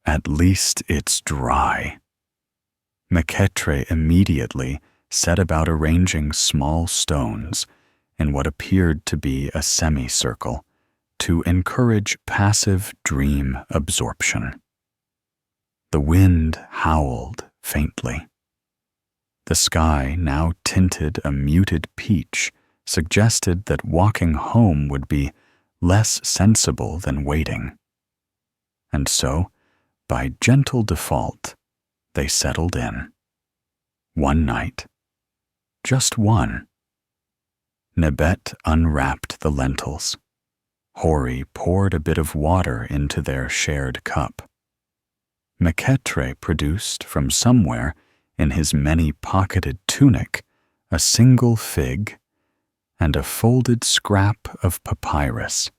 At least it's dry. Meketre immediately set about arranging small stones in what appeared to be a semicircle to encourage passive dream absorption. The wind howled faintly. The sky, now tinted a muted peach, suggested that walking home would be less sensible than waiting. And so, by gentle default, they settled in. One night. Just one. Nebet unwrapped the lentils. Hori poured a bit of water into their shared cup. Meketre produced from somewhere in his many-pocketed tunic a single fig and a folded scrap of papyrus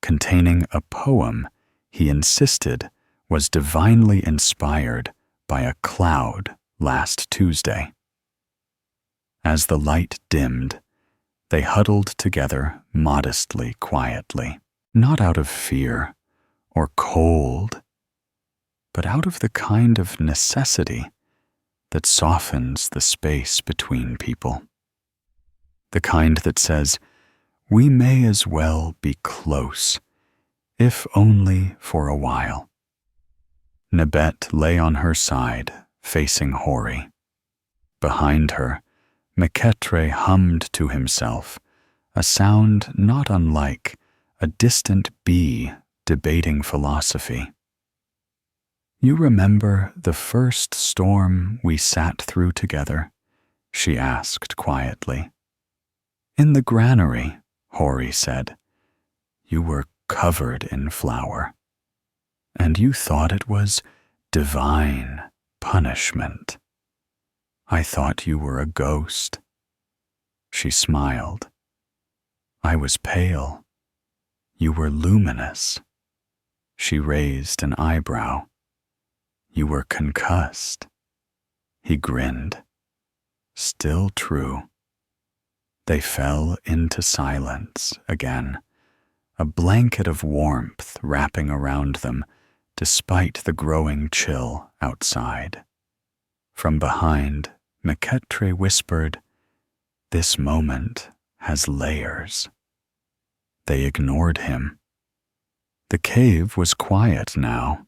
containing a poem he insisted was divinely inspired by a cloud last Tuesday. As the light dimmed, they huddled together modestly, quietly, not out of fear or cold, but out of the kind of necessity that softens the space between people. The kind that says, we may as well be close, if only for a while. Nebet lay on her side, facing Hori. Behind her, Meketre hummed to himself a sound not unlike a distant bee debating philosophy. "You remember the first storm we sat through together?" she asked quietly. "In the granary," Hori said. "You were covered in flour, and you thought it was divine punishment. I thought you were a ghost." She smiled. "I was pale. You were luminous." She raised an eyebrow. "You were concussed." He grinned. "Still true." They fell into silence again, a blanket of warmth wrapping around them despite the growing chill outside. From behind, Meketre whispered, "This moment has layers." They ignored him. The cave was quiet now.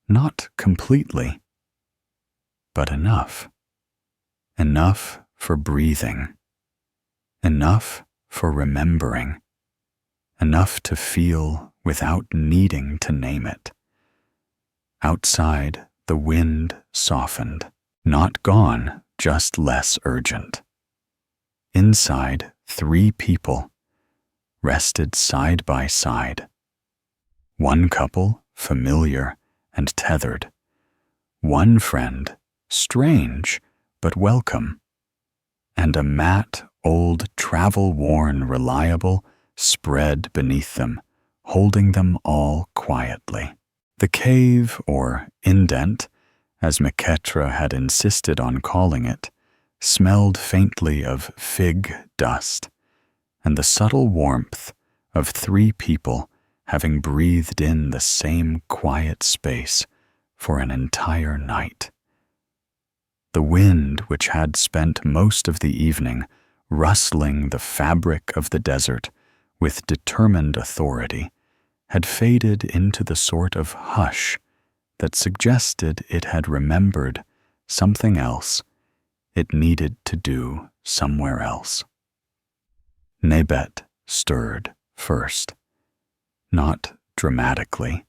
Not completely, but enough. Enough for breathing. Enough for remembering. Enough to feel without needing to name it. Outside, the wind softened. Not gone, just less urgent. Inside, 3 people rested side by side. One couple, familiar and tethered. One friend, strange but welcome. And a mat, old, travel-worn, reliable, spread beneath them, holding them all quietly. The cave, or indent, as Meketre had insisted on calling it, smelled faintly of fig dust, and the subtle warmth of 3 people having breathed in the same quiet space for an entire night. The wind, which had spent most of the evening rustling the fabric of the desert with determined authority, had faded into the sort of hush that suggested it had remembered something else it needed to do somewhere else. Nebet stirred first, not dramatically,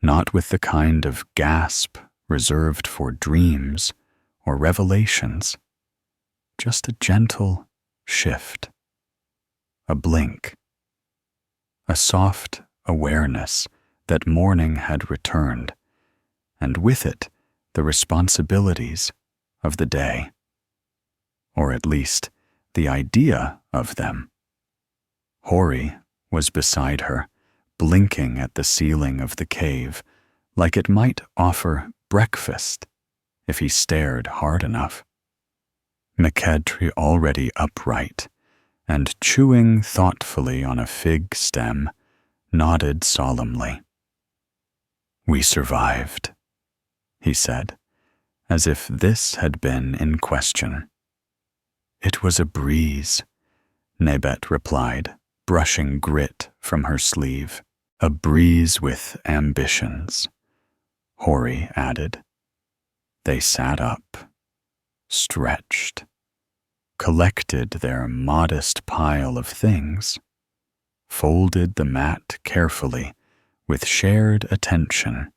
not with the kind of gasp reserved for dreams or revelations, just a gentle shift, a blink, a soft awareness that morning had returned, and with it the responsibilities of the day, or at least the idea of them. Hori was beside her, blinking at the ceiling of the cave like it might offer breakfast if he stared hard enough. Meketre, already upright and chewing thoughtfully on a fig stem, nodded solemnly. "We survived," he said, as if this had been in question. "It was a breeze," Nebet replied, brushing grit from her sleeve. "A breeze with ambitions," Hori added. They sat up, stretched, collected their modest pile of things, folded the mat carefully with shared attention,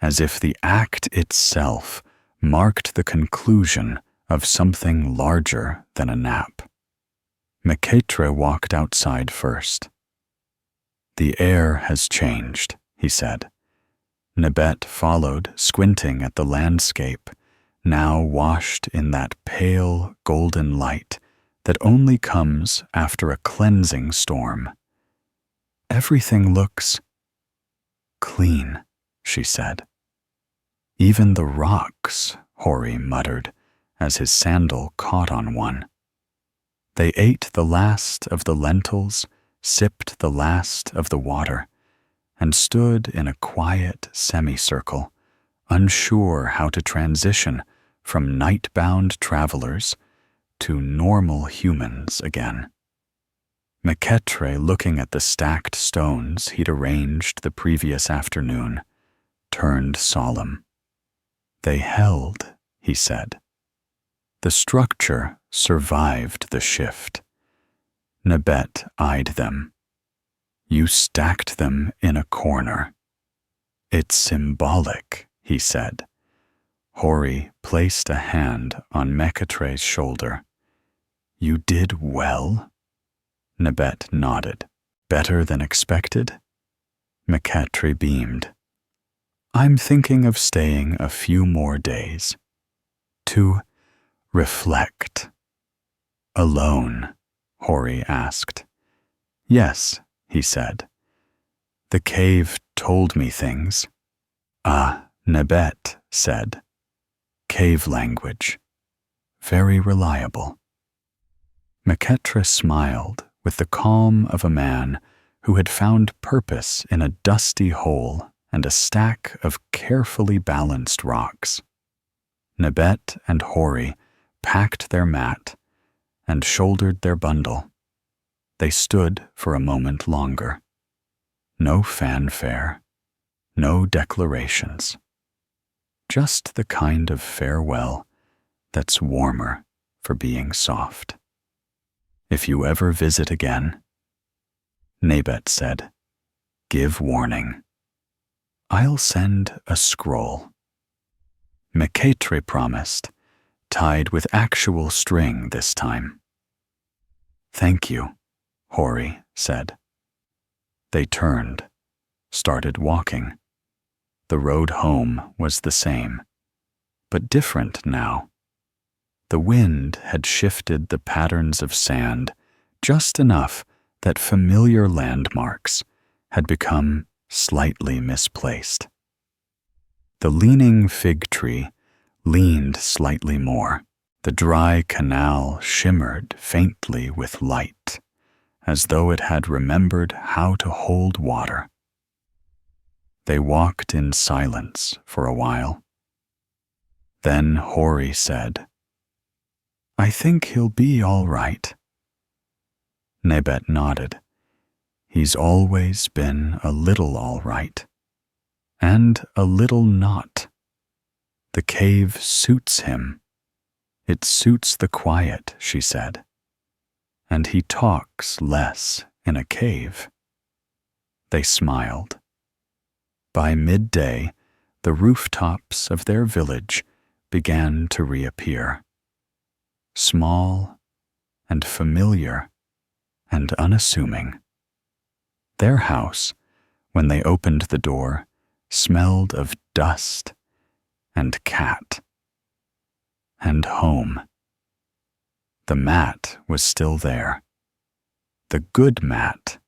as if the act itself marked the conclusion of something larger than a nap. Meketre walked outside first. "The air has changed," he said. Nebet followed, squinting at the landscape, now washed in that pale golden light that only comes after a cleansing storm. "Everything looks clean," she said. "Even the rocks," Hori muttered, as his sandal caught on one. They ate the last of the lentils, sipped the last of the water, and stood in a quiet semicircle, unsure how to transition from night-bound travelers to normal humans again. Meketre, looking at the stacked stones he'd arranged the previous afternoon, turned solemn. "They held," he said. "The structure survived the shift. Nebet eyed them. You stacked them in a corner. It's symbolic, he said. Hori placed a hand on Meketre's shoulder. You did well? Nebet nodded. Better than expected? Meketre beamed. I'm thinking of staying a few more days. To reflect. Alone? Hori asked. Yes, he said. The cave told me things. Nebet said. Cave language. Very reliable. Meketre smiled with the calm of a man who had found purpose in a dusty hole and a stack of carefully balanced rocks. Nebet and Hori packed their mat and shouldered their bundle. They stood for a moment longer. No fanfare, no declarations. Just the kind of farewell that's warmer for being soft. If you ever visit again, Nebet said, give warning. I'll send a scroll. Meketre promised, tied with actual string this time. Thank you, Hori said. They turned, started walking. The road home was the same, but different now. The wind had shifted the patterns of sand just enough that familiar landmarks had become slightly misplaced. The leaning fig tree leaned slightly more. The dry canal shimmered faintly with light, as though it had remembered how to hold water. They walked in silence for a while. Then Hori said, I think he'll be all right. Nebet nodded. He's always been a little all right, and a little not. The cave suits him. It suits the quiet, she said. And he talks less in a cave. They smiled. By midday, the rooftops of their village began to reappear. Small and familiar and unassuming. Their house, when they opened the door, smelled of dust and cat and home. The mat was still there. The good mat,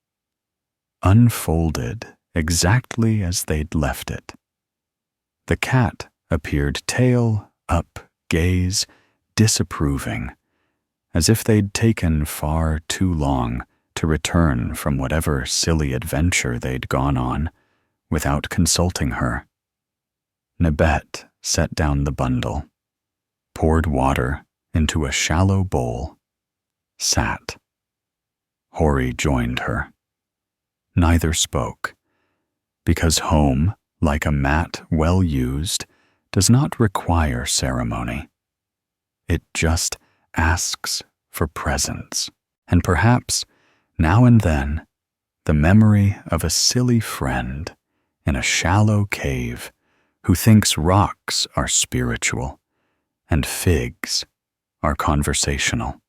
unfolded exactly as they'd left it. The cat appeared tail up, gaze disapproving, as if they'd taken far too long to return from whatever silly adventure they'd gone on without consulting her. Nebet set down the bundle, poured water into a shallow bowl, sat. Hori joined her. Neither spoke, because home, like a mat well used, does not require ceremony. It just asks for presence, and perhaps, now and then, the memory of a silly friend in a shallow cave who thinks rocks are spiritual and figs are conversational.